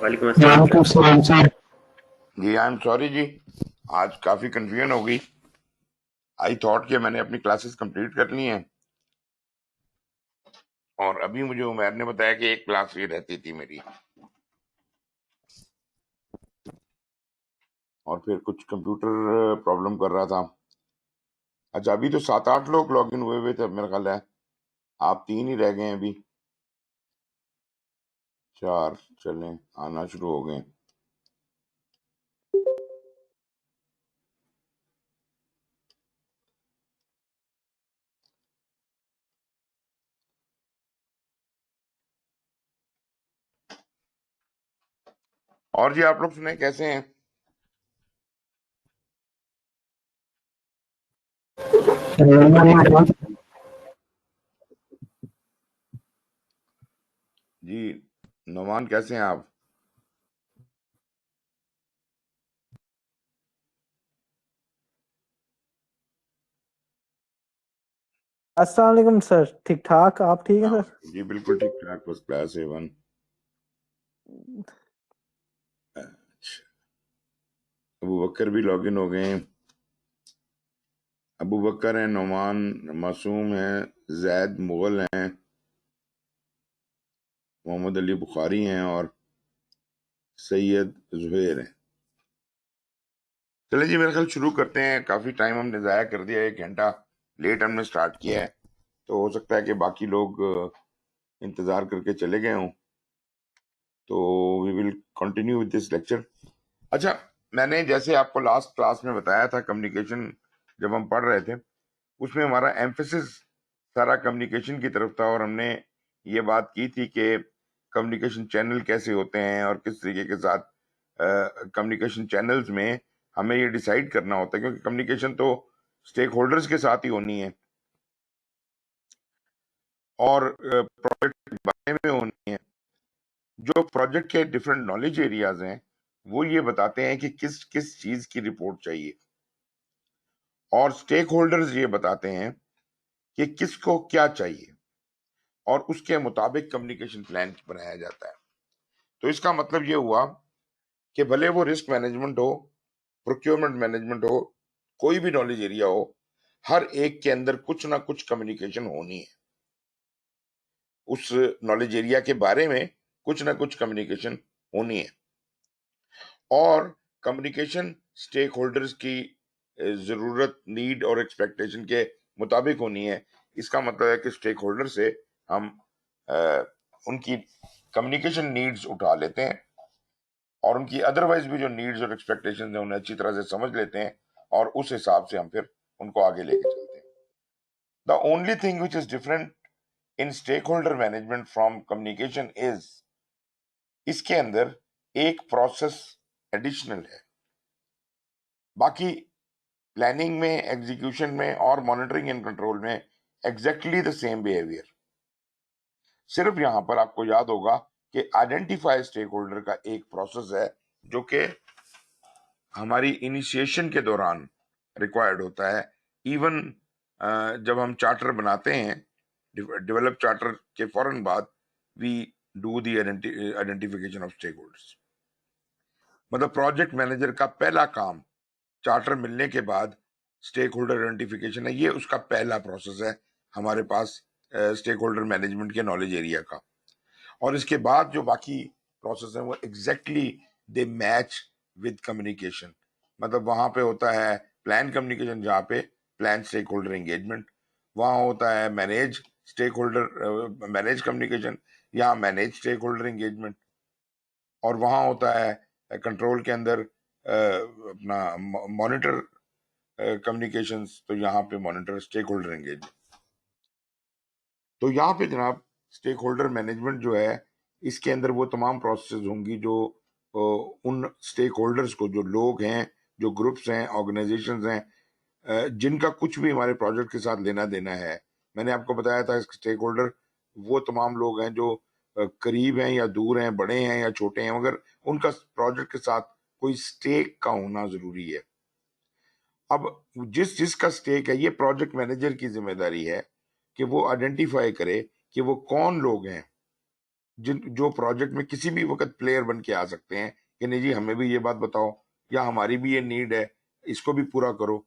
वालेकुम अस्सलाम sir. Sir. जी आई एम सॉरी जी, आज काफी कंफ्यूजन हो गई। आई थॉट कि मैंने अपनी क्लासेस कंप्लीट कर ली हैं और अभी मुझे उमैर ने बताया कि एक क्लास ये रहती थी मेरी, और फिर कुछ कंप्यूटर प्रॉब्लम कर रहा था। अच्छा, अभी तो 7-8 लोग लॉग इन हुए हुए थे मेरा ख्याल है। आप 3 ही रह गए हैं अभी। 4 चलें, आना शुरू हो गए। और जी आप लोग सुने कैसे हैं? जी नौमान कैसे हैं आप? अस्सलाम वालेकुम सर, ठीक ठाक। आप ठीक हैं सर? जी बिल्कुल ठीक ठाक, फर्स्ट क्लास A1। अच्छा, अबू बकर भी लॉग इन हो गए हैं। अबू बकर हैं, नौमान, मासूम हैं, जैद मुगल हैं, मोहम्मद अली बुखारी हैं और सैयद जुहैर हैं। चले जी मेरा ख्याल शुरू करते हैं। काफी टाइम हमने जाया कर दिया, 1 घंटा लेट हमने स्टार्ट किया है, तो हो सकता है कि बाकी लोग इंतजार करके चले गए हों। तो we will continue with this lecture. अच्छा, मैंने जैसे आपको लास्ट क्लास में बताया था, कम्युनिकेशन जब हम पढ़ रहे थे उसमें हमारा एम्फेसिस सारा कम्युनिकेशन की तरफ था, और हमने ये बात की थी कि कम्युनिकेशन चैनल कैसे होते हैं और किस तरीके के साथ कम्युनिकेशन चैनल्स में हमें ये डिसाइड करना होता है, क्योंकि कम्युनिकेशन तो स्टेक होल्डर्स के साथ ही होनी है और प्रोजेक्ट के बारे में होनी है। जो प्रोजेक्ट के डिफरेंट नॉलेज एरियाज हैं वो ये बताते हैं कि किस किस चीज की रिपोर्ट चाहिए, और स्टेक होल्डर्स ये बताते हैं कि किसको क्या चाहिए, और उसके मुताबिक कम्युनिकेशन प्लान बनाया जाता है। तो इसका मतलब ये हुआ कि भले वो रिस्क मैनेजमेंट हो, प्रोक्योरमेंट मैनेजमेंट हो, कोई भी नॉलेज एरिया हो, हर एक के अंदर कुछ ना कुछ कम्युनिकेशन होनी है। उस नॉलेज एरिया के बारे में कुछ ना कुछ कम्युनिकेशन होनी है, और कम्युनिकेशन स्टेक होल्डर्स की जरूरत, नीड और एक्सपेक्टेशन के मुताबिक होनी है। इसका मतलब है कि स्टेक होल्डर से हम अ, उनकी कम्युनिकेशन नीड्स उठा लेते हैं, और उनकी अदरवाइज भी जो नीड्स और एक्सपेक्टेशंस हैं उन्हें अच्छी तरह से समझ लेते हैं, और उस हिसाब से हम फिर उनको आगे लेके चलते हैं। The only thing which is different in stakeholder management from communication is, इसके अंदर एक प्रोसेस एडिशनल है। बाकी प्लानिंग में, एग्जीक्यूशन में और मॉनिटरिंग एंड कंट्रोल में एग्जैक्टली द सेम बिहेवियर। सिर्फ यहां पर आपको याद होगा कि आइडेंटिफाई स्टेक होल्डर का एक प्रोसेस है जो कि हमारी इनिशिएशन के दौरान रिक्वायर्ड होता है। इवन जब हम चार्टर बनाते हैं, डेवलप चार्टर के फौरन बाद we do the identification of stakeholders. मतलब प्रोजेक्ट मैनेजर का पहला काम चार्टर मिलने के बाद स्टेक होल्डर आइडेंटिफिकेशन है। ये उसका पहला प्रोसेस है हमारे पास स्टेक होल्डर मैनेजमेंट के नॉलेज एरिया का। और इसके बाद जो बाकी प्रोसेस है वो exactly they match with communication. मतलब वहां पे होता है प्लान कम्युनिकेशन, जहाँ पे प्लान स्टेक होल्डर एंगेजमेंट, वहां होता है manage stakeholder, manage communication, यहाँ मैनेज स्टेक होल्डर एंगेजमेंट, और वहां होता है कंट्रोल के अंदर अपना मॉनिटर कम्युनिकेशंस, तो यहाँ पे मॉनिटर स्टेक होल्डर एंगेजमेंट। तो यहाँ पे जनाब स्टेक होल्डर मैनेजमेंट जो है, इसके अंदर वो तमाम प्रोसेस होंगी जो उन स्टेक होल्डर्स को, जो लोग हैं, जो ग्रुप्स हैं, ऑर्गेनाइजेशंस हैं, जिनका कुछ भी हमारे प्रोजेक्ट के साथ लेना देना है। मैंने आपको बताया था स्टेक होल्डर वो तमाम लोग हैं जो करीब हैं या दूर हैं, बड़े हैं या छोटे हैं, मगर उनका प्रोजेक्ट के साथ कोई स्टेक का होना जरूरी है। अब जिस जिसका स्टेक है, ये प्रोजेक्ट मैनेजर की जिम्मेदारी है कि वो आइडेंटिफाई करे कि वो कौन लोग हैं जिन जो प्रोजेक्ट में किसी भी वक्त प्लेयर बन के आ सकते हैं कि नहीं जी हमें भी ये बात बताओ, या हमारी भी ये नीड है, इसको भी पूरा करो।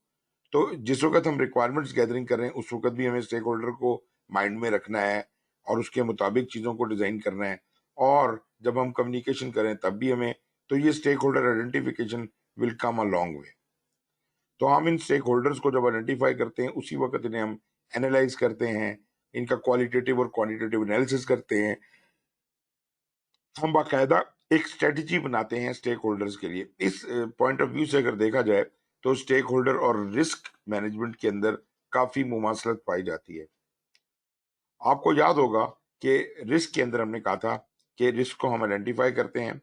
तो जिस वक्त हम रिक्वायरमेंट्स गैदरिंग कर रहे हैं उस वक्त भी हमें स्टेक होल्डर को माइंड में रखना है और उसके मुताबिक चीज़ों को डिज़ाइन करना है। और जब हम कम्युनिकेशन करें तब भी हमें, तो ये stakeholder identification will come a long way. तो हम इन स्टेक होल्डर्स को जब आइडेंटिफाई करते हैं उसी वक्त इन्हें हम एनालाइज करते हैं, इनका क्वालिटेटिव और क्वांटिटेटिव एनालिसिस करते हैं। हम बाकायदा एक स्ट्रेटजी बनाते हैं स्टेक होल्डर्स के लिए। इस पॉइंट ऑफ व्यू से अगर देखा जाए तो स्टेक होल्डर और रिस्क मैनेजमेंट के अंदर काफी मुमासलत पाई जाती है। आपको याद होगा कि रिस्क के अंदर हमने कहा था कि रिस्क को हम आइडेंटिफाई करते हैं,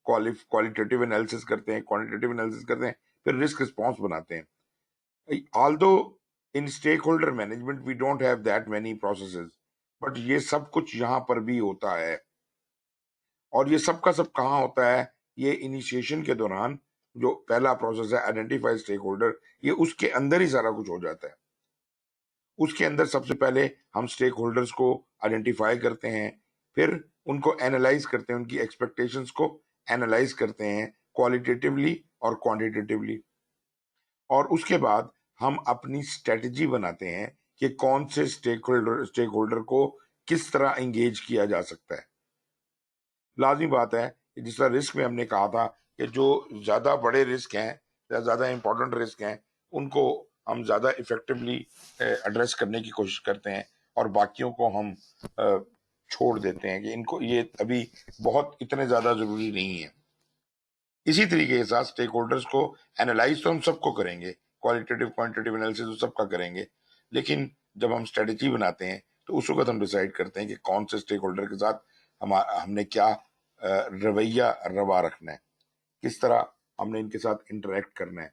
क्वालिटेटिव एनालिसिस करते हैं, क्वांटिटेटिव एनालिसिस करते हैं, फिर रिस्क रिस्पॉन्स बनाते हैं। Although in stakeholder management we don't have that many processes, but ये सब कुछ यहाँ पर भी होता है। और ये सब का सब कहाँ होता है? ये इनिशिएशन के दौरान जो पहला प्रोसेस है आइडेंटिफाई स्टेक होल्डर, ये उसके अंदर ही सारा कुछ हो जाता है। उसके अंदर सबसे पहले हम स्टेक होल्डर्स को आइडेंटिफाई करते हैं, फिर उनको एनालाइज करते हैं, उनकी एक्सपेक्टेशंस को एनालाइज करते हैं क्वालिटेटिवली और क्वांटिटेटिवली। और उसके बाद हम अपनी स्ट्रेटजी बनाते हैं कि कौन से स्टेक होल्डर को किस तरह एंगेज किया जा सकता है। लाजमी बात है कि जिस तरह रिस्क में हमने कहा था कि जो ज्यादा बड़े रिस्क हैं या ज्यादा इंपॉर्टेंट रिस्क हैं उनको हम ज्यादा इफेक्टिवली एड्रेस करने की कोशिश करते हैं, और बाकियों को हम अ, छोड़ देते हैं कि इनको ये अभी बहुत इतने ज्यादा जरूरी नहीं है। इसी तरीके के साथ स्टेक होल्डर्स को एनालाइज तो हम सबको करेंगे, क्वालिटेटिव क्वांटिटेटिव एनालिसिस तो सबका करेंगे, लेकिन जब हम स्ट्रेटेजी बनाते हैं तो उस वक्त हम डिसाइड करते हैं कि कौन से स्टेक होल्डर के साथ हमने क्या रवैया रवा रखना है, किस तरह हमने इनके साथ इंटरेक्ट करना है।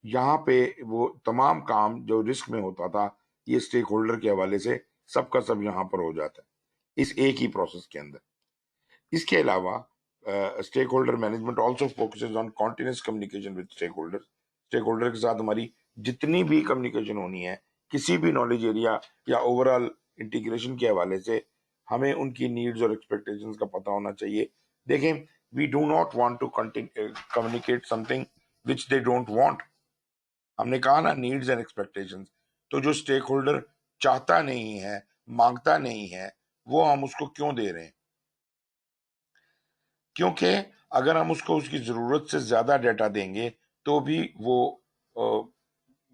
यहाँ पे वो तमाम काम जो रिस्क में होता था ये स्टेक होल्डर के हवाले से सबका सब यहाँ पर हो जाता है इस एक ही प्रोसेस के अंदर। इसके अलावा stakeholder management also focuses on continuous communication with stakeholder. Stakeholder के साथ हमारी जितनी भी कम्युनिकेशन होनी है किसी भी नॉलेज एरिया या ओवरऑल इंटीग्रेशन के हवाले से, हमें उनकी नीड्स और एक्सपेक्टेशंस का पता होना चाहिए। देखें, we do not want to communicate something which they don't want. हमने कहा ना नीड्स एंड एक्सपेक्टेशंस, तो जो स्टेक होल्डर चाहता नहीं है, मांगता नहीं है, वो हम उसको क्यों दे रहे हैं? क्योंकि अगर हम उसको उसकी जरूरत से ज्यादा डेटा देंगे तो भी वो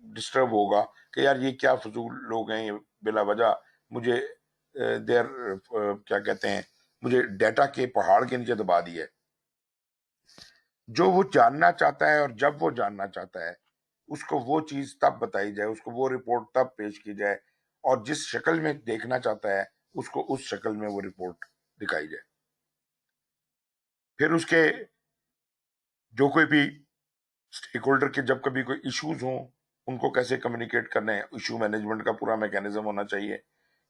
डिस्टर्ब होगा कि यार ये क्या फजूल लोग हैं, ये बिला वजह मुझे देर क्या कहते हैं, मुझे डेटा के पहाड़ के नीचे दबा दिया है। जो वो जानना चाहता है और जब वो जानना चाहता है उसको वो चीज तब बताई जाए, उसको वो रिपोर्ट तब पेश की जाए, और जिस शक्ल में देखना चाहता है उसको उस शक्ल में वो रिपोर्ट दिखाई जाए। फिर उसके जो कोई भी स्टेक होल्डर के जब कभी कोई इश्यूज हों उनको कैसे कम्युनिकेट करना है, इशू मैनेजमेंट का पूरा मैकेनिज्म होना चाहिए।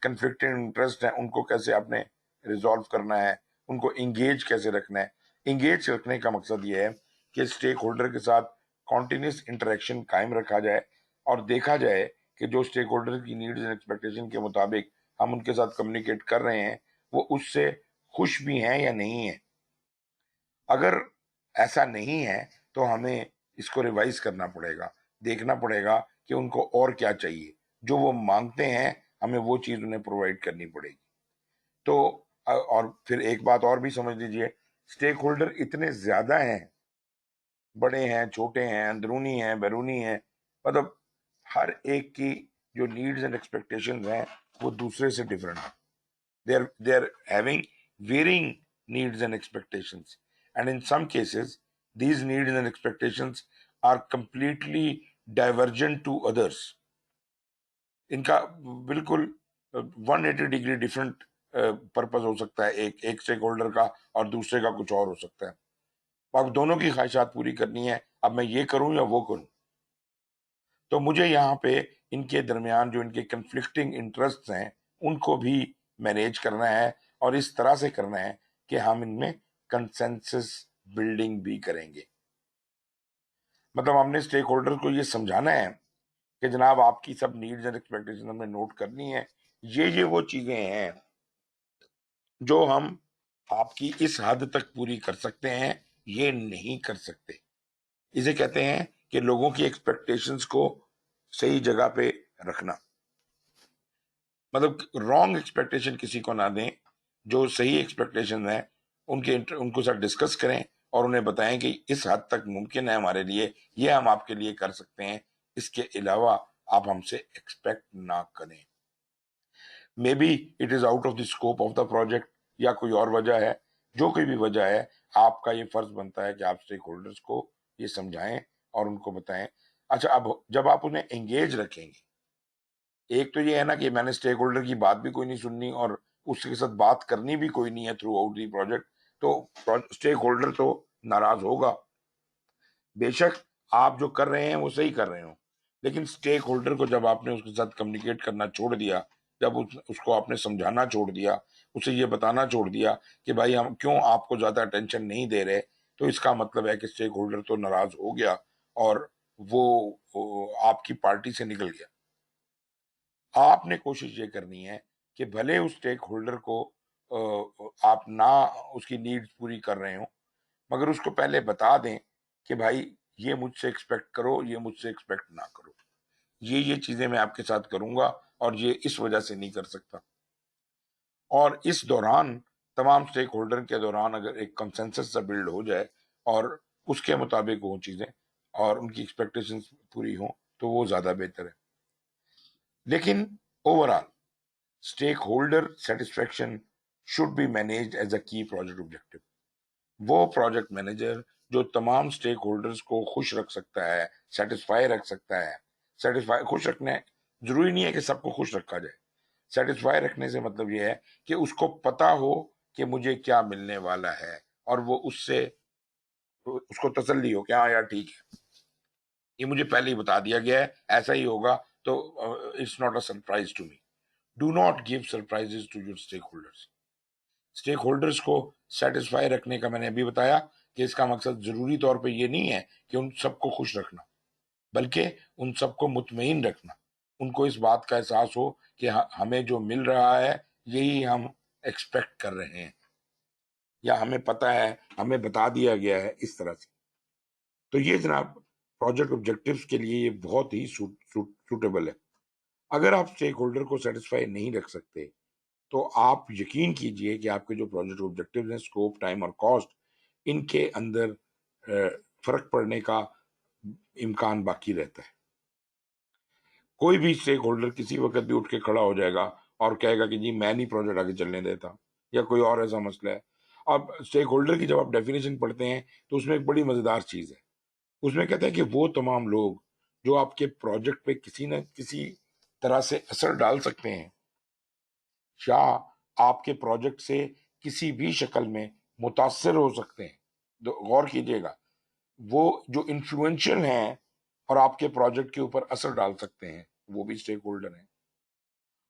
कन्फ्लिक्टिंग इंटरेस्ट है उनको कैसे आपने रिजॉल्व करना है, उनको इंगेज कैसे रखना है। इंगेज रखने का मकसद ये है कि स्टेक होल्डर के साथ कॉन्टिन्यूस इंटरेक्शन कायम रखा जाए और देखा जाए कि जो स्टेक होल्डर की नीड्स एंड एक्सपेक्टेशन के मुताबिक हम उनके साथ कम्युनिकेट कर रहे हैं वो उससे खुश भी हैं या नहीं है। अगर ऐसा नहीं है तो हमें इसको रिवाइज करना पड़ेगा, देखना पड़ेगा कि उनको और क्या चाहिए, जो वो मांगते हैं हमें वो चीज उन्हें प्रोवाइड करनी पड़ेगी। तो और फिर एक बात और भी समझ लीजिए, स्टेक होल्डर इतने ज्यादा हैं, बड़े हैं, छोटे हैं, अंदरूनी हैं, बैरूनी हैं, मतलब हर एक की जो नीड्स एंड एक्सपेक्टेशंस हैं वो दूसरे से डिफरेंट है। They're having varying needs and expectations, and in some cases these needs and expectations are completely divergent to others। इनका बिल्कुल 180 डिग्री डिफरेंट पर्पस हो सकता है एक एक स्टेक होल्डर का, और दूसरे का कुछ और हो सकता है। अब दोनों की ख्वाहिशात पूरी करनी है, अब मैं ये करूं या वो करूं। तो मुझे यहाँ पे इनके दरमियान जो इनके कंफ्लिक्टिंग इंटरेस्ट हैं उनको भी मैनेज करना है, और इस तरह से करना है कि हम इनमें कंसेंसस बिल्डिंग भी करेंगे। मतलब हमने स्टेक होल्डर को ये समझाना है कि जनाब आपकी सब नीड्स एंड एक्सपेक्टेशन हमें नोट करनी है, ये वो चीजें हैं जो हम आपकी इस हद तक पूरी कर सकते हैं, ये नहीं कर सकते। इसे कहते हैं कि लोगों की एक्सपेक्टेशंस को सही जगह पे रखना, मतलब रॉन्ग एक्सपेक्टेशन किसी को ना दें। जो सही एक्सपेक्टेशन है उनको साथ डिस्कस करें और उन्हें बताएं कि इस हद तक मुमकिन है हमारे लिए, ये हम आपके लिए कर सकते हैं, इसके अलावा आप हमसे एक्सपेक्ट ना करें। May be it is out of the scope of the project, या कोई और वजह है। जो कोई भी वजह है, आपका ये फर्ज बनता है कि आप स्टेक होल्डर्स को ये समझाएं और उनको बताएं। अच्छा, अब जब आप उन्हें एंगेज रखेंगे, एक तो ये है ना कि मैंने स्टेक होल्डर की बात भी कोई नहीं सुननी और उसके साथ बात करनी भी कोई नहीं है थ्रू आउट दी प्रोजेक्ट, तो स्टेक होल्डर तो नाराज होगा। बेशक आप जो कर रहे हैं वो सही कर रहे हो, लेकिन स्टेक होल्डर को जब आपने उसके साथ कम्युनिकेट करना छोड़ दिया, जब उसको आपने समझाना छोड़ दिया, उसे ये बताना छोड़ दिया कि भाई हम क्यों आपको ज्यादा अटेंशन नहीं दे रहे, तो इसका मतलब है कि स्टेक होल्डर तो नाराज हो गया और वो आपकी पार्टी से निकल गया। आपने कोशिश ये करनी है कि भले उस स्टेक होल्डर को आप ना उसकी नीड्स पूरी कर रहे हो, मगर उसको पहले बता दें कि भाई ये मुझसे एक्सपेक्ट करो, ये मुझसे एक्सपेक्ट ना करो, ये चीजें मैं आपके साथ करूंगा और ये इस वजह से नहीं कर सकता। और इस दौरान तमाम स्टेक होल्डर के दौरान अगर एक कंसेंसस सा बिल्ड हो जाए और उसके मुताबिक वो चीजें और उनकी एक्सपेक्टेशंस पूरी हो, तो वो ज्यादा बेहतर है। लेकिन overall stakeholder satisfaction should be managed as a key project objective. वो प्रोजेक्ट मैनेजर जो तमाम स्टेक होल्डर्स को खुश रख सकता है, सेटिस्फाई रख सकता है। सेटिस्फाई खुश रखने जरूरी नहीं है कि सबको खुश रखा जाए। सेटिस्फाई रखने से मतलब ये है कि उसको पता हो कि मुझे क्या मिलने वाला है और वो उससे उसको तसल्ली हो कि हाँ यार ठीक है, ये मुझे पहले ही बता दिया गया है, ऐसा ही होगा, तो it's not a surprise to me. Do not give surprises to your stakeholders. Stakeholders को सेटिस्फाई रखने का मैंने अभी बताया कि इसका मकसद जरूरी तौर पे ये नहीं है कि उन सबको खुश रखना, बल्कि उन सबको मुतमईन रखना। उनको इस बात का एहसास हो कि हमें जो मिल रहा है यही हम एक्सपेक्ट कर रहे हैं, या हमें पता है, हमें बता दिया गया है, इस तरह से। तो ये जनाब प्रोजेक्ट ऑब्जेक्टिव्स के लिए ये बहुत ही सूटेबल है। अगर आप स्टेक होल्डर को सेटिस्फाई नहीं रख सकते, तो आप यकीन कीजिए कि आपके जो प्रोजेक्ट ऑब्जेक्टिव्स हैं, स्कोप, टाइम और कॉस्ट, इनके अंदर फर्क पड़ने का इम्कान बाकी रहता है। कोई भी स्टेक होल्डर किसी वक्त भी उठ के खड़ा हो जाएगा और कहेगा कि जी मैं नहीं प्रोजेक्ट आगे चलने देता, या कोई और ऐसा मसला है। अब स्टेक होल्डर की जब आप डेफिनेशन पढ़ते हैं तो उसमें एक बड़ी मजेदार चीज है। उसमें कहता है कि वो तमाम लोग जो आपके प्रोजेक्ट पे किसी न किसी तरह से असर डाल सकते हैं, या आपके प्रोजेक्ट से किसी भी शक्ल में मुतासर हो सकते हैं। गौर कीजिएगा, वो जो इन्फ्लुएंशियल हैं और आपके प्रोजेक्ट के ऊपर असर डाल सकते हैं, वो भी स्टेक होल्डर हैं।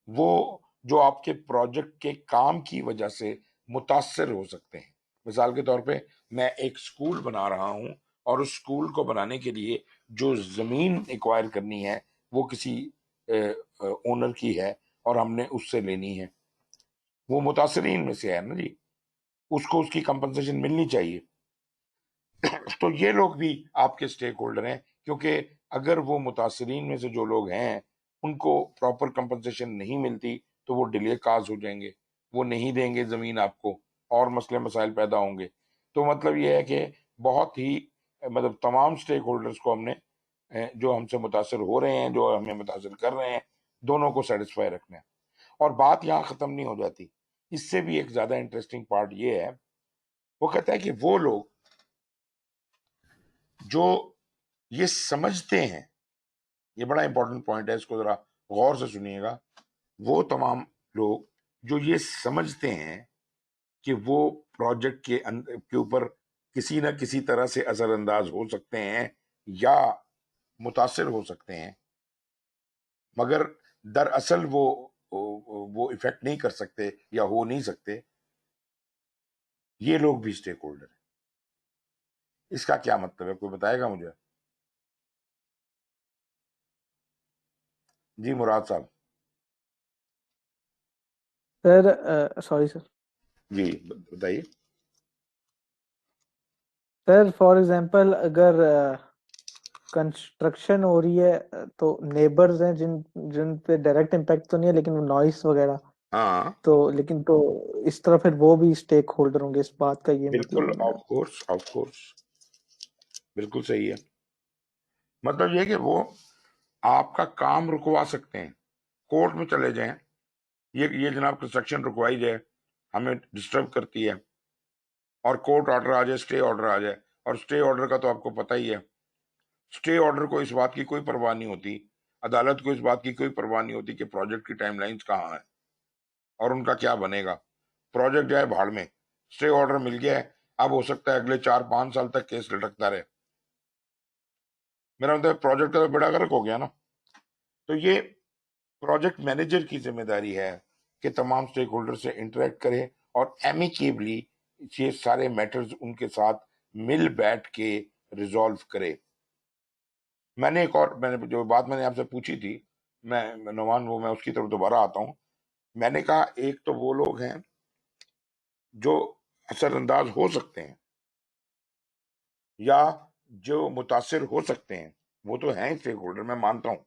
वो जो आपके प्रोजेक्ट के काम की वजह से मुतासर हो सकते हैं। मिसाल के तौर पे मैं एक स्कूल बना रहा हूं और उस स्कूल को बनाने के लिए जो जमीन एक्वायर करनी है वो किसी ओनर की है और हमने उससे लेनी है। वो मुतासरीन में से है ना जी, उसको उसकी कंपनसेशन मिलनी चाहिए। तो ये लोग भी आपके स्टेक होल्डर हैं, क्योंकि अगर वो मुतासरीन में से जो लोग हैं उनको प्रॉपर कंपनसेशन नहीं मिलती तो वो डिले काज हो जाएंगे, वो नहीं देंगे जमीन आपको और मसले मसाइल पैदा होंगे। तो मतलब ये है कि बहुत ही मतलब तमाम स्टेक होल्डर्स को हमने जो हमसे मुतासर हो रहे हैं, जो हमें मुतासर कर रहे हैं, दोनों को सेटिस्फाई रखना है। और बात यहाँ खत्म नहीं हो जाती, इससे भी एक ज्यादा इंटरेस्टिंग पार्ट ये है। वो कहता है कि वो लोग जो ये समझते हैं, ये बड़ा इंपॉर्टेंट पॉइंट है, इसको जरा गौर से सुनिएगा। वो तमाम लोग जो ये समझते हैं कि वो प्रोजेक्ट के ऊपर किसी न किसी तरह से असरअंदाज हो सकते हैं या मुतासिर हो सकते हैं, मगर दरअसल वो इफेक्ट नहीं कर सकते या हो नहीं सकते, ये लोग भी स्टेक होल्डर हैं। इसका क्या मतलब है, कोई बताएगा मुझे? जी मुराद साहब। Sir, sorry sir. जी बताइए। सर फॉर एग्जांपल अगर कंस्ट्रक्शन हो रही है तो नेबर्स हैं जिन जिन पे डायरेक्ट इम्पैक्ट तो नहीं है, लेकिन वो नॉइस वगैरह हाँ तो, लेकिन तो इस तरह फिर वो भी स्टेक होल्डर होंगे, इस बात का ये मतलब बिल्कुल, है मेरा। ऑफ कोर्स ऑफ कोर्स, बिल्कुल सही है। मतलब ये है कि वो आपका काम रुकवा सकते हैं, कोर्ट में चले जाएं, ये जनाब कंस्ट्रक्शन रुकवाई जाए, हमें डिस्टर्ब करती है, और कोर्ट ऑर्डर आ जाए, स्टे ऑर्डर आ जाए। और स्टे ऑर्डर का तो आपको पता ही है, स्टे ऑर्डर को इस बात की कोई परवाह नहीं होती, अदालत को इस बात की कोई परवाह नहीं होती कि प्रोजेक्ट की टाइमलाइंस कहाँ है और उनका क्या बनेगा। प्रोजेक्ट जाए भाड़ में, स्टे ऑर्डर मिल गया है, अब हो सकता है अगले 4-5 साल तक केस लटकता रहे। मेरा मतलब प्रोजेक्ट का तो बेड़ा गर्क हो गया ना। तो ये प्रोजेक्ट मैनेजर की जिम्मेदारी है कि तमाम स्टेक होल्डर से इंटरेक्ट करे और एमिकेबली ये सारे मैटर्स उनके साथ मिल बैठ के रिजॉल्व करे। मैंने जो बात मैंने आपसे पूछी थी, मैं नौमान, वो मैं उसकी तरफ दोबारा आता हूँ। मैंने कहा एक तो वो लोग हैं जो असरअंदाज हो सकते हैं या जो मुतासिर हो सकते हैं, वो तो हैं स्टेक होल्डर, मैं मानता हूँ।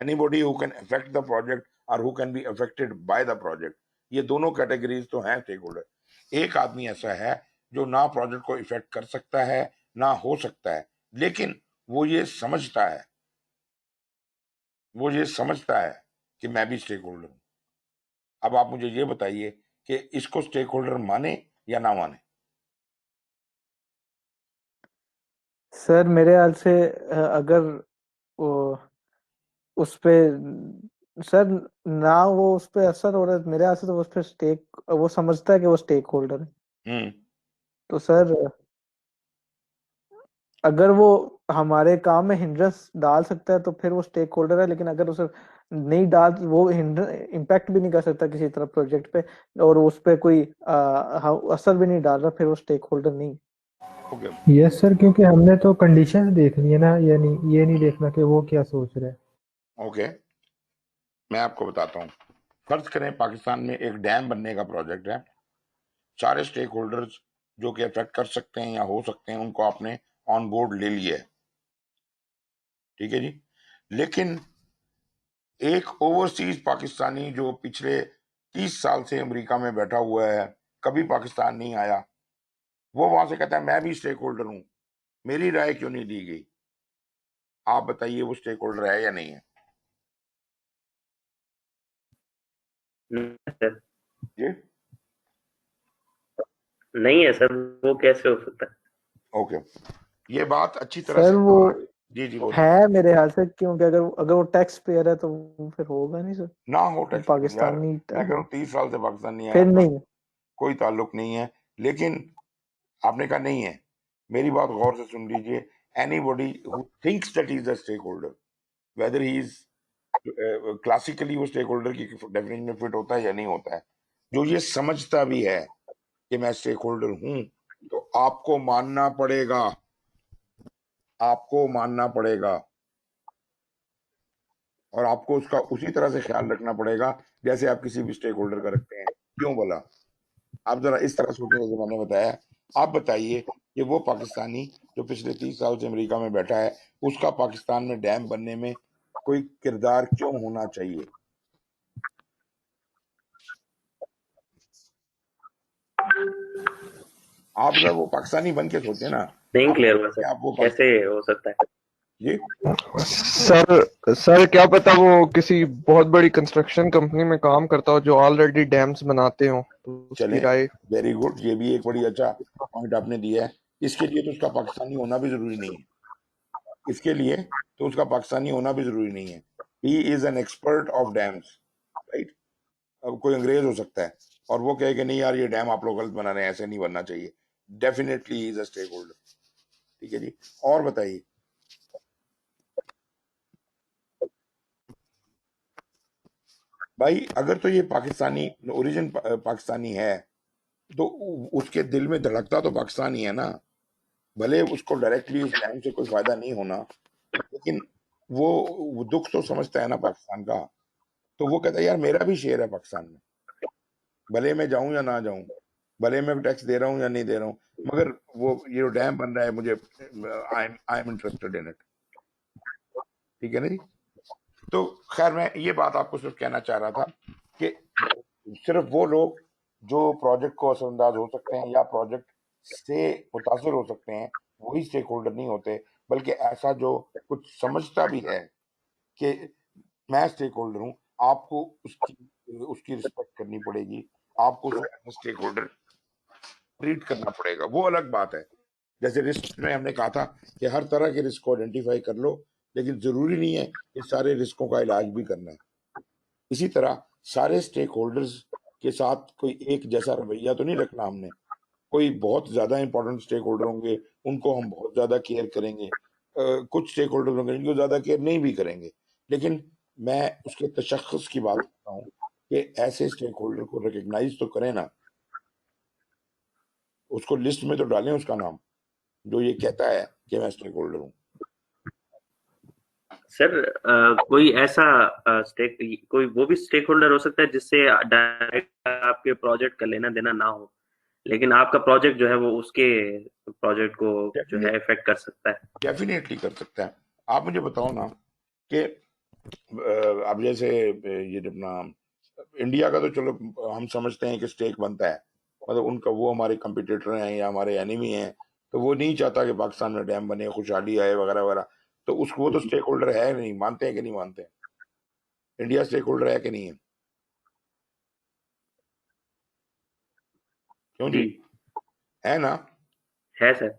Anybody who can affect the project और who can be affected by the project, ये दोनों कैटेगरीज तो हैं स्टेक होल्डर। एक आदमी ऐसा है जो ना प्रोजेक्ट को इफेक्ट कर सकता है ना हो सकता है, लेकिन वो ये समझता है, वो ये समझता है कि मैं भी स्टेक होल्डर हूं। अब आप मुझे ये बताइए कि इसको स्टेक होल्डर माने या ना माने। सर मेरे ख्याल से अगर वो उस पे, सर ना वो उस पे असर हो रहा है, मेरे ख्याल से तो उस पे स्टेक, वो समझता है कि वो स्टेक होल्डर है। हम्म। तो सर अगर वो हमारे काम में हिंड्रेंस डाल सकता है तो फिर वो स्टेक होल्डर है, लेकिन अगर उसे नहीं डाल, वो इम्पैक्ट भी नहीं कर सकता किसी तरह प्रोजेक्ट पे, और उस पे कोई असर भी नहीं डाल रहा, फिर वो स्टेक होल्डर नहीं। ओके। यस सर, क्योंकि हमने तो कंडीशंस देखनी है ना, ये नहीं देखना कि वो क्या सोच रहे हैं। ओके, मैं आपको बताता हूँ। फर्ज करें पाकिस्तान में एक डैम बनने का प्रोजेक्ट है, सारे स्टेक होल्डर्स जो कि अफेक्ट कर सकते हैं या हो सकते हैं उनको आपने ऑन बोर्ड ले लिया है, ठीक है जी। लेकिन एक ओवरसीज पाकिस्तानी जो पिछले 30 साल से अमेरिका में बैठा हुआ है, कभी पाकिस्तान नहीं आया, वो वहां से कहता है मैं भी स्टेक होल्डर हूं, मेरी राय क्यों नहीं दी गई। आप बताइए वो स्टेक होल्डर है या नहीं है। नहीं सर, जी नहीं है सर, वो कैसे हो सकता है? ओके, ये बात अच्छी तरह सर से, वो जी जी बोलिए। है मेरे ख्याल से, क्योंकि अगर अगर वो टैक्स पेयर है तो वो फिर होगा नहीं सर, ना हो वो टैक्स पेयर यार, पाकिस्तानी मैं टैक्स, कह रहा हूँ 30 साल से पाकिस्तान नहीं आया, फिर नहीं। कोई ताल्लुक नहीं है। लेकिन आपने कहा नहीं है, मेरी बात गौर से सुन लीजिए। Anybody who thinks that he is a stakeholder, whether he is classically, वो स्टेक होल्डर की डेफिनेशन में फिट होता है या नहीं होता है, जो ये समझता भी है कि मैं स्टेक होल्डर हूं, तो आपको मानना पड़ेगा, आपको मानना पड़ेगा। और आपको उसका उसी तरह से ख्याल रखना पड़ेगा जैसे आप किसी भी स्टेक होल्डर का रखते हैं। क्यों बोला, आप जरा इस तरह सोचें जैसे मैंने बताया। आप बताइए कि वो पाकिस्तानी जो पिछले 30 साल से अमेरिका में बैठा है, उसका पाकिस्तान में डैम बनने में कोई किरदार क्यों होना चाहिए। आप जरा वो पाकिस्तानी बन के सोचे ना। नहीं आप क्लियर हुआ बताइए सर, कि आप वो कैसे पाकिस्तानी, हो सकता है? जी सर सर क्या पता वो किसी बहुत बड़ी कंस्ट्रक्शन कंपनी में काम करता हो जो ऑलरेडी डैम्स बनाते हो, तो उसकी चलें, राय। वेरी गुड, ये भी एक बड़ी अच्छा पॉइंट आपने दिया है। इसके लिए तो उसका पाकिस्तानी होना भी जरूरी नहीं है, इसके लिए तो उसका पाकिस्तानी होना भी जरूरी नहीं है। He is an expert of dams, right. अब कोई अंग्रेज हो सकता है और वो कहे कि नहीं यार ये डैम आप लोग गलत बना रहे हैं, ऐसे नहीं बनना चाहिए, definitely is a stakeholder. ठीक है जी, और बताइए। भाई अगर तो ये पाकिस्तानी ओरिजिन पाकिस्तानी है, तो उसके दिल में धड़कता तो पाकिस्तानी है ना। भले उसको डायरेक्टली उस डैम से कोई फायदा नहीं होना, लेकिन वो दुख तो समझता है ना पाकिस्तान का। तो वो कहता है यार मेरा भी शेयर है पाकिस्तान में। भले मैं जाऊं या ना जाऊं, भले मैं टैक्स दे रहा हूं या नहीं दे रहा हूं, मगर वो ये जो डैम बन रहा है मुझे I am interested in it. ठीक है ना जी। तो खैर मैं ये बात आपको सिर्फ कहना चाह रहा था कि सिर्फ वो लोग जो प्रोजेक्ट को असरअंदाज हो सकते हैं या प्रोजेक्ट से मुतासर हो सकते हैं वही स्टेक होल्डर नहीं होते, बल्कि ऐसा जो कुछ समझता भी है कि मैं स्टेक होल्डर हूँ, आपको उसकी उसकी रिस्पेक्ट करनी पड़ेगी, आपको उसको स्टेक होल्डर ट्रीट करना पड़ेगा, वो अलग बात है। जैसे रिस्क में हमने कहा था कि हर तरह के रिस्क को आइडेंटिफाई कर लो, लेकिन जरूरी नहीं है कि सारे रिस्कों का इलाज भी करना है। इसी तरह सारे स्टेक होल्डर्स के साथ कोई एक जैसा रवैया तो नहीं रखना हमने। कोई बहुत ज्यादा इंपॉर्टेंट स्टेक होल्डर होंगे, उनको हम बहुत ज्यादा केयर करेंगे, कुछ स्टेक होल्डर होंगे जिनको ज्यादा केयर नहीं भी करेंगे। लेकिन मैं उसके तशख्खुस की बात करता हूँ कि ऐसे स्टेक होल्डर को रिकग्नाइज तो करें ना, उसको लिस्ट में तो डालें उसका नाम, जो ये कहता है कि मैं स्टेक होल्डर हूँ। सर कोई ऐसा स्टेक, कोई वो भी स्टेक होल्डर हो सकता है जिससे डायरेक्ट आपके प्रोजेक्ट का लेना देना ना हो, लेकिन आपका प्रोजेक्ट जो है वो उसके प्रोजेक्ट को जो है इफेक्ट कर सकता है। डेफिनेटली कर सकता है। आप मुझे बताओ ना कि अब जैसे ये अपना इंडिया का तो चलो हम समझते हैं कि स्टेक बनता है, मतलब उनका वो हमारे कंपटीटर हैं या हमारे एनिमी हैं, तो वो नहीं चाहता कि पाकिस्तान में डैम बने, खुशहाली आए वगैरह वगैरह, तो उसको वो तो स्टेक होल्डर है नहीं, मानते हैं कि नहीं मानते हैं? इंडिया स्टेक होल्डर है कि नहीं है? क्यों जी, जी है ना? है सर।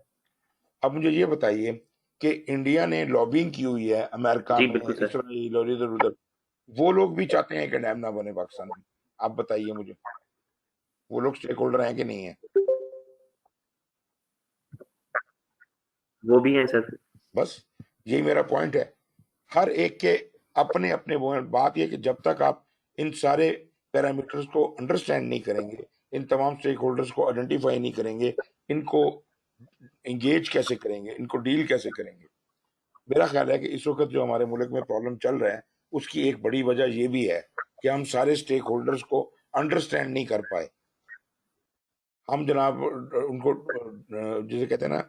अब मुझे ये बताइए कि इंडिया ने लॉबिंग की हुई है अमेरिका जी में, बिल्कुल सर। इसराइल और इधर उधर, वो लोग भी चाहते हैं कि डैम ना बने पाकिस्तान में। आप बताइए मुझे, वो लोग स्टेक होल्डर हैं कि नहीं है? वो भी है सर। बस यही मेरा पॉइंट है। हर एक के अपने अपने वो हैं। बात यह कि जब तक आप इन सारे पैरामीटर्स को अंडरस्टैंड नहीं करेंगे, इन तमाम स्टेक होल्डर्स को आइडेंटिफाई नहीं करेंगे, इनको एंगेज कैसे करेंगे, इनको डील कैसे करेंगे। मेरा ख्याल है कि इस वक्त जो हमारे मुल्क में प्रॉब्लम चल रहा है उसकी एक बड़ी वजह ये भी है कि हम सारे स्टेक होल्डर्स को अंडरस्टैंड नहीं कर पाए। हम जनाब उनको जिसे कहते हैं ना,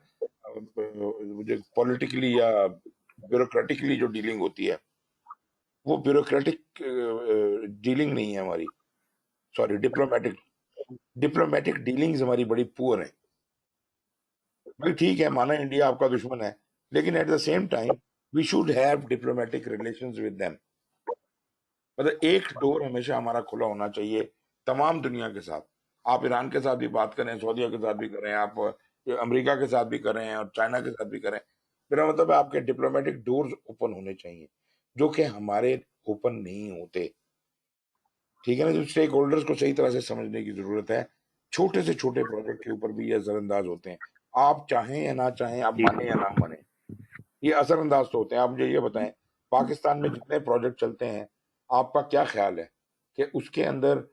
मुझे पॉलिटिकली या ब्यूरोक्रेटिकली जो डीलिंग होती है, वो ब्यूरोक्रेटिक डीलिंग नहीं है हमारी, सॉरी डिप्लोमेटिक डिप्लोमेटिक डीलिंग्स हमारी बड़ी पुअर है। भाई ठीक है, माना इंडिया आपका दुश्मन है, लेकिन at the same time we should have diplomatic relations with them. मतलब एक डोर हमेशा हमारा खुला होना चाहिए तमाम दुनिया के साथ। आप ईरान के साथ भी बात करें, सऊदीया के साथ भी करें, आप अमेरिका के साथ भी करें और चाइना के साथ भी करें, मेरा मतलब है आपके डिप्लोमेटिक डोर्स ओपन होने चाहिए, जो कि हमारे ओपन नहीं होते। ठीक है ना? जो स्टेक होल्डर्स को सही तरह से समझने की जरूरत है। छोटे से छोटे प्रोजेक्ट के ऊपर भी ये असरअंदाज होते हैं, आप चाहें या ना चाहें, आप जी माने या ना माने, ये असरअंदाज तो होते हैं। आप मुझे ये बताएं, पाकिस्तान में जितने प्रोजेक्ट चलते हैं, आपका क्या ख्याल है कि उसके अंदर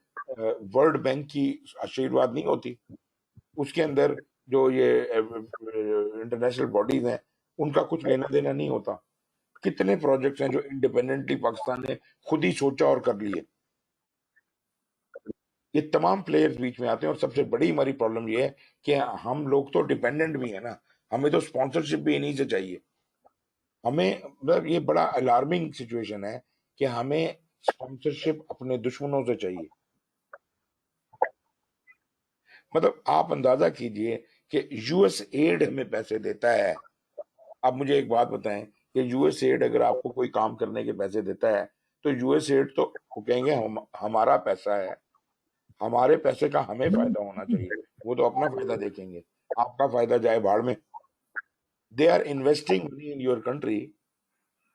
वर्ल्ड बैंक की आशीर्वाद नहीं होती? उसके अंदर जो ये इंटरनेशनल बॉडीज हैं उनका कुछ लेना देना नहीं होता? कितने प्रोजेक्ट्स हैं जो इंडिपेंडेंटली पाकिस्तान ने खुद ही सोचा और कर लिए? ये तमाम प्लेयर्स बीच में आते हैं, और सबसे बड़ी हमारी प्रॉब्लम ये है कि हम लोग तो डिपेंडेंट भी है ना, हमें तो स्पॉन्सरशिप भी इन्हीं से चाहिए। हमें मतलब ये बड़ा अलार्मिंग सिचुएशन है कि हमें स्पॉन्सरशिप अपने दुश्मनों से चाहिए। मतलब आप अंदाजा कीजिए कि यूएस एड हमें पैसे देता है। अब मुझे एक बात बताएं कि यूएस एड अगर आपको कोई काम करने के पैसे देता है, तो यूएस एड तो वो कहेंगे हमारा पैसा है, हमारे पैसे का हमें फायदा होना चाहिए, वो तो अपना फायदा देखेंगे, आपका फायदा जाए भाड़ में। They are investing money in your country,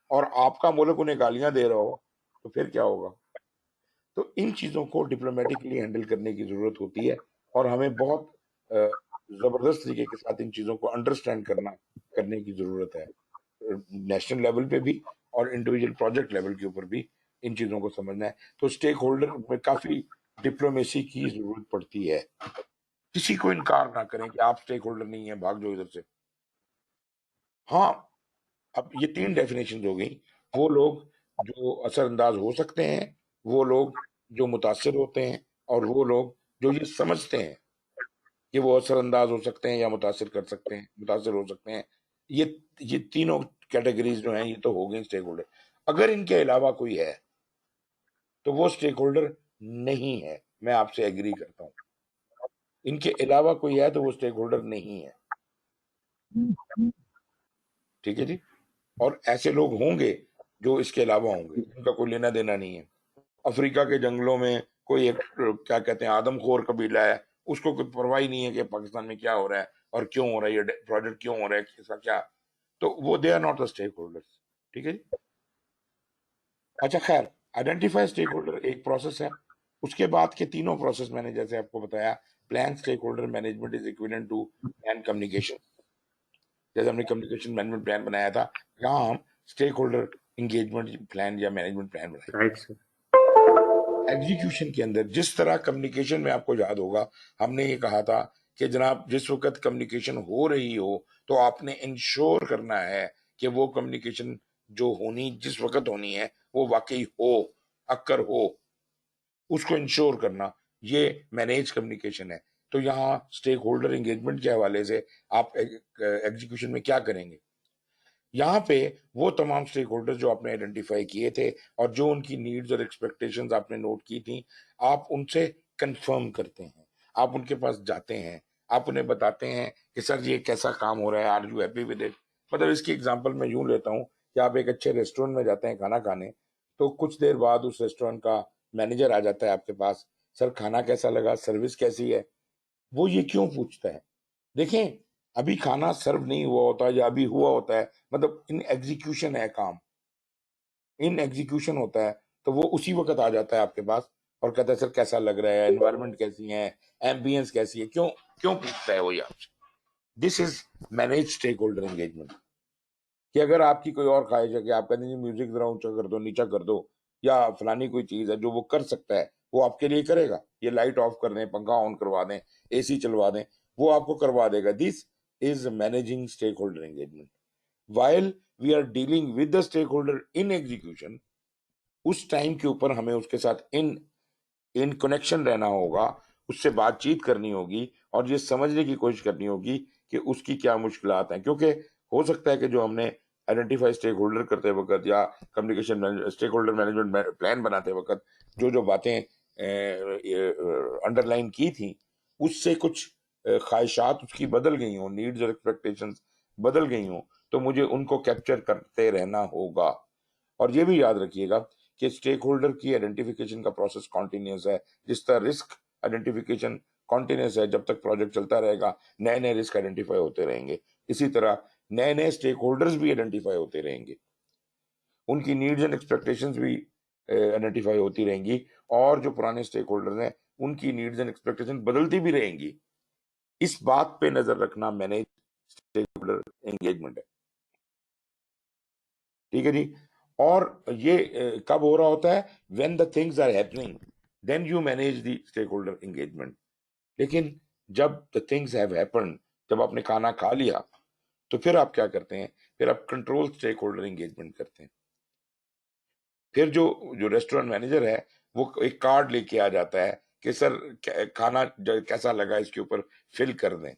और आपका मुल्क उन्हें गालियां दे रहा हो, तो फिर क्या होगा? तो इन चीजों को डिप्लोमेटिकली हैंडल करने की जरूरत होती है, और हमें बहुत जबरदस्त तरीके के साथ इन चीजों को अंडरस्टैंड करने की जरूरत है, नेशनल लेवल पे भी और इंडिविजुअल प्रोजेक्ट लेवल के ऊपर भी इन चीजों को समझना है। तो स्टेक होल्डर में काफी डिप्लोमेसी की जरूरत पड़ती है। किसी को इनकार ना करें कि आप स्टेक होल्डर नहीं है, भाग जाओ इधर से। हाँ, अब ये तीन डेफिनेशन हो गई। वो लोग जो असरअंदाज हो सकते हैं, वो लोग जो मुतासिर होते हैं, और वो लोग जो ये समझते हैं कि वो असरअंदाज हो सकते हैं या मुतासिर कर सकते हैं, मुतासिर हो सकते हैं। ये तीनों कैटेगरीज जो हैं ये तो हो गई स्टेक होल्डर। अगर इनके अलावा कोई है तो वो स्टेक होल्डर नहीं है, मैं आपसे एग्री करता हूँ। इनके अलावा कोई है तो वो स्टेक होल्डर नहीं है, ठीक है जी। और ऐसे लोग होंगे जो इसके अलावा होंगे, उनका कोई लेना देना नहीं है। अफ्रीका के जंगलों में कोई एक क्या कहते हैं आदमखोर कबीला है, उसको कोई परवाह ही नहीं है कि पाकिस्तान में क्या हो रहा है और क्यों हो रहा है, ये प्रोजेक्ट क्यों हो रहा है, इसका क्या, तो वो they are not the stakeholders, ठीक है जी। अच्छा खैर, आइडेंटिफाई स्टेक होल्डर एक प्रोसेस है। उसके बाद के तीनों प्रोसेस मैंने जैसे आपको बताया, plan, stakeholder management is equivalent to plan communication. जैसे हमने कम्युनिकेशन मैनेजमेंट प्लान बनाया था, यहाँ हम स्टेक होल्डर इंगेजमेंट प्लान या मैनेजमेंट प्लान बनाएंगे। Right sir. एग्जीक्यूशन के अंदर जिस तरह कम्युनिकेशन में, आपको याद होगा हमने ये कहा था कि जनाब जिस वक्त कम्युनिकेशन हो रही हो तो आपने इंश्योर करना है कि वो कम्युनिकेशन जो होनी जिस वक्त होनी है वो वाकई हो, अक्कर हो, उसको इंश्योर करना, ये मैनेज कम्युनिकेशन है। तो यहाँ स्टेक होल्डर एंगेजमेंट के हवाले से आप एग्जीक्यूशन में क्या करेंगे, यहाँ पे वो तमाम स्टेक होल्डर जो आपने आइडेंटिफाई किए थे और जो उनकी नीड्स और एक्सपेक्टेशंस आपने नोट की थी, आप उनसे कंफर्म करते हैं, आप उनके पास जाते हैं, आप उन्हें बताते हैं कि सर ये कैसा काम हो रहा है, are you happy with it. मतलब इसकी एग्जांपल मैं यूं लेता हूँ कि आप एक अच्छे रेस्टोरेंट में जाते हैं खाना खाने, तो कुछ देर बाद उस रेस्टोरेंट का मैनेजर आ जाता है आपके पास, सर खाना कैसा लगा, सर्विस कैसी है। वो ये क्यों पूछता है, देखें अभी खाना सर्व नहीं हुआ होता या अभी हुआ होता है, मतलब इन एग्जीक्यूशन है काम, इन एग्जीक्यूशन होता है, तो वो उसी वक्त आ जाता है आपके पास और कहता है सर कैसा लग रहा है, एनवायरनमेंट कैसी है, एम्बियंस कैसी है, क्यों क्यों पूछता है वो ये आपसे। This is manage stakeholder engagement. कि अगर आपकी कोई और ख्वाहिश है कि आप कहते हैं म्यूजिक जरा ऊंचा कर दो, नीचा कर दो, या फलानी कोई चीज है जो वो कर सकता है वो आपके लिए करेगा, ये लाइट ऑफ कर दें, पंखा ऑन करवा दें, एसी चलवा दें, वो आपको करवा देगा। This is managing stakeholder engagement. While we are dealing with the stakeholder in execution, उस टाइम के ऊपर हमें उसके साथ इन इन कनेक्शन रहना होगा, उससे बातचीत करनी होगी और ये समझने की कोशिश करनी होगी कि उसकी क्या मुश्किलात हैं। क्योंकि हो सकता है कि जो हमने आइडेंटिफाई स्टेक होल्डर करते वक्त या communication stakeholder management plan बनाते वक्त जो जो बातें अंडरलाइन की थी, उससे कुछ ख्वाहिशात उसकी बदल गई हों, नीड्स और एक्सपेक्टेशंस बदल गई हों, तो मुझे उनको कैप्चर करते रहना होगा। और ये भी याद रखिएगा कि स्टेक होल्डर की आइडेंटिफिकेशन का प्रोसेस कॉन्टिन्यूस है। जिस तरह रिस्क आइडेंटिफिकेशन कॉन्टिन्यूस है, जब तक प्रोजेक्ट चलता रहेगा नए नए रिस्क आइडेंटिफाई होते रहेंगे, इसी तरह नए नए स्टेक होल्डर्स भी आइडेंटिफाई होते रहेंगे, उनकी नीड्स एंड एक्सपेक्टेशंस भी आइडेंटिफाई होती रहेंगी, और जो पुराने स्टेक होल्डर्स हैं उनकी नीड्स एंड एक्सपेक्टेशन बदलती भी रहेंगी। इस बात पे नजर रखना मैनेज स्टेक होल्डर एंगेजमेंट है, ठीक है जी। और ये कब हो रहा होता है, when the things are happening then you manage the stakeholder engagement. लेकिन जब द थिंग्स हैव हैपेंड, जब आपने खाना खा लिया, तो फिर आप क्या करते हैं, फिर आप कंट्रोल स्टेक होल्डर एंगेजमेंट करते हैं। फिर जो जो रेस्टोरेंट मैनेजर है वो एक कार्ड लेके आ जाता है कि सर खाना कैसा लगा, इसके ऊपर फिल कर दें।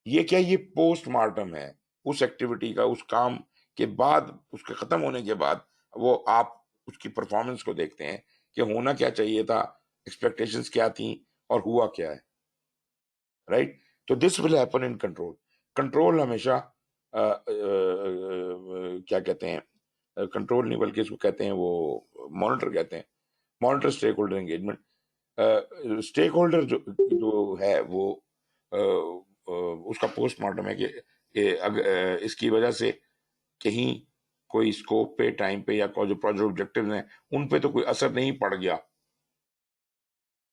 ये क्या, ये पोस्टमार्टम है उस एक्टिविटी का, उस काम के बाद, उसके खत्म होने के बाद वो आप उसकी परफॉर्मेंस को देखते हैं कि होना क्या चाहिए था, एक्सपेक्टेशंस क्या थी और हुआ क्या है, राइट। तो this will happen in control. Control हमेशा क्या कहते हैं, कंट्रोल नहीं बल्कि इसको कहते हैं वो मॉनिटर कहते हैं, monitor stakeholder engagement. Stakeholder जो जो है वो उसका पोस्टमार्टम है कि इसकी वजह से कहीं कोई स्कोप पे, टाइम पे, या जो प्रोजेक्ट ऑब्जेक्टिव हैं उन पे तो कोई असर नहीं पड़ गया।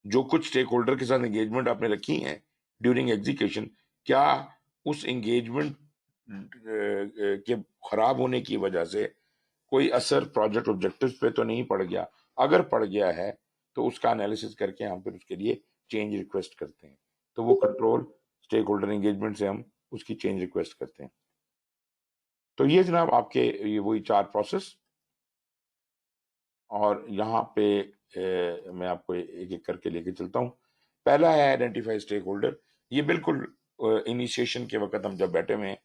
जो कुछ स्टेक होल्डर के साथ एंगेजमेंट आपने रखी है ड्यूरिंग एग्जीक्यूशन, क्या उस एंगेजमेंट के खराब होने की वजह से कोई असर प्रोजेक्ट ऑब्जेक्टिव पे तो नहीं पड़ गया। अगर पड़ गया है तो उसका एनालिसिस करके हम फिर उसके लिए चेंज रिक्वेस्ट करते हैं। तो वो कंट्रोल स्टेक होल्डर एंगेजमेंट से हम उसकी चेंज रिक्वेस्ट करते हैं। तो ये जनाब आपके ये वही 4 प्रोसेस और यहाँ पे मैं आपको एक एक करके लेके चलता हूँ। पहला है आइडेंटिफाई स्टेक होल्डर। ये बिल्कुल इनिशिएशन के वक्त हम जब बैठे हुए हैं,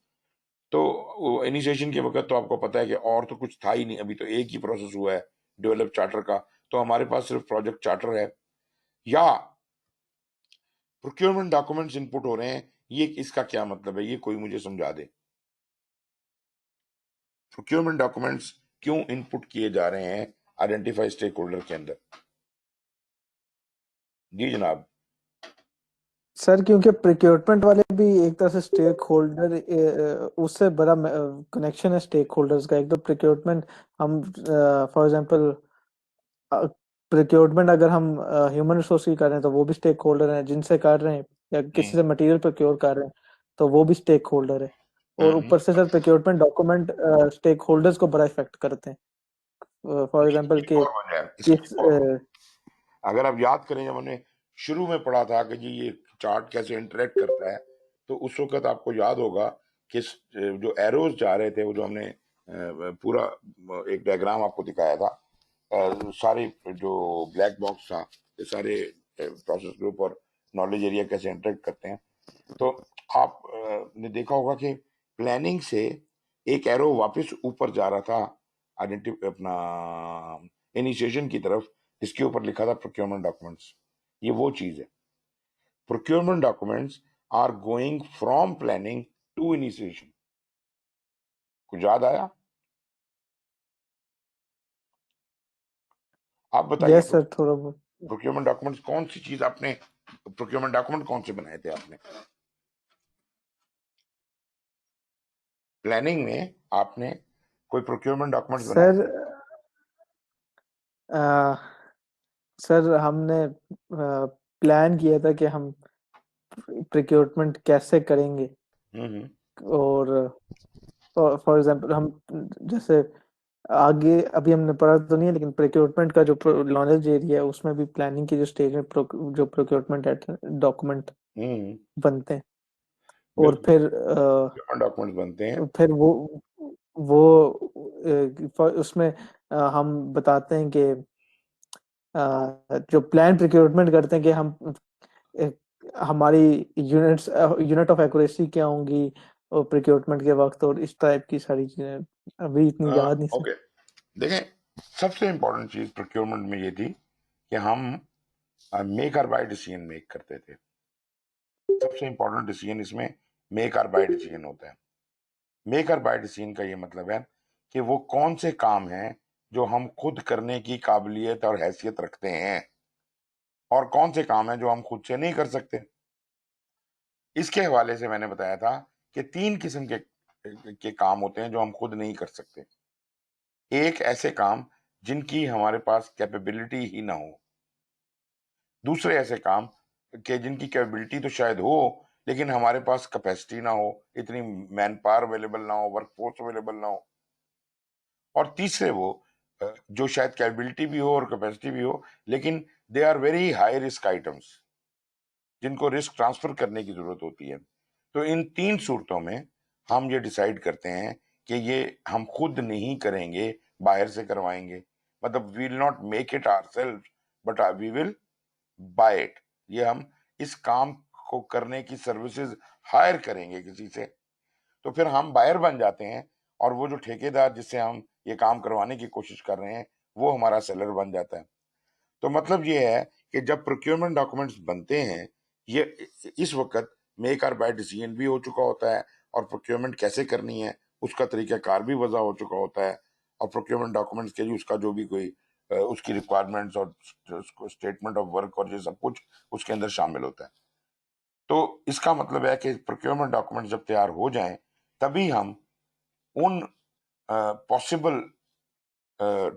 तो इनिशिएशन के वक्त तो आपको पता है कि और तो कुछ था ही नहीं, अभी तो एक ही प्रोसेस हुआ है डेवलप चार्टर का, तो हमारे पास सिर्फ प्रोजेक्ट चार्टर है या प्रोक्योरमेंट डॉक्यूमेंट्स इनपुट हो रहे हैं। ये इसका क्या मतलब है, ये कोई मुझे समझा दे। प्रोक्योरमेंट डॉक्यूमेंट्स क्यों इनपुट किए जा रहे हैं आइडेंटिफाई स्टेक होल्डर के अंदर? जी जनाब। सर क्योंकि प्रिक्योरमेंट वाले भी एक तरह से स्टेक होल्डर, उससे बड़ा कनेक्शन है स्टेक होल्डर्स का। एक तो प्रिक्योरमेंट हम फॉर एग्जांपल प्रिक्योरमेंट अगर हम ह्यूमन रिसोर्स की कर रहे हैं तो वो भी स्टेक होल्डर हैं जिनसे कर रहे हैं, या किसी से मटेरियल प्रोक्योर कर रहे हैं तो वो भी स्टेक होल्डर है। और ऊपर से sir procurement document stakeholders को बड़ा इफेक्ट करते हैं। फॉर एग्जांपल एक कि और वजह है, इसकी किस एक और वजह है। अगर आप याद करें, जब हमने शुरू में पढ़ा था कि जी ये चार्ट कैसे इंटरेक्ट करता है, तो उस वक्त आपको याद होगा कि जो एरोज जा रहे थे, वो जो हमने पूरा एक डायग्राम आपको दिखाया था, सारे जो ब्लैक बॉक्स था, ये सारे प्रोसेस ग्रुप और नॉलेज एरिया कैसे इंटरेक्ट करते हैं, तो आप ने देखा होगा कि प्लानिंग से एक एरो वापस ऊपर जा रहा था आइडेंटिटी अपना इनिशिएशन की तरफ, जिसके ऊपर लिखा था प्रोक्योरमेंट डॉक्यूमेंट्स। ये वो चीज है, procurement documents are going from planning to initiation. कुछ याद आया? आप बताइए, यस सर थोड़ा बहुत। प्रोक्योरमेंट डॉक्यूमेंट्स कौन सी चीज आपने, प्रोक्योरमेंट डॉक्यूमेंट कौन से बनाए थे आपने प्लानिंग में? आपने कोई प्रोक्योरमेंट डॉक्यूमेंट्स बनाए सर थे? सर हमने प्लान किया था कि हम प्रिक्योरमेंट कैसे करेंगे। हम्म। और फॉर एग्जांपल हम जैसे आगे अभी हमने पढ़ा तो नहीं है, लेकिन प्रिक्योरमेंट का जो नॉलेज एरिया है उसमें भी प्लानिंग की जो स्टेज में जो प्रिक्योरमेंट डॉक्यूमेंट हम्म। बनते हैं। और बिल्कुल, फिर डॉक्यूमेंट्स बनते हैं। फिर वो उसमें हम बताते हैं कि जो प्लान प्रिक्योरमेंट करते हैं कि हम अ, हमारी यूनिट ऑफ एक्यूरेसी क्या होंगी और प्रिक्योरमेंट के वक्त, और इस टाइप की सारी चीजें अभी इतनी याद नहीं सर। ओके, देखें, सबसे इंपॉर्टेंट चीज प्रोक्योरमेंट में ये थी कि हम मेक और बाय डिसीजन मेक करते थे। सबसे इंपॉर्टेंट डिसीजन इसमें मेक और बाय डिसीजन होता है। मेक और बाय डिसीजन का ये मतलब है कि वो कौन से काम हैं जो हम खुद करने की काबिलियत और हैसियत रखते हैं, और कौन से काम हैं जो हम खुद से नहीं कर सकते। इसके हवाले से मैंने बताया था कि तीन किस्म के काम होते हैं जो हम खुद नहीं कर सकते। एक, ऐसे काम जिनकी हमारे पास कैपेबिलिटी ही ना हो। दूसरे, ऐसे काम के जिनकी कैपेबिलिटी तो शायद हो, लेकिन हमारे पास कैपेसिटी ना हो, इतनी मैन पावर अवेलेबल ना हो, वर्क फोर्स अवेलेबल ना हो। और तीसरे, वो जो शायद कैपेबिलिटी भी हो और कैपेसिटी भी हो, लेकिन they are very high risk items, जिनको रिस्क ट्रांसफर करने की जरूरत होती है। तो इन तीन सूरतों में हम ये डिसाइड करते हैं कि ये हम खुद नहीं करेंगे, बाहर से करवाएंगे। मतलब we will not make it ourself, but we will buy it. ये हम इस काम को करने की सर्विसेज हायर करेंगे किसी से, तो फिर हम बायर बन जाते हैं, और वो जो ठेकेदार जिससे हम ये काम करवाने की कोशिश कर रहे हैं, वो हमारा सेलर बन जाता है। तो मतलब ये है कि जब प्रोक्योरमेंट डॉक्यूमेंट्स बनते हैं, ये इस वक्त मेक और बाय डिसीजन भी हो चुका होता है, और प्रोक्योरमेंट कैसे करनी है उसका तरीकाकार भी वजह हो चुका होता है, और प्रोक्योरमेंट डॉक्यूमेंट्स के लिए उसका जो भी कोई उसकी रिक्वायरमेंट्स और स्टेटमेंट ऑफ वर्क और ये सब कुछ उसके अंदर शामिल होता है। तो इसका मतलब है कि प्रोक्योरमेंट डॉक्यूमेंट जब तैयार हो जाएं, तभी हम उन पॉसिबल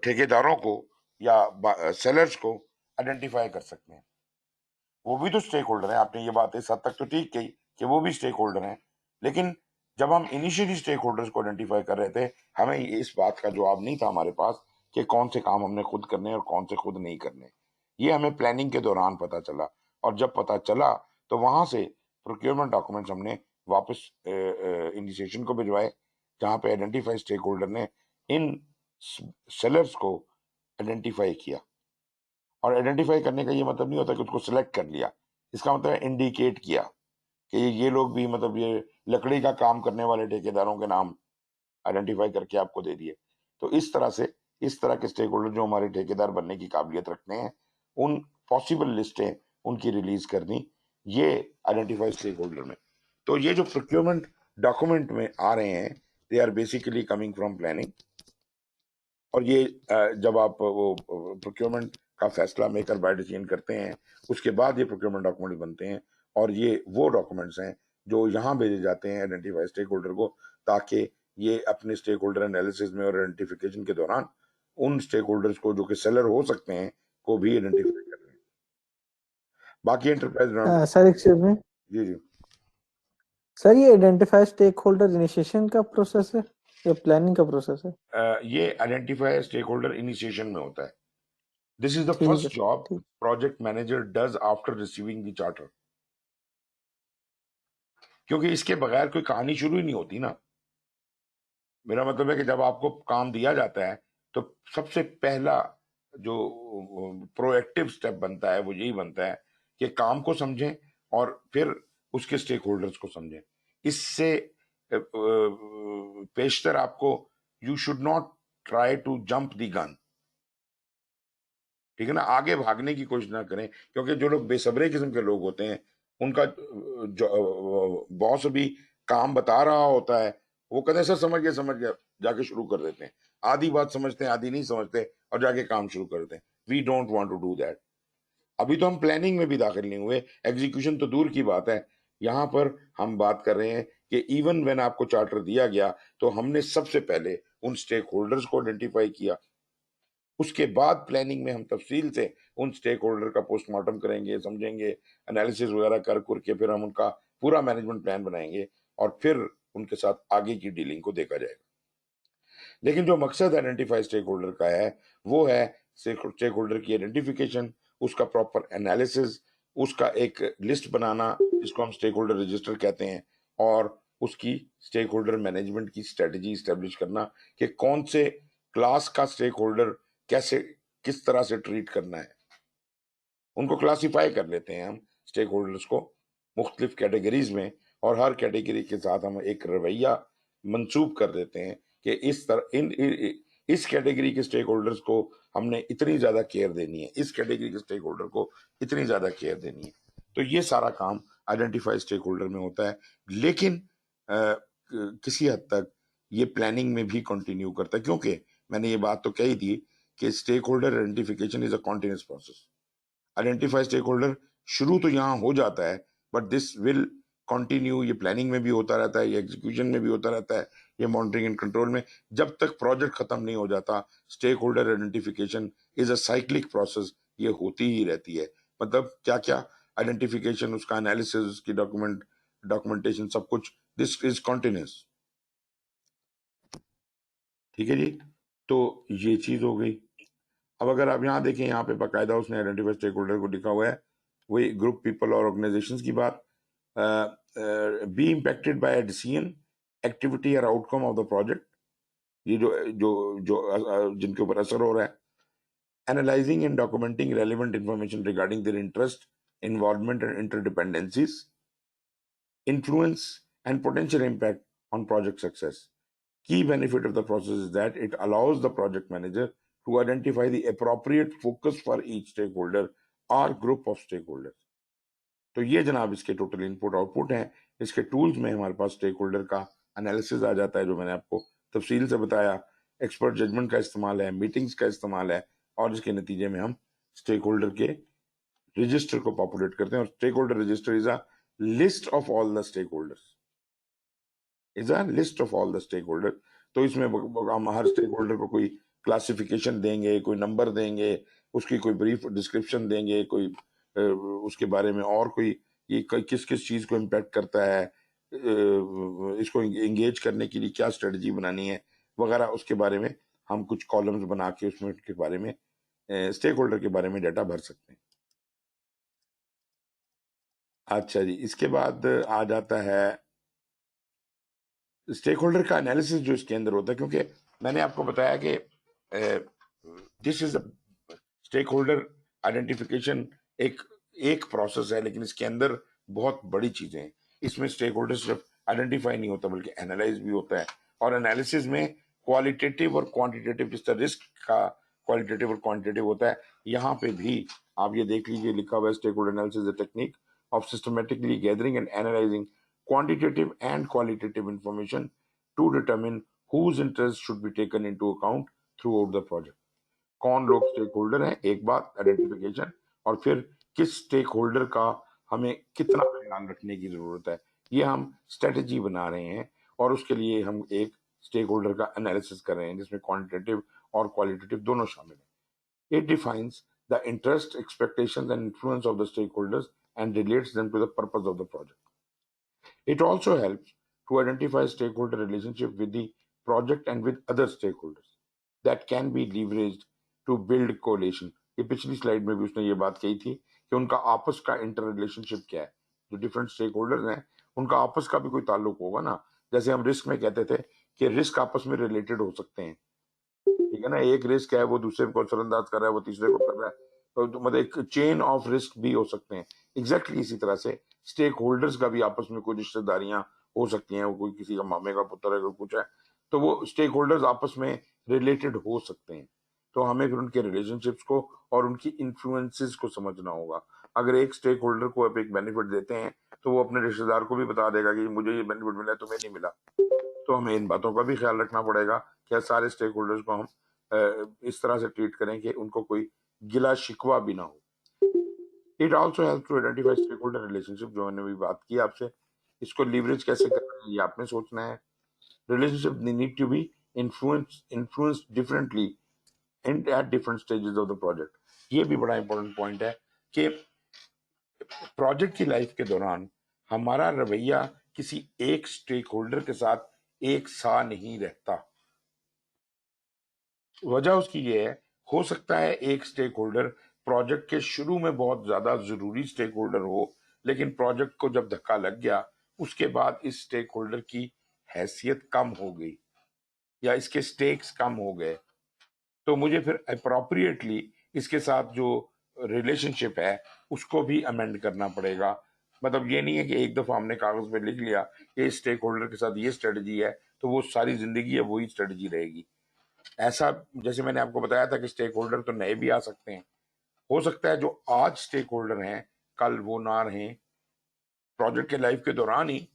ठेकेदारों को या सेलर्स को आइडेंटिफाई कर सकते हैं। वो भी तो स्टेक होल्डर हैं। आपने ये बात इस हद तक तो ठीक कही कि वो भी स्टेक होल्डर हैं, लेकिन जब हम इनिशियली स्टेक होल्डर्स को आइडेंटिफाई कर रहे थे, हमें इस बात का जवाब नहीं था हमारे पास कि कौन से काम हमने खुद करने और कौन से खुद नहीं करने। ये हमें प्लानिंग के दौरान पता चला, और जब पता चला तो वहां से प्रोक्योरमेंट डॉक्यूमेंट्स हमने वापस इनिशिएशन को भिजवाए, जहां पे आइडेंटिफाई स्टेक होल्डर ने इन सेलर्स को आइडेंटिफाई किया। और आइडेंटिफाई करने का ये मतलब नहीं होता कि उसको सिलेक्ट कर लिया, इसका मतलब है इंडिकेट किया कि ये लोग भी, मतलब ये लकड़ी का काम करने वाले ठेकेदारों के नाम आइडेंटिफाई करके आपको दे दिए। तो इस तरह से, इस तरह के स्टेक होल्डर जो हमारे ठेकेदार बनने की काबिलियत रखते हैं, उन पॉसिबल लिस्टें उनकी रिलीज कर दी ये आइडेंटिफाई स्टेक होल्डर में। तो ये जो प्रोक्योरमेंट डॉक्यूमेंट में आ रहे हैं, they are basically coming from planning. और ये जब आप वो प्रोक्योरमेंट का फैसला मेकर बाय डिसीजन करते हैं, उसके बाद ये प्रोक्योरमेंट डॉक्यूमेंट बनते हैं। और ये वो डॉक्यूमेंट्स हैं जो यहाँ भेजे जाते हैं आइडेंटिफाई स्टेक होल्डर को, ताकि ये अपने स्टेक होल्डर एनालिसिस में और आइडेंटिफिकेशन के दौरान उन स्टेक होल्डर्स को, जो कि सेलर हो सकते हैं, को भी आइडेंटिफाई कर रहे हैं। बाकी एंटरप्राइज सर एक्सक्यूज मी जी जी सर, ये आइडेंटिफाई स्टेक होल्डर इनिशिएशन का प्रोसेस है या प्लानिंग का प्रोसेस है? ये आइडेंटिफाई स्टेक होल्डर इनिशिएशन में होता है। दिस इज द ठीक है फर्स्ट जॉब ठीक। Project manager does after receiving the charter, क्योंकि इसके बगैर कोई कहानी शुरू ही नहीं होती ना। मेरा मतलब है कि जब आपको काम दिया जाता है तो सबसे पहला जो प्रोएक्टिव स्टेप बनता है वो यही बनता है कि काम को समझें और फिर उसके स्टेक होल्डर्स को समझें। इससे पेशतर आपको, you should not try to jump the gun, ठीक है ना, आगे भागने की कोशिश ना करें। क्योंकि जो लोग बेसब्रे किस्म के लोग होते हैं, उनका बॉस भी काम बता रहा होता है, वो कहते हैं सर समझ गया, जाके शुरू कर देते हैं। आधी बात समझते हैं, आधी नहीं समझते, और जाके काम शुरू कर देते हैं। We don't want to do that. अभी तो हम प्लानिंग में भी दाखिल नहीं हुए, एग्जीक्यूशन तो दूर की बात है। यहाँ पर हम बात कर रहे हैं कि इवन व्हेन आपको चार्टर दिया गया तो हमने सबसे पहले उन स्टेक होल्डर्स को आइडेंटिफाई किया। उसके बाद प्लानिंग में हम तफसील से उन स्टेक होल्डर का पोस्टमार्टम करेंगे, समझेंगे, एनालिसिस वगैरह कर के फिर हम उनका पूरा मैनेजमेंट प्लान बनाएंगे और फिर उनके साथ आगे की डीलिंग को देखा जाएगा। लेकिन जो मकसद आइडेंटिफाई स्टेक होल्डर का है वो है स्टेक होल्डर की आइडेंटिफिकेशन, उसका प्रॉपर एनालिसिस, उसका एक लिस्ट बनाना जिसको हम स्टेक होल्डर रजिस्टर कहते हैं, और उसकी स्टेक होल्डर मैनेजमेंट की स्ट्रेटजी स्टेब्लिश करना कि कौन से क्लास का स्टेक होल्डर कैसे, किस तरह से ट्रीट करना है। उनको क्लासिफाई कर लेते हैं हम स्टेक होल्डर्स को मुख्तलिफ कैटेगरीज में, और हर कैटेगरी के साथ हम एक रवैया मंसूब कर देते हैं कि इस तरह इस कैटेगरी के स्टेक होल्डर्स को हमने इतनी ज्यादा केयर देनी है, इस कैटेगरी के स्टेक होल्डर को इतनी ज्यादा केयर देनी है। तो ये सारा काम आइडेंटिफाई स्टेक होल्डर में होता है। लेकिन किसी हद तक ये प्लानिंग में भी कंटिन्यू करता है, क्योंकि मैंने ये बात तो कही थी कि stakeholder identification is a continuous process. Identify stakeholder शुरू तो यहाँ हो जाता है, बट दिस विल कंटिन्यू। ये प्लानिंग में भी होता रहता है, ये एग्जीक्यूशन में भी होता रहता है, ये मॉनिटरिंग एंड कंट्रोल में, जब तक प्रोजेक्ट खत्म नहीं हो जाता। Stakeholder identification is a cyclic process, ये होती ही रहती है। मतलब क्या क्या आइडेंटिफिकेशन, उसका एनालिसिस, उसकी डॉक्यूमेंटेशन, सब कुछ, दिस इज कॉन्टिन्यूस। ठीक है जी, तो ये चीज हो गई। अब अगर आप यहाँ देखें, यहाँ पे बाकायदा उसने आइडेंटिफाई स्टेक होल्डर को लिखा हुआ है, वही ग्रुप, पीपल और ऑर्गेनाइजेशंस की बात। Be impacted by decision, activity और आउटकम ऑफ द प्रोजेक्ट, ये जो जो जो जिनके ऊपर असर हो रहा है। Analysing and documenting relevant information regarding their interest, involvement and interdependencies, influence and potential impact on project success. Key benefit of the process is that it allows the project manager to identify the appropriate focus for each stakeholder or group of stakeholders. तो ये जनाब इसके total input output हैं। इसके tools में हमारे पास stake holder का analysis आ जाता है, जो मैंने आपको तफसील से बताया। एक्सपर्ट जजमेंट का इस्तेमाल है, मीटिंग्स का इस्तेमाल है, और इसके नतीजे में हम स्टेक होल्डर के रजिस्टर को पॉपुलेट करते हैं। और stakeholder register is a list of all the stakeholders, is a list of all the stakeholder. तो इसमें हम हर स्टेक होल्डर को कोई क्लासिफिकेशन देंगे, कोई नंबर देंगे, उसकी कोई ब्रीफ डिस्क्रिप्शन देंगे, कोई उसके बारे में और कोई ये किस किस चीज को इम्पैक्ट करता है, इसको एंगेज करने के लिए क्या स्ट्रेटजी बनानी है वगैरह, उसके बारे में हम कुछ कॉलम्स बना के उसमें के बारे में स्टेक होल्डर के बारे में डाटा भर सकते हैं। अच्छा जी, इसके बाद आ जाता है स्टेक होल्डर का एनालिसिस जो इसके अंदर होता है। क्योंकि मैंने आपको बताया कि this is stakeholder identification एक एक प्रोसेस है, लेकिन इसके अंदर बहुत बड़ी चीजें हैं। इसमें स्टेक होल्डर सिर्फ आइडेंटिफाई नहीं होता बल्कि एनालाइज भी होता है, और एनालिसिस में क्वालिटेटिव और क्वांटिटेटिव, जिस तरह रिस्क का क्वालिटेटिव और क्वांटिटेटिव होता है, यहाँ पे भी आप ये देख लीजिए, लिखा हुआ है stakeholder analysis technique of systematically gathering and analysing quantitative and qualitative information to determine whose interest should be taken into account throughout the project. कौन लोग स्टेक होल्डर हैं, एक बात आइडेंटिफिकेशन, और फिर किस स्टेक होल्डर का हमें कितना ध्यान रखने की जरूरत है, ये हम स्ट्रेटेजी बना रहे हैं, और उसके लिए हम एक स्टेक होल्डर का एनालिसिस कर रहे हैं जिसमें क्वांटिटेटिव और क्वालिटेटिव दोनों शामिल हैं। It defines the interest, expectations and influence of the stakeholders and relates them to the purpose of the project. It also helps to identify stakeholder relationship with the project and with other stakeholders that can be leveraged to build coalition. ये पिछली slide में भी उसने ये बात कही थी कि उनका आपस का इंटर रिलेशनशिप क्या है, जो डिफरेंट स्टेक होल्डर्स हैं उनका आपस का भी कोई ताल्लुक होगा ना। जैसे हम रिस्क में कहते थे कि रिस्क आपस में रिलेटेड हो सकते हैं, ठीक है ना, एक रिस्क है वो दूसरे को असरअंदाज कर रहा है, वो तीसरे को कर रहा है, तो मतलब एक चेन ऑफ रिस्क भी हो सकते हैं। एग्जैक्टली इसी तरह से स्टेक होल्डर्स का भी आपस में कुछ रिश्तेदारियां हो सकती हैं, वो कोई किसी का मामे का पुत्र है, कोई कुछ है, तो वो स्टेक होल्डर्स आपस में रिलेटेड हो सकते हैं। तो हमें फिर उनके रिलेशनशिप्स को और उनकी इन्फ्लुएंसेस को समझना होगा। अगर एक स्टेक होल्डर को आप एक बेनिफिट देते हैं तो वो अपने रिश्तेदार को भी बता देगा कि मुझे ये बेनिफिट मिला है, तुम्हें नहीं मिला। तो हमें इन बातों का भी ख्याल रखना पड़ेगा कि सारे स्टेक होल्डर्स को हम इस तरह से ट्रीट करें कि उनको कोई गिला शिकवा भी ना हो। It also help to identify stakeholder relationship, जो मैंने भी बात की आपसे, इसको लीवरेज कैसे करना है ये आपने सोचना है। Relationship need to be influenced differently and at different stages of the project. ये भी बड़ा इंपॉर्टेंट पॉइंट है कि प्रोजेक्ट की लाइफ के दौरान हमारा रवैया किसी एक स्टेक होल्डर के साथ एक सा नहीं रहता। वजह उसकी ये है, हो सकता है एक स्टेक होल्डर प्रोजेक्ट के शुरू में बहुत ज्यादा जरूरी स्टेक होल्डर हो, लेकिन प्रोजेक्ट को जब धक्का लग गया उसके बाद इस स्टेक होल्डर की हैसियत कम हो गई या इसके स्टेक्स कम हो गए, तो मुझे फिर अप्रोप्रिएटली इसके साथ जो रिलेशनशिप है उसको भी अमेंड करना पड़ेगा। मतलब ये नहीं है कि एक दफा हमने कागज पे लिख लिया कि स्टेक होल्डर के साथ ये स्ट्रेटजी है तो वो सारी जिंदगी है वही स्ट्रेटजी रहेगी। ऐसा, जैसे मैंने आपको बताया था कि स्टेक होल्डर तो नए भी आ सकते हैं, हो सकता है जो आज स्टेक होल्डर हैं कल वो ना रहें, प्रोजेक्ट के लाइफ के दौरान ही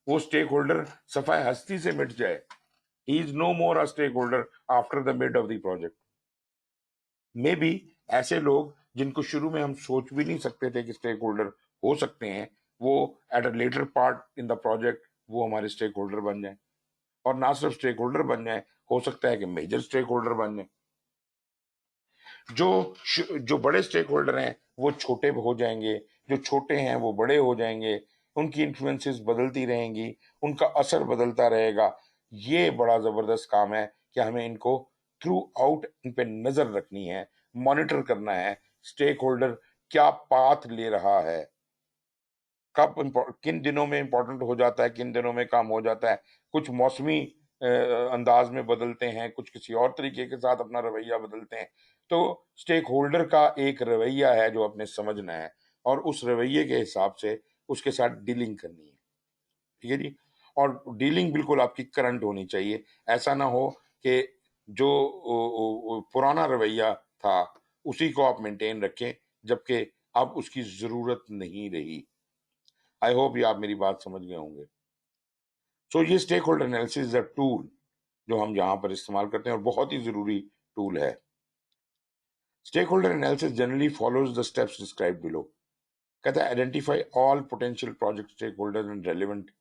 वो स्टेक होल्डर सफाए हस्ती से मिट जाए। He is no more a stakeholder after the mid of the project. Maybe ऐसे लोग जिनको शुरू में हम सोच भी नहीं सकते थे कि स्टेक होल्डर हो सकते हैं, वो at a later part in the project वो हमारे स्टेक होल्डर बन जाए, और ना सिर्फ स्टेक होल्डर बन जाए, हो सकता है कि मेजर स्टेक होल्डर बन जाए। जो बड़े स्टेक होल्डर हैं वो छोटे हो जाएंगे, जो छोटे हैं वो बड़े हो जाएंगे, उनकी इन्फ्लुएंसेस बदलती रहेंगी, उनका असर बदलता रहेगा। ये बड़ा जबरदस्त काम है कि हमें इनको थ्रू आउट इन पे नजर रखनी है, मॉनिटर करना है, स्टेक होल्डर क्या पाथ ले रहा है, कब किन दिनों में इंपॉर्टेंट हो जाता है, किन दिनों में काम हो जाता है। कुछ मौसमी अंदाज में बदलते हैं, कुछ किसी और तरीके के साथ अपना रवैया बदलते हैं। तो स्टेक होल्डर का एक रवैया है जो आपने समझना है, और उस रवैये के हिसाब से उसके साथ डीलिंग करनी है, ठीक है जी। और डीलिंग बिल्कुल आपकी करंट होनी चाहिए, ऐसा ना हो कि जो पुराना रवैया था उसी को आप मेंटेन रखें जबकि अब उसकी जरूरत नहीं रही। आई होप ये आप मेरी बात समझ गए होंगे। सो ये stakeholder analysis is a tool जो हम यहाँ पर इस्तेमाल करते हैं और बहुत ही जरूरी टूल है। Stakeholder analysis generally follows the steps described below. कहता है identify all potential project stakeholder and relevant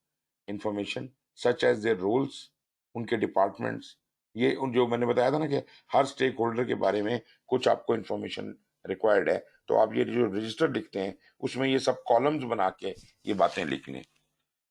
information such as their roles, उनके डिपार्टमेंट्स। ये उन जो मैंने बताया था ना कि हर स्टेक होल्डर के बारे में कुछ आपको इंफॉर्मेशन रिक्वायर्ड है, तो आप ये जो रजिस्टर लिखते हैं उसमें ये सब कॉलम्स बना के ये बातें लिख लें।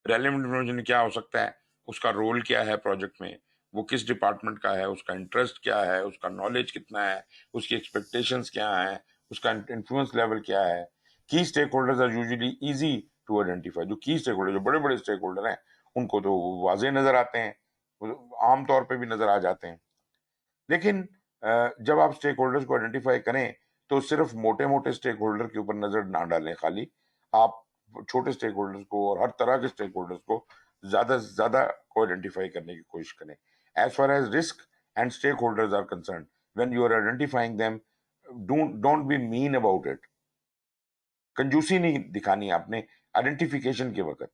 रेलेवेंट इंफॉर्मेशन क्या हो सकता है, उसका रोल क्या है प्रोजेक्ट में, वो किस डिपार्टमेंट का है, उसका इंटरेस्ट क्या है, उसका नॉलेज कितना है, उसकी एक्सपेक्टेशंस क्या है, उसका इन्फ्लुएंस लेवल क्या है। Key stakeholders are usually easy to identify. जो की स्टेक होल्डर, जो बड़े बड़े स्टेक होल्डर हैं उनको तो वाजे नजर आते हैं, वो आमतौर पे भी नजर आ जाते हैं। लेकिन जब आप स्टेक होल्डर्स को आइडेंटिफाई करें तो सिर्फ मोटे मोटे स्टेक होल्डर के ऊपर नजर ना डालें, खाली आप छोटे स्टेक होल्डर्स को और हर तरह के स्टेक होल्डर्स को ज्यादा से ज्यादा को आइडेंटिफाई करने की कोशिश करें. As far as risk and stakeholders are concern, when you are identifying them, don't be mean about it. कंजूसी नहीं दिखानी आपने आइडेंटिफिकेशन के वक्त.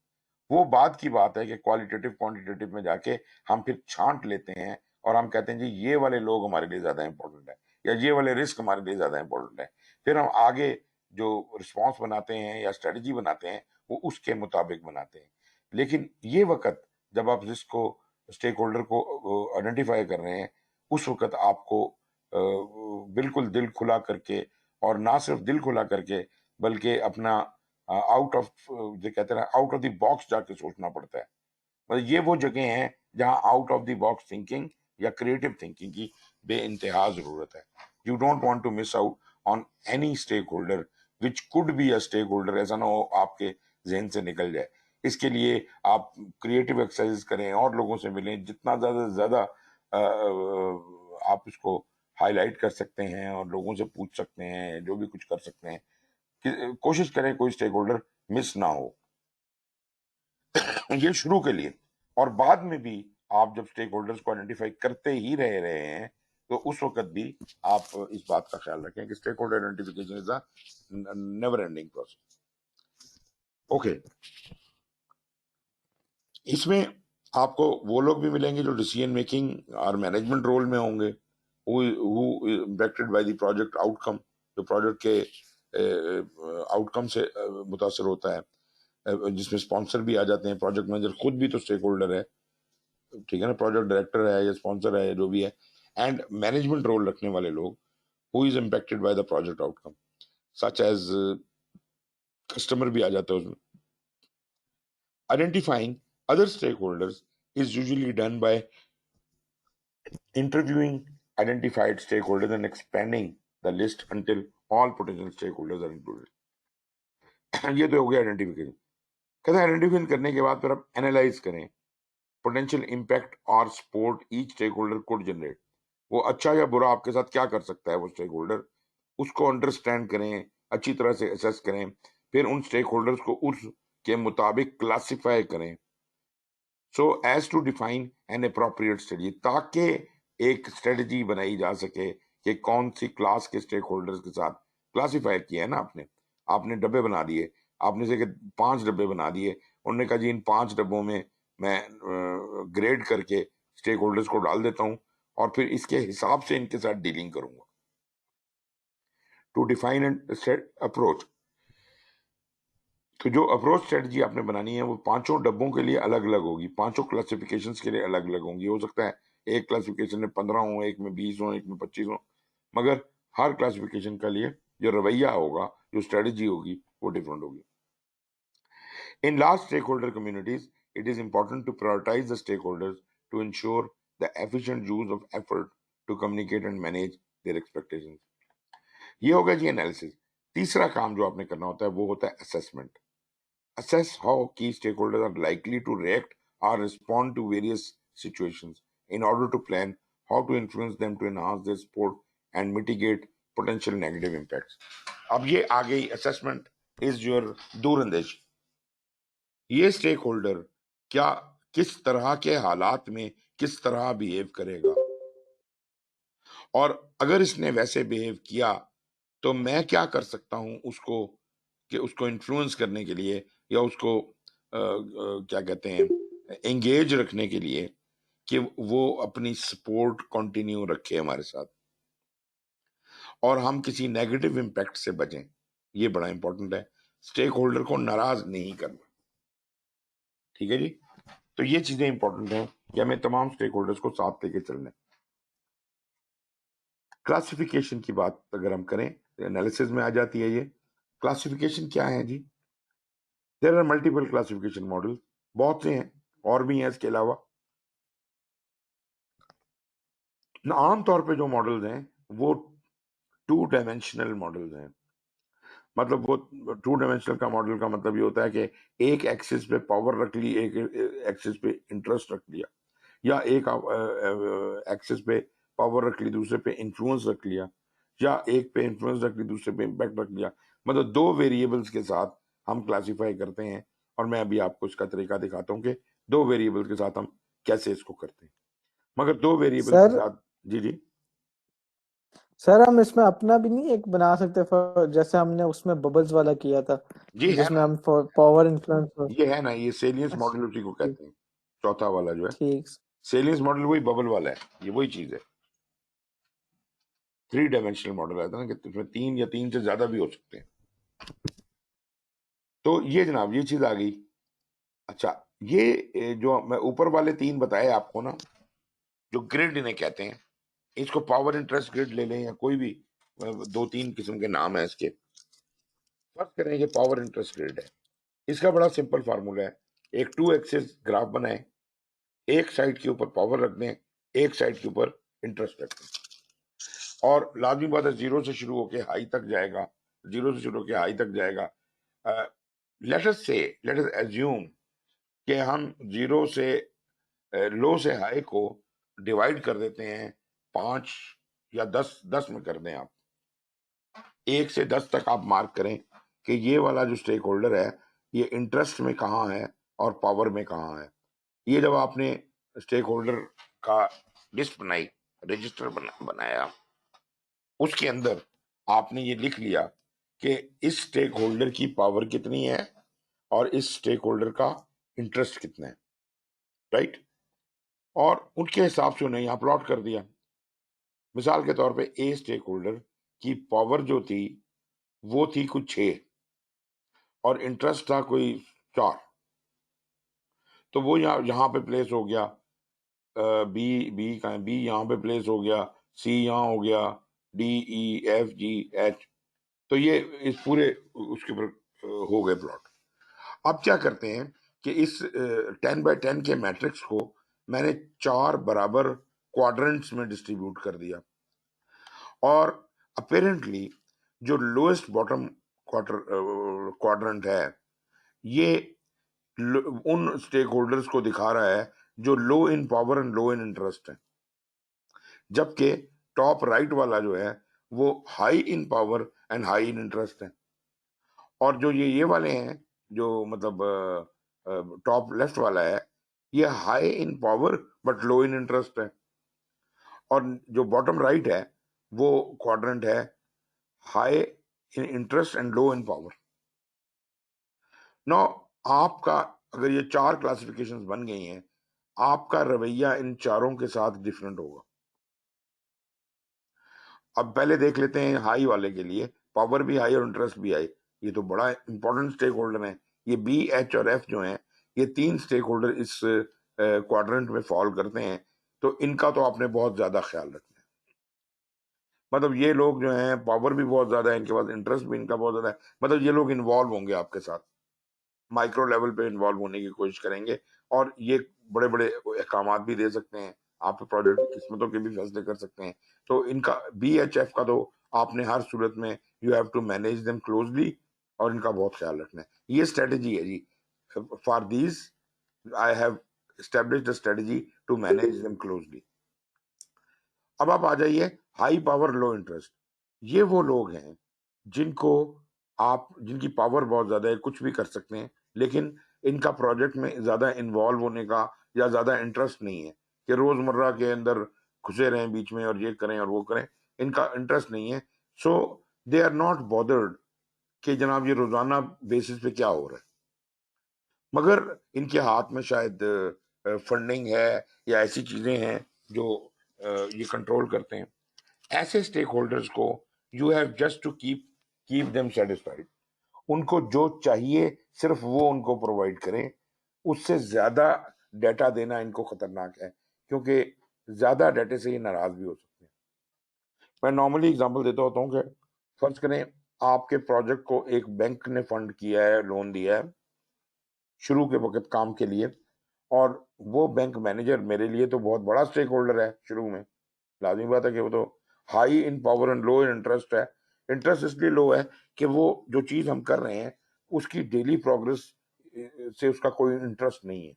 वो बात की बात है कि क्वालिटेटिव क्वांटिटेटिव में जाके हम फिर छांट लेते हैं और हम कहते हैं जी ये वाले लोग हमारे लिए ज्यादा इंपॉर्टेंट है या ये वाले रिस्क हमारे लिए ज्यादा इंपॉर्टेंट है. फिर हम आगे जो रिस्पॉन्स बनाते हैं या स्ट्रेटजी बनाते हैं वो उसके मुताबिक बनाते हैं. लेकिन ये वक्त जब आप रिस्क को, स्टेक होल्डर को आइडेंटिफाई कर रहे हैं, उस वक्त आपको बिल्कुल दिल खुला करके, और ना सिर्फ दिल खुला करके बल्कि अपना आउट ऑफ, जो कहते हैं आउट ऑफ द बॉक्स जाके सोचना पड़ता है. मतलब ये वो जगह हैं जहां out of the box thinking या क्रिएटिव थिंकिंग की बेइंतहा जरूरत है. You don't want to miss out on any stakeholder which could be a stakeholder. ऐसा ना हो आपके जहन से निकल जाए. इसके लिए आप क्रिएटिव एक्सरसाइज करें और लोगों से मिलें, जितना ज्यादा से ज्यादा आप इसको हाईलाइट कर सकते हैं और लोगों से पूछ सकते हैं, जो भी कुछ कर सकते हैं, कोशिश करें कोई स्टेक होल्डर मिस ना हो. ये शुरू के लिए. और बाद में भी आप जब स्टेक होल्डर्स को आइडेंटिफाई करते ही रहे हैं तो उस वक्त भी आप इस बात का ख्याल रखें कि stakeholder identification is a never ending process. Okay, इसमें आपको वो लोग भी मिलेंगे जो डिसीजन मेकिंग और मैनेजमेंट रोल में होंगे, who impacted by the project outcome, जो प्रोजेक्ट के आउटकम से मुतासर होता है, जिसमें स्पॉन्सर भी आ जाते हैं. प्रोजेक्ट मैनेजर खुद भी तो स्टेक होल्डर है, ठीक है ना, प्रोजेक्ट डायरेक्टर है या स्पॉन्सर है, जो भी है. एंड मैनेजमेंट रोल रखने वाले लोग who is impacted by the project outcome, such as customer भी आ जाता है उसमें. Identifying other stakeholders is usually done by interviewing identified stakeholders and expanding the list until all potential stakeholders are included. ये तो हो गया identification. कहते हैं आइडेंटिफाई करने के बाद फिर आप एनालाइज करें पोटेंशियल इम्पैक्ट और support each stakeholder could generate. वो अच्छा या बुरा आपके साथ क्या कर सकता है वो स्टेक होल्डर, उसको अंडरस्टैंड करें, अच्छी तरह से असेस करें, फिर उन स्टेक होल्डर्स को उसके मुताबिक क्लासिफाई करें, so as to define an appropriate strategy, ताकि एक स्ट्रेटजी बनाई जा सके कि कौन सी क्लास के स्टेक होल्डर्स के साथ क्लासिफाई किया है ना आपने डब्बे बना दिए, आपने से 5 डब्बे बना दिए, उन्होंने कहा जी इन 5 डब्बों में मैं ग्रेड करके स्टेक होल्डर्स को डाल देता हूं और फिर इसके हिसाब से इनके साथ डीलिंग करूंगा. टू डिफाइन एंड अप्रोच, तो जो अप्रोच स्ट्रेटजी आपने बनानी है वो 5 डब्बों के लिए अलग अलग होगी, 5 क्लासिफिकेशंस के लिए अलग अलग होंगी. हो सकता है एक क्लासिफिकेशन में 15 हो, एक में 20 हो, एक में 25 हो, मगर हर क्लासिफिकेशन के लिए जो रवैया होगा, जो स्ट्रेटजी होगी, वो डिफरेंट होगी. In large stakeholder communities, it is important to prioritize the stakeholders to ensure the efficient use of effort to communicate and manage their expectations. ये होगा जी एनालिसिस. तीसरा काम जो आपने करना होता है वो होता है assessment. Assess how key stakeholders are likely to react or respond to various situations in order to plan how to influence them to enhance their support and mitigate potential negative impacts. अब ये आ गई assessment is your दूरंदेशी. ये stake holder क्या किस तरह के हालात में किस तरह बिहेव करेगा, और अगर इसने वैसे बिहेव किया तो मैं क्या कर सकता हूं उसको, कि उसको इन्फ्लुएंस करने के लिए या उसको क्या कहते हैं एंगेज रखने के लिए कि वो अपनी सपोर्ट कंटिन्यू रखे हमारे साथ और हम किसी नेगेटिव इम्पैक्ट से बचें. ये बड़ा इंपॉर्टेंट है. स्टेक होल्डर को नाराज नहीं करना, ठीक है जी. तो ये चीजें इंपॉर्टेंट हैं कि हमें तमाम स्टेक होल्डर्स को साथ लेके चलना है. क्लासिफिकेशन की बात अगर हम करें, एनालिसिस में आ जाती है ये. क्लासिफिकेशन क्या है जी? There are multiple classification model, बहुत से हैं और भी हैं इसके अलावा. आमतौर पे जो मॉडल्स हैं वो 2 डायमेंशनल मॉडल्स हैं. मतलब वो 2 डायमेंशनल का मॉडल का मतलब ये होता है कि एक एक्सिस पे पावर रख ली, एक एक्सिस पे इंटरेस्ट रख लिया, या एक एक्सिस पे पावर रख ली, दूसरे पे इन्फ्लुएंस रख लिया, या एक पे इन्फ्लुएंस रख ली, दूसरे पे इम्पैक्ट रख लिया। मतलब दो वेरिएबल्स के साथ हम क्लासिफाई करते हैं, और मैं अभी आपको इसका तरीका दिखाता हूँ कि दो वेरिएबल के साथ हम कैसे इसको करते हैं। मगर दो वेरिएबल के सर साथ, जी जी सर हम इसमें अपना भी नहीं एक बना सकते जैसे हमने उसमें बबल्स वाला किया था, जी, है जिसमें ना, हम पावर इन्फ्लुएंस। ये है ना, ये सेलियंस मॉडल उसी को कहते हैं, चौथा वाला जो है ठीक सेलियंस मॉडल, वही बबल वाला है, ये वही चीज है। 3 डायमेंशनल मॉडल आता है ना, कि इसमें 3 या 3 से ज्यादा भी हो सकते हैं। तो ये जनाब, ये चीज आ गई। अच्छा, ये जो मैं ऊपर वाले 3 बताए आपको ना, जो ग्रिड इन्हें कहते हैं, इसको पावर इंटरेस्ट ग्रिड ले लें या कोई भी, 2-3 किस्म के नाम है इसके। फर्क करें कि पावर इंटरेस्ट ग्रिड है, इसका बड़ा सिंपल फार्मूला है। एक 2 एक्सिस ग्राफ बनाएं, एक साइड के ऊपर पावर रख दें, एक साइड के ऊपर इंटरेस्ट रख दें, और लाजमी बात है जीरो से शुरू होकर हाई तक जाएगा, जीरो से शुरू होकर हाई तक जाएगा। लेट अस एज्यूम कि हम जीरो से लो से हाई को डिवाइड कर देते हैं 5 या 10 में कर दें आप। 1 से 10 तक आप मार्क करें कि ये वाला जो स्टेक होल्डर है, ये इंटरेस्ट में कहाँ है और पावर में कहाँ है। ये जब आपने स्टेक होल्डर का लिस्ट बनाई, रजिस्टर बनाया, उसके अंदर आपने ये लिख लिया कि इस स्टेक होल्डर की पावर कितनी है और इस स्टेक होल्डर का इंटरेस्ट कितना है, राइट। और उनके हिसाब से उन्हें यहाँ प्लॉट कर दिया। मिसाल के तौर पे ए स्टेक होल्डर की पावर जो थी वो थी कुछ 6 और इंटरेस्ट था कोई 4, तो वो यहाँ पे प्लेस हो गया। बी बी का बी यहाँ पे प्लेस हो गया, सी यहाँ हो गया, D E F G H, तो ये इस पूरे उसके ऊपर हो गए प्लॉट। अब क्या करते हैं कि इस 10x10 के मैट्रिक्स को मैंने 4 बराबर क्वाड्रेंट्स में डिस्ट्रीब्यूट कर दिया, और अपेरेंटली जो लोएस्ट बॉटम क्वाड्रेंट है, ये उन स्टेक होल्डर्स को दिखा रहा है जो low in power and low in interest है, जबकि टॉप राइट वाला जो है वो high in power and high in interest है। और जो ये वाले हैं, जो मतलब टॉप लेफ्ट वाला है, ये high in power but low in interest है। और जो बॉटम राइट है वो क्वाड्रेंट है high in interest and low in power. No, आपका अगर ये 4 क्लासिफिकेशंस बन गई हैं, आपका रवैया इन चारों के साथ डिफरेंट होगा। अब पहले देख लेते हैं हाई वाले के लिए, पावर भी हाई और इंटरेस्ट भी हाई। ये तो बड़ा इंपॉर्टेंट स्टेक होल्डर है। ये बी एच और एफ जो हैं, ये 3 स्टेक होल्डर इस क्वाड्रेंट में फॉल करते हैं, तो इनका तो आपने बहुत ज्यादा ख्याल रखना है। मतलब ये लोग जो हैं, पावर भी बहुत ज्यादा है इनके पास, इंटरेस्ट भी इनका बहुत ज्यादा है, मतलब ये लोग इन्वॉल्व होंगे आपके साथ, माइक्रो लेवल पे इन्वॉल्व होने की कोशिश करेंगे, और ये बड़े बड़े अहकाम भी दे सकते हैं, आप प्रोजेक्ट की किस्मतों के भी फैसले कर सकते हैं। तो इनका बी एच एफ का तो आपने हर सूरत में you have to manage them closely, और इनका बहुत ख्याल रखना है। ये स्ट्रेटेजी है जी, for these I have established a strategy to manage them closely. अब आप आ जाइए हाई पावर लो इंटरेस्ट। ये वो लोग हैं जिनको जिनकी पावर बहुत ज्यादा है, कुछ भी कर सकते हैं, लेकिन इनका प्रोजेक्ट में ज्यादा इन्वॉल्व होने का या ज्यादा इंटरेस्ट नहीं है कि रोजमर्रा के अंदर घुसे रहें बीच में और ये करें और वो करें, इनका इंटरेस्ट नहीं है। सो दे आर नॉट बॉदर्ड कि जनाब ये रोजाना बेसिस पे क्या हो रहा है। मगर इनके हाथ में शायद फंडिंग है या ऐसी चीजें हैं जो ये कंट्रोल करते हैं। ऐसे स्टेक होल्डर्स को you have just to keep them satisfied. उनको जो चाहिए सिर्फ वो उनको प्रोवाइड करें, उससे ज्यादा डाटा देना इनको खतरनाक है, क्योंकि ज्यादा डाटे से ये नाराज भी हो सकते हैं। मैं नॉर्मली एग्जांपल देता होता हूँ कि फर्ज करें आपके प्रोजेक्ट को एक बैंक ने फंड किया है, लोन दिया है शुरू के वक्त काम के लिए, और वो बैंक मैनेजर मेरे लिए तो बहुत बड़ा स्टेक होल्डर है शुरू में। लाजमी बात है कि वो तो high in power and low in interest है। इंटरेस्ट इसलिए लो है कि वो जो चीज हम कर रहे हैं उसकी डेली प्रोग्रेस से उसका कोई इंटरेस्ट नहीं है।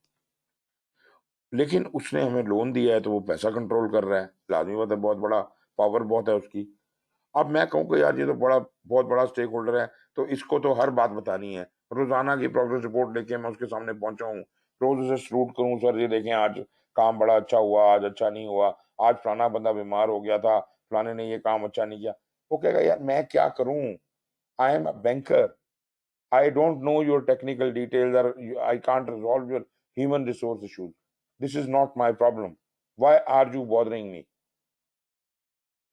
लेकिन उसने हमें लोन दिया है तो वो पैसा कंट्रोल कर रहा है, लाजमी बात है, बहुत बड़ा पावर बहुत है उसकी। अब मैं कहूँ कि यार ये तो बहुत बड़ा स्टेक होल्डर है, तो इसको तो हर बात बतानी है, रोजाना की प्रोग्रेस रिपोर्ट लेके मैं उसके सामने पहुंचा हूँ, रोज उसे सलूट करूँ, सर ये देखें आज काम बड़ा अच्छा हुआ, आज अच्छा नहीं हुआ, आज फलाना बंदा बीमार हो गया था, फलाने ने ये काम अच्छा नहीं किया। वो कहेगा यार मैं क्या करूं, I am a banker, I don't know your technical details, और I can't resolve your human resource issues, this is not my problem, why are you bothering me.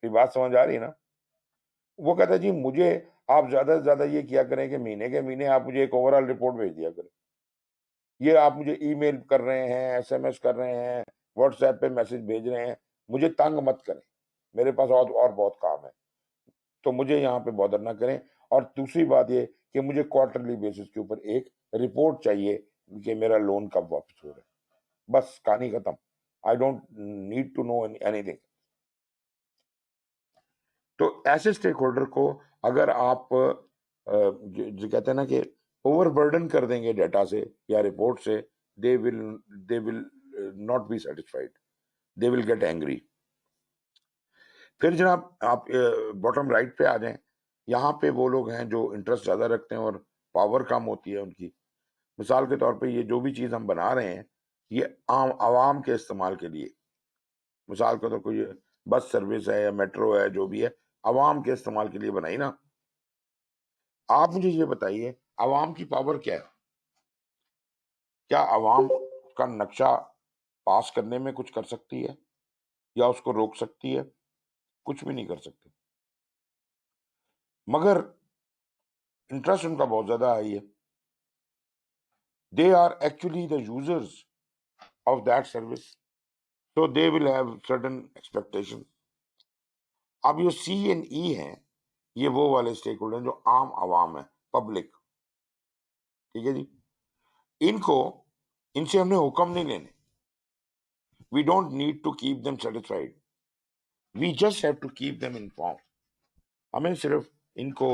ये बात समझ आ रही है ना? वो कहता है जी मुझे आप ज्यादा से ज्यादा ये किया करें कि महीने के महीने आप मुझे एक ओवरऑल रिपोर्ट भेज दिया करें, ये आप मुझे ईमेल कर रहे हैं, एसएमएस कर रहे हैं, व्हाट्सएप पे मैसेज भेज रहे हैं, मुझे तंग मत करें, मेरे पास और बहुत काम है, तो मुझे यहाँ पे बॉदर ना करें। और दूसरी बात ये कि मुझे क्वार्टरली बेसिस के ऊपर एक रिपोर्ट चाहिए कि मेरा लोन कब वापस हो रहा है, बस कहानी खत्म, I don't need to know anything. तो ऐसे स्टेक होल्डर को अगर आप जो कहते हैं ना कि ओवरबर्डन कर देंगे डेटा से या रिपोर्ट से, they will not be satisfied, they will get angry. फिर जनाब आप बॉटम राइट पे आ जाएं, यहाँ पे वो लोग हैं जो इंटरेस्ट ज्यादा रखते हैं और पावर कम होती है उनकी। मिसाल के तौर पे ये जो भी चीज हम बना रहे हैं ये आम आवाम के इस्तेमाल के लिए, मिसाल के तौर पर कोई बस सर्विस है या मेट्रो है, जो भी है आवाम के इस्तेमाल के लिए बनाई ना। आप मुझे ये बताइए आवाम की पावर क्या है? क्या आवाम का नक्शा पास करने में कुछ कर सकती है या उसको रोक सकती है? कुछ भी नहीं कर सकती, मगर इंटरेस्ट उनका बहुत ज्यादा हाई है। They are actually the users of that service, so they will have certain expectations। अब ये सी एंड ई हैं, ये वो वाले स्टेक होल्डर जो आम आवाम है, पब्लिक, ठीक है जी। इनको इनसे हमने हुक्म नहीं लेने, we don't need to keep them satisfied, we just have to keep them inform. हमें सिर्फ इनको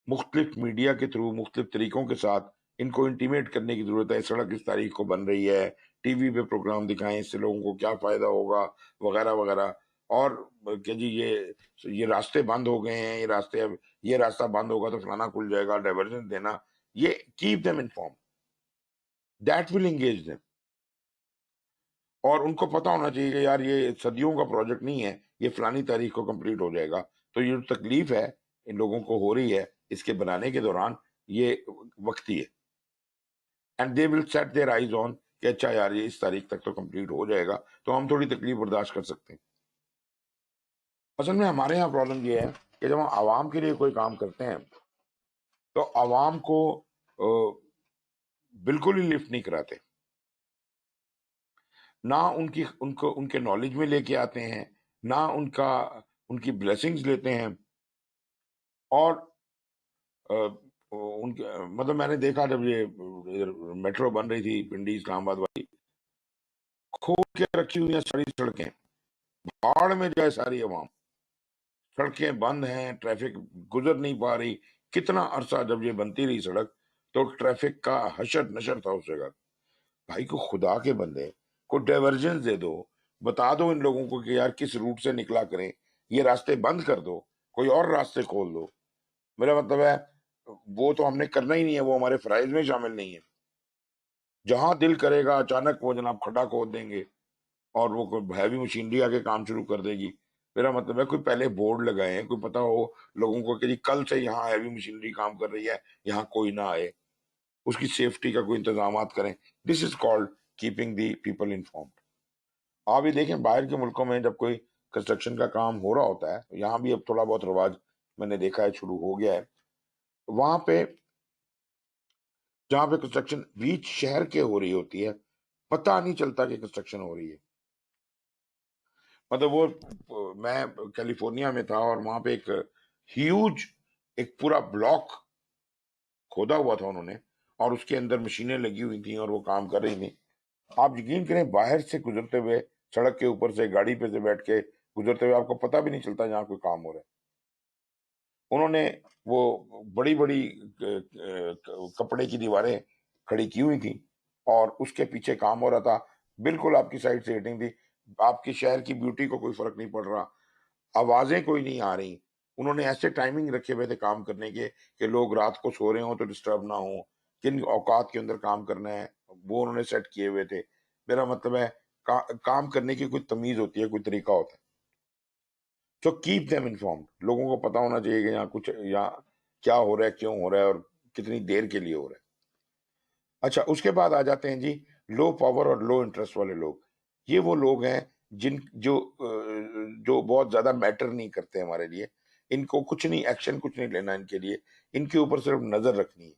मुख्तलिफ मीडिया के थ्रू मुख्तलिफ तरीकों के साथ इनको इंटीमेट करने की जरूरत है, सड़क इस तारीख को बन रही है, टीवी पे प्रोग्राम दिखाएं, इससे लोगों को क्या फायदा होगा, वगैरह वगैरह। और क्या जी ये रास्ते बंद हो गए हैं, ये रास्ते अब ये रास्ता बंद होगा तो फलाना खुल जाएगा, डाइवर्जन देना, ये keep them inform, that will engage them. और उनको पता होना चाहिए कि यार ये सदियों का प्रोजेक्ट नहीं है, ये फलानी तारीख को कंप्लीट हो जाएगा, तो ये जो तकलीफ है इन लोगों को हो रही है इसके बनाने के दौरान, ये वक्ती है, and they will set their eyes on कि अच्छा यार ये इस तारीख तक तो कंप्लीट हो जाएगा, तो हम थोड़ी तकलीफ बर्दाश्त कर सकते हैं। असल में हमारे यहाँ प्रॉब्लम ये है कि जब हम आवाम के लिए कोई काम करते हैं तो आवाम को बिल्कुल ही लिफ्ट नहीं कराते, ना उनको उनके नॉलेज में लेके आते हैं, ना उनकी ब्लेसिंग्स लेते हैं। और अ, उनके मतलब मैंने देखा जब ये मेट्रो बन रही थी पिंडी इस्लामाबाद वाली, खोल के रखी हुई हैं सारी सड़कें, भाड़ में जाए सारी आवाम, सड़कें बंद हैं, ट्रैफिक गुजर नहीं पा रही। कितना अरसा जब ये बनती रही सड़क तो ट्रैफिक का हशर नशर था उस जगह। भाई को खुदा के बंदे को डाइवर्जेंस दे दो, बता दो इन लोगों को कि यार किस रूट से निकला करें, ये रास्ते बंद कर दो, कोई और रास्ते खोल दो। मेरा मतलब है वो तो हमने करना ही नहीं है, वो हमारे फराइज में शामिल नहीं है। जहां दिल करेगा अचानक वो जनाब खड्डा खोद देंगे और वो कोई हैवी मशीनरी आके काम शुरू कर देगी। मेरा मतलब है कोई पहले बोर्ड लगाए, कोई पता हो लोगों को कि जी कल से यहाँ हैवी मशीनरी काम कर रही है, यहाँ कोई ना आए, उसकी सेफ्टी का कोई इंतजाम करें। This is called keeping the people informed. आप ये देखें बाहर के मुल्कों में जब कोई कंस्ट्रक्शन का काम हो रहा होता है, यहाँ भी अब थोड़ा बहुत रिवाज मैंने देखा है शुरू हो गया है, वहां पे जहां पे कंस्ट्रक्शन बीच शहर के हो रही होती है, पता नहीं चलता कि कंस्ट्रक्शन हो रही है। मतलब वो मैं कैलिफोर्निया में था और वहां पे एक ह्यूज एक पूरा ब्लॉक खोदा हुआ था उन्होंने, और उसके अंदर मशीनें लगी हुई थी और वो काम कर रही थी। आप यकीन करें बाहर से गुजरते हुए, सड़क के ऊपर से गाड़ी पे से बैठ के गुजरते हुए आपको पता भी नहीं चलता यहाँ कोई काम हो रहा है। उन्होंने वो बड़ी बड़ी कपड़े की दीवारें खड़ी की हुई थी और उसके पीछे काम हो रहा था, बिल्कुल आपकी साइड से हिटिंग थी, आपकी शहर की ब्यूटी को कोई फर्क नहीं पड़ रहा, आवाजें कोई नहीं आ रही। उन्होंने ऐसे टाइमिंग रखे हुए थे काम करने के कि लोग रात को सो रहे हो तो डिस्टर्ब ना हो, किन औकात के अंदर काम करना है वो उन्होंने सेट किए हुए थे। मेरा मतलब है काम करने की कोई तमीज होती है, कोई तरीका होता है। तो कीप देम इन्फॉर्म्ड, लोगों को पता होना चाहिए कि यहाँ कुछ, यहाँ क्या हो रहा है, क्यों हो रहा है और कितनी देर के लिए हो रहा है। अच्छा, उसके बाद आ जाते हैं जी लो पावर और लो इंटरेस्ट वाले लोग। ये वो लोग हैं जिन जो बहुत ज्यादा मैटर नहीं करते हमारे लिए, इनको कुछ नहीं, एक्शन कुछ नहीं लेना इनके लिए, इनके ऊपर सिर्फ नजर रखनी है।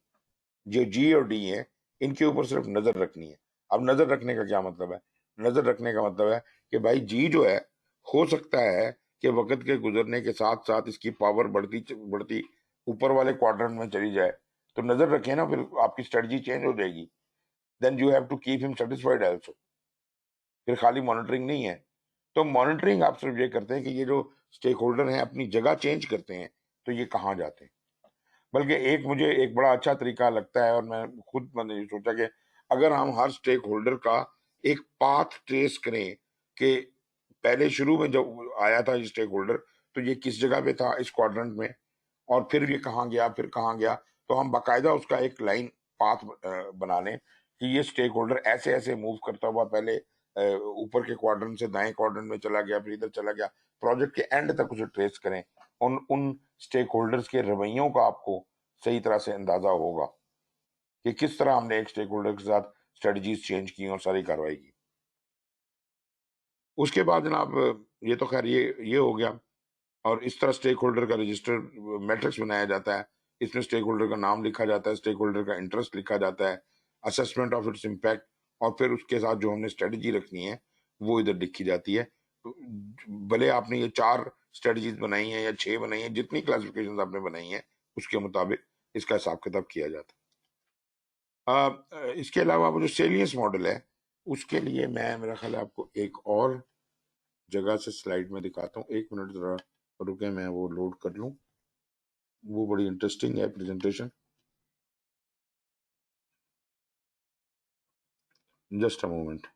जो जी और डी है, इनके ऊपर सिर्फ नजर रखनी है। अब नजर रखने का क्या मतलब है? नजर रखने का मतलब है कि भाई जी जो है, हो सकता है कि वक्त के गुजरने के साथ साथ इसकी पावर बढ़ती बढ़ती ऊपर वाले क्वाड्रेंट में चली जाए, तो नजर रखें ना, फिर आपकी स्ट्रेटजी चेंज हो जाएगी। Then you have to keep him satisfied also, फिर खाली मॉनिटरिंग नहीं है। तो मॉनिटरिंग आप सिर्फ ये करते हैं कि ये जो स्टेक होल्डर हैं अपनी जगह चेंज करते हैं, तो ये कहाँ जाते हैं। बल्कि एक मुझे एक बड़ा अच्छा तरीका लगता है, और मैंने ये सोचा कि अगर हम हर स्टेक होल्डर का एक पाथ ट्रेस करें कि पहले शुरू में जब आया था ये स्टेक होल्डर, तो ये किस जगह पे था इस क्वाड्रेंट में, और फिर ये कहाँ गया, फिर कहाँ गया, तो हम बाकायदा उसका एक लाइन पाथ बना लें कि ये स्टेक होल्डर ऐसे ऐसे मूव करता हुआ पहले ऊपर के क्वाड्रेंट से दाएं क्वाड्रेंट में चला गया, फिर इधर चला गया, प्रोजेक्ट के एंड तक उसे ट्रेस करें। उन उन स्टेक होल्डर्स के रवैयों का आपको सही तरह से अंदाजा होगा कि किस तरह हमने एक स्टेक होल्डर के साथ स्ट्रेटजीज चेंज की और सारी कार्रवाई की। उसके बाद जनाब, ये तो खैर ये हो गया, और इस तरह स्टेक होल्डर का रजिस्टर मैट्रिक्स बनाया जाता है। इसमें स्टेक होल्डर का नाम लिखा जाता है, स्टेक होल्डर का इंटरेस्ट लिखा जाता है, असेसमेंट ऑफ इट्स इम्पैक्ट, और फिर उसके साथ जो हमने स्ट्रेटजी रखनी है वो इधर लिखी जाती है। तो भले आपने ये 4 स्ट्रेटजीज बनाई हैं या 6 बनाई हैं, जितनी क्लासिफिकेशन आपने बनाई हैं उसके मुताबिक इसका हिसाब किताब किया जाता है। इसके अलावा वो जो सेलियंस मॉडल है, उसके लिए मेरा ख्याल है आपको एक और जगह से स्लाइड में दिखाता हूँ। 1 मिनट जरा रुके, मैं वो लोड कर लूँ। वो बड़ी इंटरेस्टिंग है प्रेजेंटेशन। Just a moment.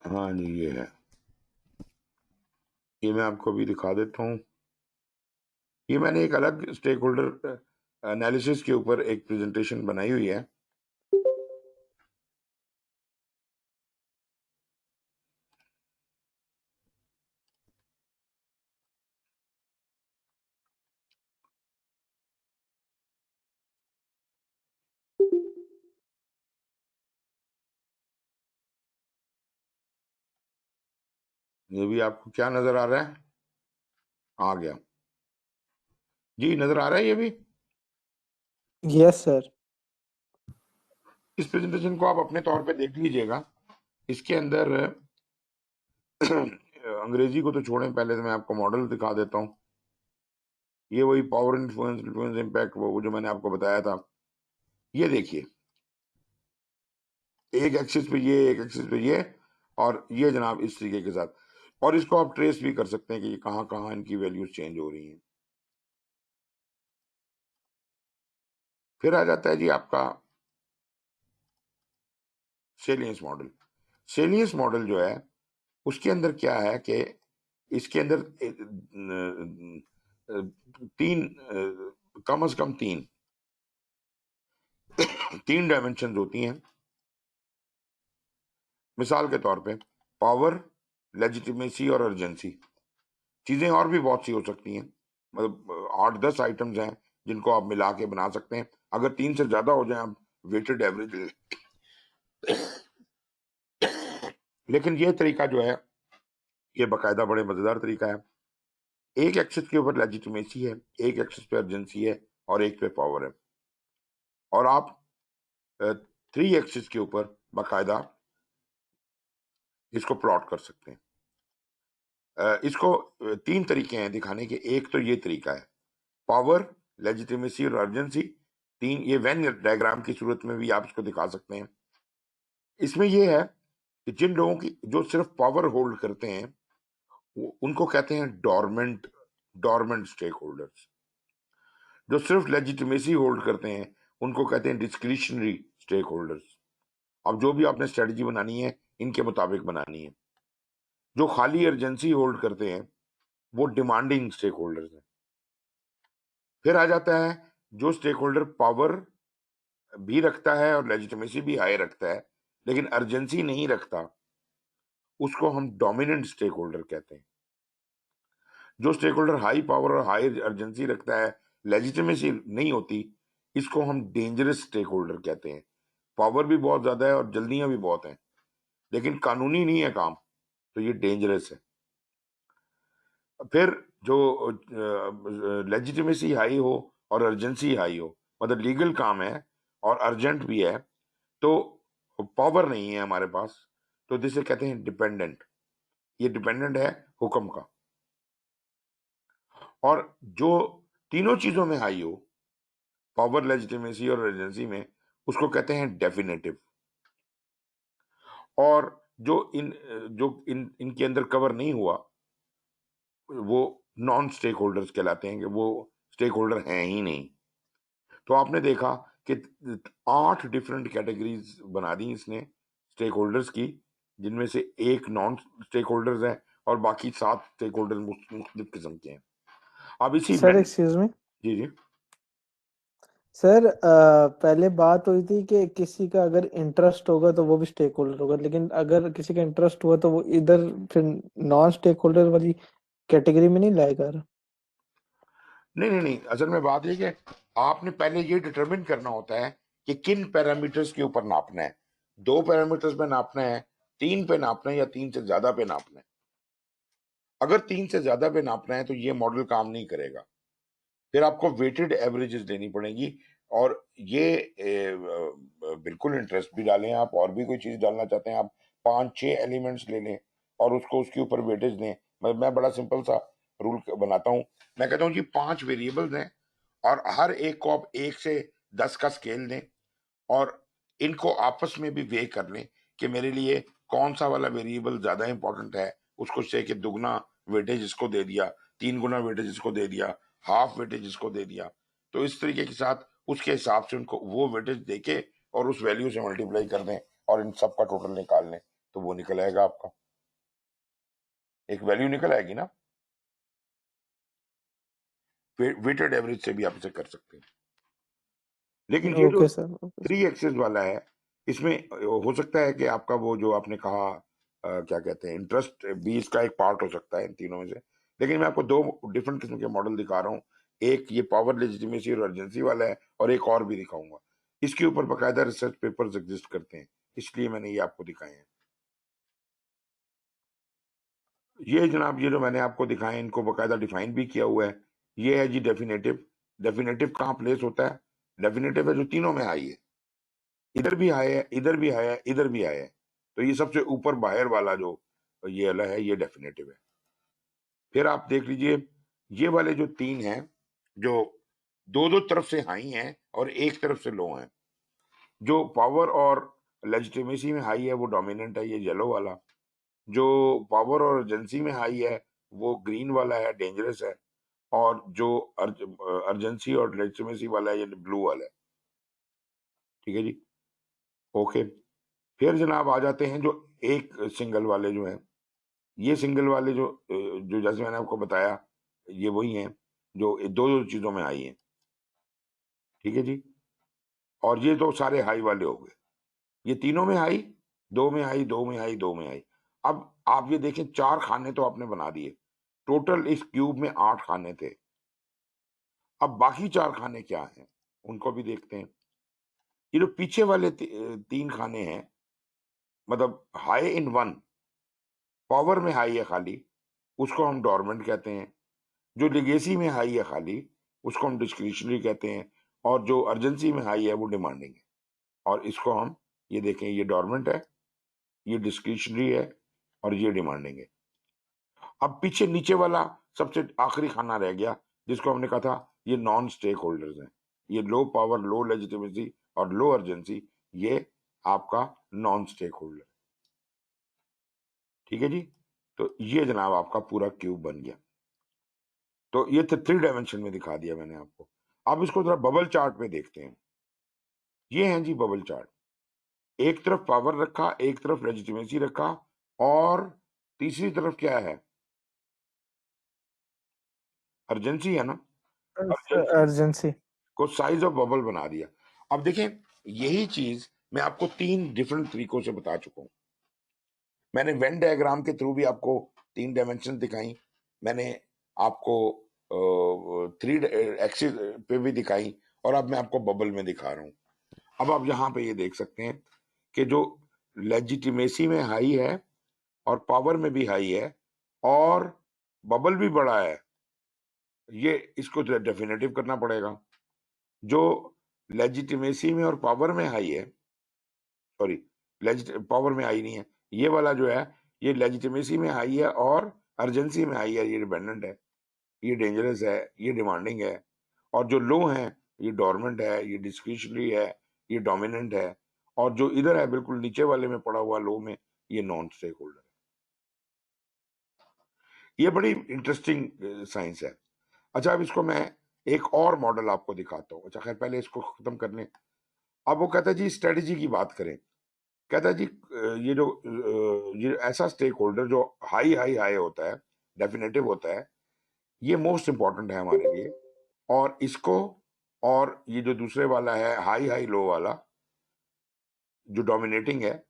हाँ जी, ये है, ये मैं आपको अभी दिखा देता हूँ। ये मैंने एक अलग स्टेक होल्डर एनालिसिस के ऊपर एक प्रेजेंटेशन बनाई हुई है। ये भी आपको क्या नजर आ रहा है? आ गया जी, नजर आ रहा है ये भी। Yes sir. इस प्रेजेंटेशन को आप अपने तौर पे देख लीजिएगा। इसके अंदर अंग्रेजी को तो छोड़ें, पहले तो मैं आपको मॉडल दिखा देता हूँ। ये वही पावर इन्फ्लुएंस इम्पैक्ट, वो जो मैंने आपको बताया था। ये देखिए, एक एक्सिस पे ये, एक एक्सिस पे ये, और ये जनाब इस तरीके के साथ, और इसको आप ट्रेस भी कर सकते हैं कि ये कहाँ कहाँ इनकी वैल्यूज चेंज हो रही हैं। फिर आ जाता है जी आपका सेलियंस मॉडल। सेलियंस मॉडल जो है, उसके अंदर क्या है कि इसके अंदर तीन, कम से कम तीन डायमेंशन होती हैं। मिसाल के तौर पे पावर, लेजिटिमेसी और अर्जेंसी। चीजें और भी बहुत सी हो सकती हैं, मतलब 8-10 आइटम्स हैं जिनको आप मिला के बना सकते हैं। अगर 3 से ज्यादा हो जाए आप वेटेड एवरेज, लेकिन ये तरीका जो है ये बाकायदा बड़े मजेदार तरीका है। एक एक्सिस के ऊपर लेजिटिमेसी है, एक एक्सिस पे अर्जेंसी है, और एक पे पावर है, और आप 3 एक्सिस के ऊपर बाकायदा इसको प्लॉट कर सकते हैं। इसको 3 तरीके हैं दिखाने के। एक तो ये तरीका है पावर, लेजिटिमेसी और अर्जेंसी, तीन, ये वेन डायग्राम की सूरत में भी आप इसको दिखा सकते हैं। इसमें ये है कि जिन लोगों की जो सिर्फ पावर होल्ड करते हैं उनको कहते हैं डॉर्मेंट डॉर्मेंट स्टेक होल्डर्स। जो सिर्फ लेजिटिमेसी होल्ड करते हैं उनको कहते हैं डिस्क्रिशनरी स्टेक होल्डर्स। अब जो भी आपने स्ट्रेटजी बनानी है इनके मुताबिक बनानी है। जो खाली अर्जेंसी होल्ड करते हैं वो डिमांडिंग स्टेक होल्डर्स हैं। फिर आ जाता है जो स्टेक होल्डर पावर भी रखता है और लेजिटिमेसी भी हाई रखता है लेकिन अर्जेंसी नहीं रखता, उसको हम डोमिनेंट स्टेक होल्डर कहते हैं। जो स्टेक होल्डर हाई पावर और हाई अर्जेंसी रखता है, लेजिटिमेसी नहीं होती, इसको हम डेंजरस स्टेक होल्डर कहते हैं। पावर भी बहुत ज्यादा है और जल्दियां भी बहुत हैं लेकिन कानूनी नहीं है काम, तो ये डेंजरस है। फिर जो लेजिटिमेसी हाई हो और अर्जेंसी हाई हो, मतलब लीगल काम है और अर्जेंट भी है, तो पावर नहीं है हमारे पास, तो जिसे कहते हैं डिपेंडेंट। ये डिपेंडेंट है हुक्म का। और जो तीनों चीजों में हाई हो, पावर, लेजिटिमेसी और अर्जेंसी में, उसको कहते हैं डेफिनेटिव। और जो इनके अंदर कवर नहीं हुआ वो नॉन स्टेक होल्डर्स कहलाते हैं, कि वो स्टेक होल्डर हैं ही नहीं। तो आपने देखा कि 8 डिफरेंट कैटेगरीज बना दी इसने स्टेक होल्डर्स की, जिनमें से एक नॉन स्टेक होल्डर्स है और बाकी 7 स्टेक होल्डर मुख्तलिफ किस्म के हैं। अब इसी सर एक्सक्यूज मी जी जी सर, पहले बात हुई थी कि किसी का अगर इंटरेस्ट होगा तो वो भी स्टेक होल्डर होगा, लेकिन अगर किसी का इंटरेस्ट हुआ तो वो इधर फिर नॉन स्टेक होल्डर वाली कैटेगरी में नहीं लाएगा। नहीं, असल में बात ये कि आपने पहले ये डिटरमिन करना होता है कि किन पैरामीटर्स के ऊपर नापना है। 2 पैरामीटर्स पे नापना है, 3 पे नापना है, या 3 से ज्यादा पे नापना है। अगर 3 से ज्यादा पे नापना है तो ये मॉडल काम नहीं करेगा। फिर आपको वेटेड एवरेजेस लेनी पड़ेगी। और ये बिल्कुल इंटरेस्ट भी डालें आप, और भी कोई चीज डालना चाहते हैं आप, 5-6 एलिमेंट्स ले लें और उसको उसके ऊपर वेटेज दें। मैं बड़ा सिंपल सा रूल बनाता हूँ। मैं कहता हूँ जी 5 वेरिएबल्स हैं और हर एक को आप 1 से 10 का स्केल दें और इनको आपस में भी वे कर लें कि मेरे लिए कौन सा वाला वेरिएबल ज्यादा इंपॉर्टेंट है। उसको से कि दुगना वेटेज इसको दे दिया, 3 गुना वेटेज इसको दे दिया, हाफ वेटेज इसको दे दिया। तो इस तरीके के साथ उसके हिसाब से उनको वो वेटेज देके और उस वैल्यू से मल्टीप्लाई कर दें और इन सब का टोटल निकाल लें, तो वो निकल आएगा आपका, एक वैल्यू निकल आएगी ना। वेटेड एवरेज से भी आप इसे कर सकते हैं। लेकिन ये जो ओके सर, ओके 3 एक्सेस वाला है, इसमें हो सकता है कि आपका वो जो आपने कहा क्या कहते हैं, इंटरेस्ट भी इसका एक पार्ट हो सकता है इन तीनों में से। लेकिन मैं आपको 2 डिफरेंट किस्म के मॉडल दिखा रहा हूँ। एक ये पावर, लेजिटिमेसी और अर्जेंसी वाला है और एक और भी दिखाऊंगा। इसके ऊपर बाकायदा रिसर्च पेपर्स एग्जिस्ट करते हैं, इसलिए मैंने ये आपको दिखाए हैं। ये जनाब, ये जो मैंने आपको दिखाए इनको बाकायदा डिफाइन भी किया हुआ है। ये है जी डेफिनेटिव। डेफिनेटिव कहाँ प्लेस होता है? डेफिनेटिव है जो तीनों में हाई है, इधर भी हाई है, इधर भी हाई है, इधर भी हाई है। तो ये सबसे ऊपर बाहर वाला जो ये वाला है ये डेफिनेटिव है। फिर आप देख लीजिए ये वाले जो 3 हैं, जो दो दो तरफ से हाई हैं और एक तरफ से लो हैं। जो पावर और लेजिटिमेसी में हाई है वो डोमिनेंट है, ये येलो वाला। जो पावर और अर्जेंसी में हाई है वो ग्रीन वाला है, डेंजरस है। और जो अर्जेंसी और लेजिटिमेसी वाला है ये ब्लू वाला है। ठीक है जी, ओके। फिर जनाब आ जाते हैं जो एक सिंगल वाले जो हैं। ये सिंगल वाले जो जैसे मैंने आपको बताया, ये वही हैं जो दो दो चीजों में आई हैं। ठीक है जी। और ये तो सारे हाई वाले हो गए। ये तीनों में हाई, 2 में हाई, 2 में हाई, 2 में हाई। अब आप ये देखें 4 खाने तो आपने बना दिए, टोटल इस क्यूब में 8 खाने थे। अब बाकी 4 खाने क्या हैं उनको भी देखते हैं। ये जो पीछे वाले 3 खाने हैं, मतलब हाई इन 1, पावर में हाई है खाली, उसको हम डोरमेंट कहते हैं। जो लिगेसी में हाई है खाली, उसको हम डिस्क्रिशनरी कहते हैं। और जो अर्जेंसी में हाई है वो डिमांडिंग है। और इसको हम, ये देखें, ये डोरमेंट है, ये डिस्क्रिशनरी है और ये डिमांडिंग है। अब पीछे नीचे वाला सबसे आखिरी खाना रह गया, जिसको हमने कहा था ये नॉन स्टेक होल्डर्स हैं, ये लो पावर, लो लेजिटिमेसी और लो अर्जेंसी, ये आपका नॉन स्टेक होल्डर। ठीक है जी। तो ये जनाब आपका पूरा क्यूब बन गया। तो ये 3 डायमेंशन में दिखा दिया मैंने आपको। अब इसको जरा बबल चार्ट में देखते हैं। ये है जी बबल चार्ट। एक तरफ पावर रखा, एक तरफ लेजिटिमेसी रखा, और तीसरी तरफ क्या है? अर्जेंसी है ना। Urgency urgency. को साइज ऑफ बबल बना दिया। अब देखें, यही चीज मैं आपको 3 डिफरेंट तरीकों से बता चुका हूं। मैंने वेन डायग्राम के थ्रू भी आपको 3 डायमेंशन दिखाई, मैंने आपको 3 एक्सिस पे भी दिखाई, और अब मैं आपको बबल में दिखा रहा हूं। अब आप यहां पे ये देख सकते हैं कि जो लेजिटिमेसी में हाई है और पावर में भी हाई है और बबल भी बड़ा है, ये इसको डेफिनेटिव करना पड़ेगा। जो लेजिटिमेसी में और पावर में हाई है, सॉरी, पावर में हाई नहीं है, ये वाला जो है ये लेजिटिमेसी में हाई है और अर्जेंसी में हाई है, ये डिपेंडेंट है, ये डेंजरस है, ये डिमांडिंग है। और जो लो है ये डोरमेंट है, ये डिस्क्रिशनरी है, ये डोमिनेंट है। और जो इधर है बिल्कुल नीचे वाले में पड़ा हुआ लो में, ये नॉन स्टेक होल्डर है। ये बड़ी इंटरेस्टिंग साइंस है। अच्छा, अब इसको मैं एक और मॉडल आपको दिखाता हूँ। अच्छा खैर, पहले इसको खत्म कर लें। अब वो कहता है जी स्ट्रेटजी की बात करें। कहता है जी ये जो ये ऐसा स्टेक होल्डर जो हाई हाई हाई होता है, डेफिनेटिव होता है, ये मोस्ट इंपॉर्टेंट है हमारे लिए। और इसको, और ये जो दूसरे वाला है हाई हाई लो वाला जो डोमिनेटिंग है,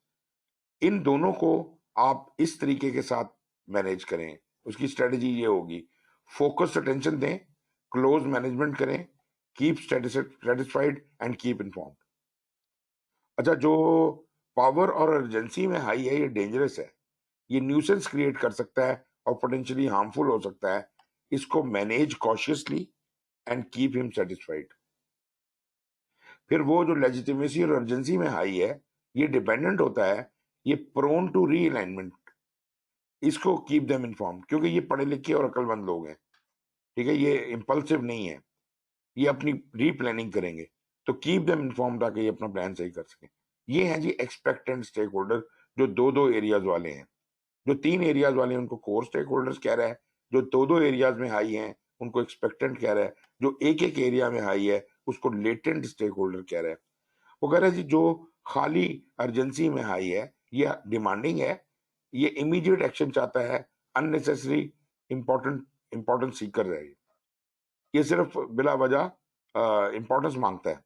इन दोनों को आप इस तरीके के साथ मैनेज करें। उसकी स्ट्रेटजी ये होगी, फोकस अटेंशन दें, क्लोज मैनेजमेंट करें, keep satisfied and keep informed. अच्छा, जो पावर और अर्जेंसी में हाई है, ये डेंजरस है, ये न्यूसेंस क्रिएट कर सकता है और पोटेंशियली हार्मफुल हो सकता है। इसको manage cautiously and keep him satisfied. फिर वो जो लेजिटिमेसी और अर्जेंसी में हाई है, ये डिपेंडेंट होता है, ये प्रोन टू रीअलाइनमेंट, इसको कीप देम इन्फॉर्म, क्योंकि ये पढ़े लिखे और अक्लमंद लोग हैं। ठीक है, ये इंपल्सिव नहीं है, ये अपनी रीप्लानिंग करेंगे। तो कीप देम इन्फॉर्म ताकि ये अपना प्लान सही कर सकें। ये है जी एक्सपेक्टेंट स्टेक होल्डर, जो दो दो एरियाज वाले हैं। जो 3 एरियाज वाले हैं उनको कोर स्टेक होल्डर्स कह रहा है, जो दो दो एरियाज में हाई हैं उनको एक्सपेक्टेंट कह रहा है, जो एक एक एरिया में हाई है उसको लेटेंट स्टेक होल्डर कह रहा है। वो कह रहा है जी जो खाली अर्जेंसी में हाई है ये डिमांडिंग है, ये इमीडिएट एक्शन चाहता है, अननेसेसरी इंपॉर्टेंट सीकर है, ये सिर्फ बिला वजह इंपॉर्टेंस मांगता है,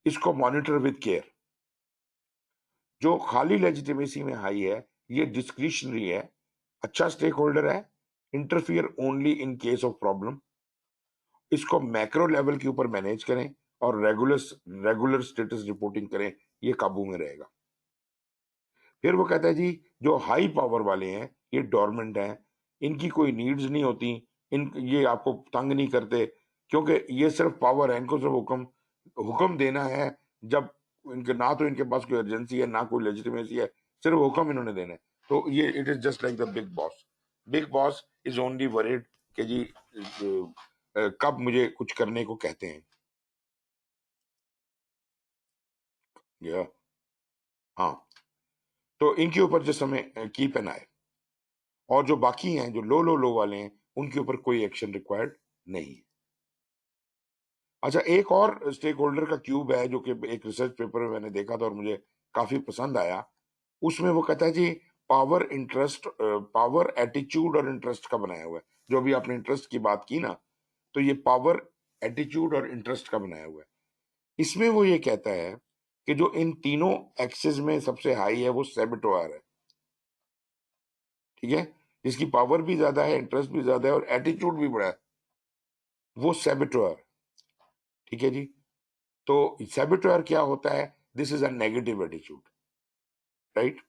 इसको मॉनिटर विद केयर। जो खाली लेजिटिमेसी में हाई है ये डिस्क्रिशनरी है, अच्छा स्टेक होल्डर है, interfere only in case of problem, इसको मैक्रो लेवल के ऊपर मैनेज करें और रेगुलर स्टेटस रिपोर्टिंग करें, ये काबू में रहेगा। फिर वो कहता है जी जो हाई पावर वाले हैं ये डोरमेंट हैं, इनकी कोई नीड्स नहीं होती, इन ये आपको तंग नहीं करते, क्योंकि ये सिर्फ पावर है, इनको सिर्फ हुक्म हुक्म देना है। जब इनके ना तो इनके पास कोई अर्जेंसी है ना कोई लेजिटिमेसी है, सिर्फ हुक्म इन्होंने देना है। तो ये it is just like the big boss. Big boss is only worried कि जी कब मुझे कुछ करने को कहते हैं। या हाँ, तो इनके ऊपर जिस समय कीप एन आई, और जो बाकी हैं जो लो वाले हैं उनके ऊपर कोई एक्शन रिक्वायर्ड नहीं है। अच्छा, एक और स्टेक होल्डर का क्यूब है जो कि एक रिसर्च पेपर में मैंने देखा था और मुझे काफी पसंद आया। उसमें वो कहता है जी पावर एटीट्यूड और इंटरेस्ट का बनाया हुआ है। जो अभी आपने इंटरेस्ट की बात की ना, तो ये पावर एटीट्यूड और इंटरेस्ट का बनाया हुआ है। इसमें वो ये कहता है कि जो इन तीनों एक्सिस में सबसे हाई है वो सेबटोर है। ठीक है, जिसकी पावर भी ज्यादा है, इंटरेस्ट भी ज्यादा है और एटीट्यूड भी बड़ा है, वो सेबटोर। ठीक है जी। तो सेबटोर क्या होता है? This is a negative attitude, right.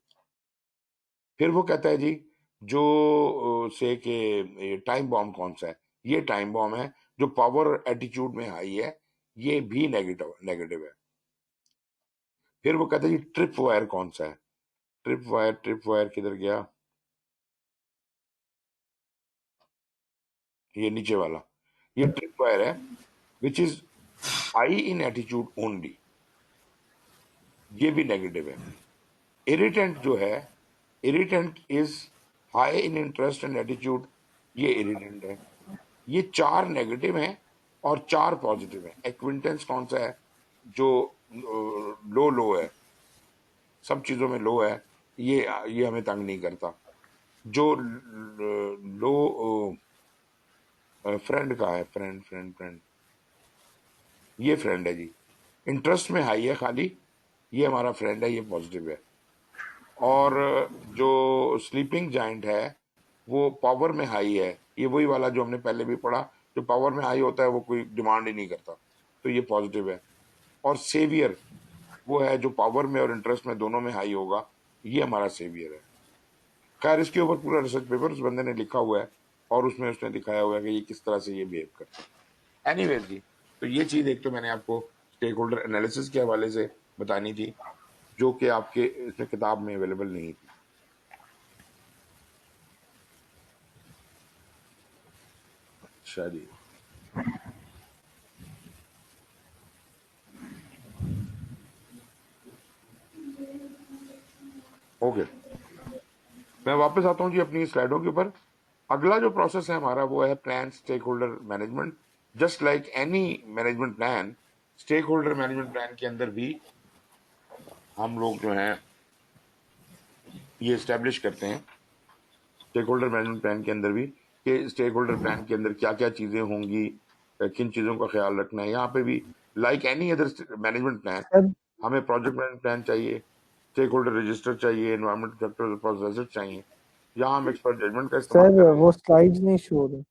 फिर वो कहता है जी जो से कि टाइम बॉम्ब कौन सा है? ये टाइम बॉम्ब है जो पावर एटीट्यूड में हाई है, ये भी नेगेटिव है। फिर वो कहता है जी ट्रिप वायर कौन सा है? ट्रिप वायर किधर गया? ये नीचे वाला। ये ट्रिप वायर है which is high in attitude only, ये भी नेगेटिव है। इरिटेंट जो है, irritant is high in interest and attitude, ये इरिटेंट है। ये 4 नेगेटिव हैं और 4 पॉजिटिव हैं। एक्विंटेंस कौन सा है? जो लो लो है, सब चीजों में लो है, ये हमें तंग नहीं करता। जो लो फ्रेंड का है, फ्रेंड फ्रेंड फ्रेंड, ये फ्रेंड है जी। इंटरेस्ट में हाई है खाली, ये हमारा फ्रेंड है, ये पॉजिटिव है। और जो स्लीपिंग जाइंट है वो पावर में हाई है, ये वही वाला जो हमने पहले भी पढ़ा, जो पावर में हाई होता है वो कोई डिमांड ही नहीं करता, तो ये पॉजिटिव है। और सेवियर वो है जो पावर में और इंटरेस्ट में दोनों में हाई होगा, ये हमारा सेवियर है। खैर इसके ऊपर पूरा रिसर्च पेपर उस बंदे ने लिखा हुआ है और उसमें उसने दिखाया हुआ है कि ये किस तरह से ये बिहेव करता है। एनीवेज जी, तो ये चीज एक तो मैंने आपको स्टेक होल्डर एनालिसिस के हवाले से बतानी थी, जो कि आपके इसमें किताब में अवेलेबल नहीं थी। अच्छा जी, ओके, मैं वापस आता हूँ जी अपनी स्लाइडों के ऊपर। अगला जो प्रोसेस है हमारा वो है plan stakeholder management. Just like any management plan, stakeholder management plan के अंदर भी हम लोग जो है ये एस्टेब्लिश करते हैं, स्टेक होल्डर मैनेजमेंट प्लान के अंदर भी, कि स्टेक होल्डर प्लान के अंदर क्या क्या चीजें होंगी, किन चीजों का ख्याल रखना है। यहाँ पे भी like any other management plan, sir हमें प्रोजेक्ट मैनेजमेंट प्लान चाहिए, स्टेक होल्डर रजिस्टर चाहिए, एनवायरमेंट फैक्टर प्रोसेस चाहिए। यहाँ हम एक्सपर्ट जजमेंट का इस्तेमाल सर करेंगे। वो स्लाइड्स नहीं शो हो रही।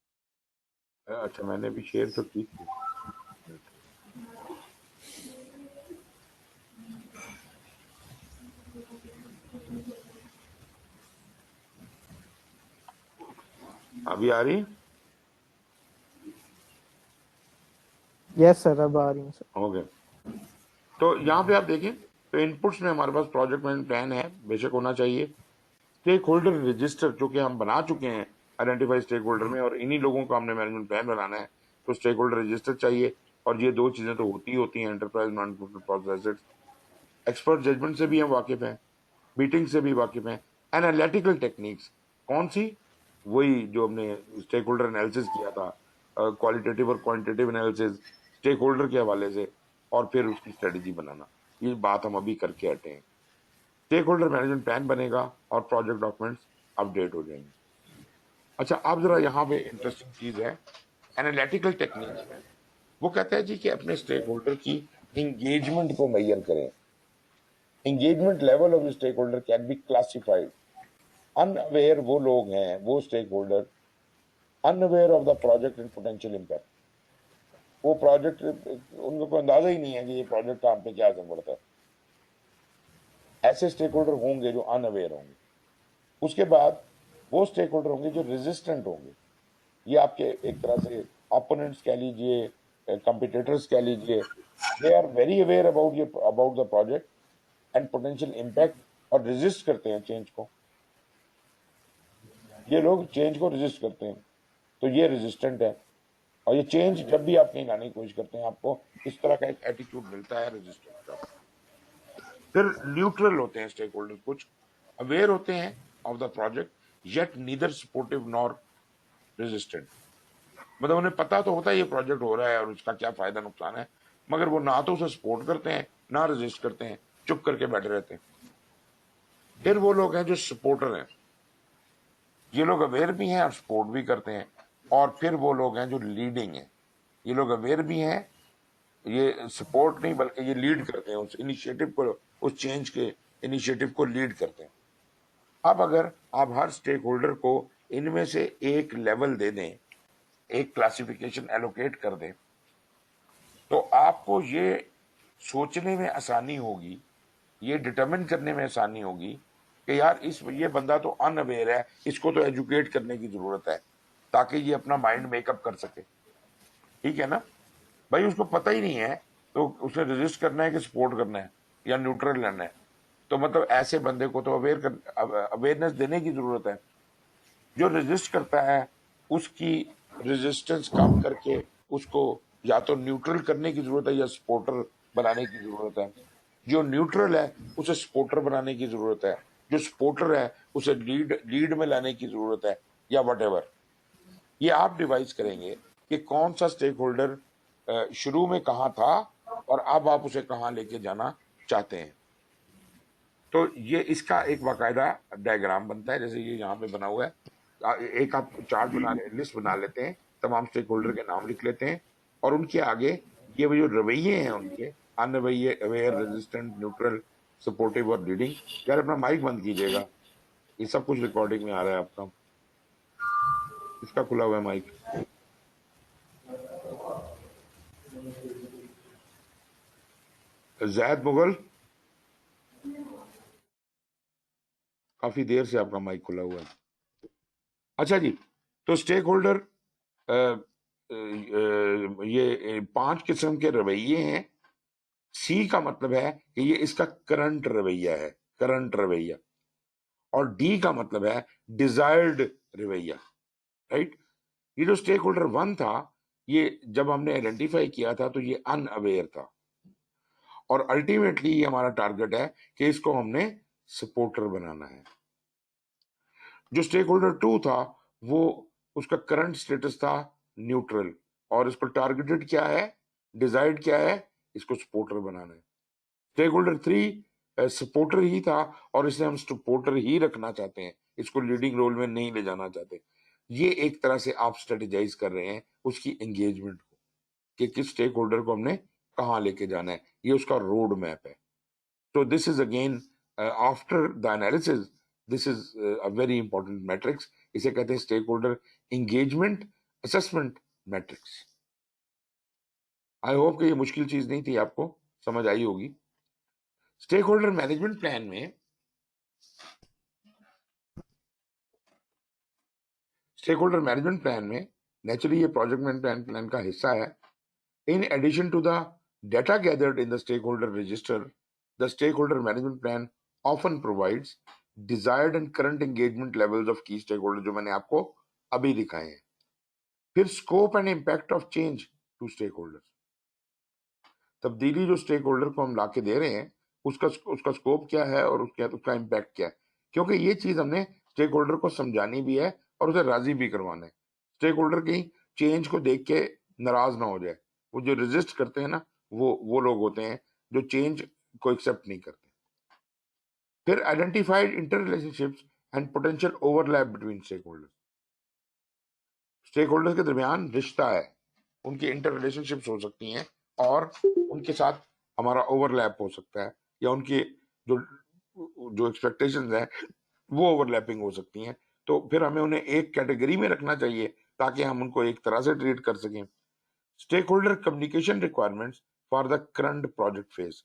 अच्छा, मैंने भी शेयर तो की थी। अभी आ रही? यस सर अब आ रही है सर। ओके, तो यहाँ पे आप देखें तो इनपुट्स में हमारे पास प्रोजेक्ट मैनेजमेंट प्लान है, बेशक होना चाहिए। स्टेक होल्डर रजिस्टर जो कि हम बना चुके हैं आइडेंटिफाई स्टेक होल्डर में, और इन्हीं लोगों का हमने मैनेजमेंट प्लान बनाना है, तो स्टेक होल्डर रजिस्टर चाहिए। और ये 2 चीजें तो होती हैं enterprise management process. Expert judgement से भी हम वाकिफ हैं, मीटिंग से भी वाकिफ हैं। एनालिटिकल टेक्निक्स कौन सी? वही जो हमने स्टेक होल्डर एनालिसिस किया था, क्वालिटेटिव और क्वांटिटेटिव एनालिसिस स्टेक होल्डर के हवाले से, और फिर उसकी स्ट्रेटेजी बनाना, ये बात हम अभी करके हटे हैं। स्टेक होल्डर मैनेजमेंट प्लान बनेगा और प्रोजेक्ट डॉक्यूमेंट्स अपडेट हो जाएंगे। अच्छा, अब जरा यहाँ पे इंटरेस्टिंग चीज है एनालिटिकल टेक्निक्स में, वो कहता है जी कि अपने स्टेक होल्डर की इंगेजमेंट को मेजर करें। engagement level of the stakeholder can be classified. Unaware वो लोग हैं, वो stakeholder unaware of the project and potential impact, वो प्रोजेक्ट उनको कोई अंदाजा ही नहीं है कि ये प्रोजेक्ट काम पे क्या असर पड़ता है। ऐसे स्टेक होल्डर होंगे जो अनअवेयर होंगे। उसके बाद वो स्टेक होल्डर होंगे जो रेजिस्टेंट होंगे, ये आपके एक तरह से ओपोनेंट्स कह लीजिए, कंपिटिटर्स कह लीजिए। They are very aware about the project and potential impact, और रेजिस्ट करते हैं चेंज को। ये लोग चेंज को रेजिस्ट करते हैं, तो ये रेजिस्टेंट है। और ये चेंज जब भी आप कहीं लाने की कोशिश करते हैं, आपको इस तरह का एक एटीट्यूड मिलता है रेजिस्टेंट का। फिर न्यूट्रल होते हैं स्टेक होल्डर, कुछ अवेयर होते हैं of the project yet neither supportive nor resistant, मतलब उन्हें पता तो होता है ये प्रोजेक्ट हो रहा है और उसका क्या फायदा नुकसान है, मगर वो ना तो उसे सपोर्ट करते हैं ना रेजिस्ट करते हैं, चुप करके बैठे रहते हैं। फिर वो लोग हैं जो सपोर्टर हैं, ये लोग अवेयर भी हैं और सपोर्ट भी करते हैं। और फिर वो लोग हैं जो लीडिंग है, ये लोग अवेयर भी हैं, ये सपोर्ट नहीं बल्कि ये लीड करते हैं, उस इनिशिएटिव को, उस चेंज के इनिशिएटिव को लीड करते हैं। अब अगर आप हर स्टेक होल्डर को इनमें से एक लेवल दे दें, एक क्लासिफिकेशन एलोकेट कर दें, तो आपको ये सोचने में आसानी होगी, ये डिटरमिन करने में आसानी होगी कि यार ये बंदा तो अनअवेयर है, इसको तो एजुकेट करने की जरूरत है ताकि ये अपना माइंड मेकअप कर सके। ठीक है ना भाई, उसको पता ही नहीं है तो उसे रेजिस्ट करना है कि सपोर्ट करना है या न्यूट्रल रहना है, तो मतलब ऐसे बंदे को तो अवेयरनेस देने की जरूरत है। जो रेजिस्ट करता है उसकी रेजिस्टेंस कम करके उसको या तो न्यूट्रल करने की जरूरत है या सपोर्टर बनाने की जरूरत है। जो न्यूट्रल है उसे सपोर्टर बनाने की जरूरत है, जो सपोर्टर है उसे लीड लीड में लाने की जरूरत है, या वट। ये आप डिवाइस करेंगे कि कौन सा स्टेक होल्डर शुरू में कहाँ था और अब आप उसे कहाँ लेके जाना चाहते हैं। तो ये इसका एक बाकायदा डायग्राम बनता है, जैसे ये यहाँ पे बना हुआ है। एक आप चार्ट बना लिस्ट बना लेते हैं, तमाम स्टेक होल्डर के नाम लिख लेते हैं, और उनके आगे ये जो रवैये हैं उनके, अनरवैये, अवेयर, रेजिस्टेंट, न्यूट्रल, सपोर्टिव और लीडिंग। यार अपना माइक बंद कीजिएगा, ये सब कुछ रिकॉर्डिंग में आ रहा है आपका। इसका खुला हुआ है माइक। जैद मुगल, काफी देर से आपका माइक खुला हुआ है। अच्छा जी, तो स्टेक होल्डर ये 5 किस्म के रवैये हैं। सी का मतलब है कि ये इसका करंट रवैया है, करंट रवैया। और डी का मतलब है डिजायर्ड रवैया, राइट। ये जो स्टेक होल्डर 1 था, ये जब हमने आइडेंटिफाई किया था तो ये अनअवेयर था, और अल्टीमेटली ये हमारा टारगेट है कि इसको हमने सपोर्टर बनाना है। जो स्टेक होल्डर 2 था, वो उसका करंट स्टेटस था न्यूट्रल, और इसको टारगेटेड क्या है, डिजायर्ड क्या है, इसको सपोर्टर बनाना है। स्टेक होल्डर 3 सपोर्टर ही था, और इसे हम सपोर्टर ही रखना चाहते हैं, इसको लीडिंग रोल में नहीं ले जाना चाहते। ये एक तरह से आप स्ट्रेटेजाइज कर रहे हैं उसकी एंगेजमेंट को, कि किस स्टेक होल्डर को हमने कहाँ लेके जाना है, ये उसका रोड मैप है। So this is again after the analysis, this is a very important matrix. इसे कहते हैं stakeholder engagement assessment matrix. I hope कि ये मुश्किल चीज नहीं थी, आपको समझ आई होगी। स्टेक होल्डर मैनेजमेंट प्लान में, स्टेक होल्डर मैनेजमेंट प्लान में नेचुरली ये प्रोजेक्ट मैनेजमेंट प्लान का हिस्सा है। In addition to the data gathered in the stakeholder register, the stakeholder management plan often provides desired and current engagement levels of key stakeholders, जो मैंने आपको अभी दिखाए हैं। फिर scope and impact of change to stakeholders, तब्दीली जो stake holder को हम लाके दे रहे हैं उसका उसका स्कोप क्या है और उसका इम्पैक्ट क्या है, क्योंकि ये चीज हमने स्टेक होल्डर को समझानी भी है और उसे राजी भी करवाना है। स्टेक होल्डर की चेंज को देख के नाराज ना हो जाए। वो जो रेजिस्ट करते हैं ना, वो लोग होते हैं जो चेंज को एक्सेप्ट नहीं करते। फिर identified interrelationships and potential overlap between stakeholders, stakeholders के दरमियान रिश्ता है, उनकी इंटर रिलेशनशिप्स हो सकती हैं, और उनके साथ हमारा ओवरलैप हो सकता है, या उनकी जो जो एक्सपेक्टेशंस हैं वो ओवरलैपिंग हो सकती हैं। तो फिर हमें उन्हें एक कैटेगरी में रखना चाहिए ताकि हम उनको एक तरह से ट्रीट कर सकें। Stakeholder communication requirements for the current project phase,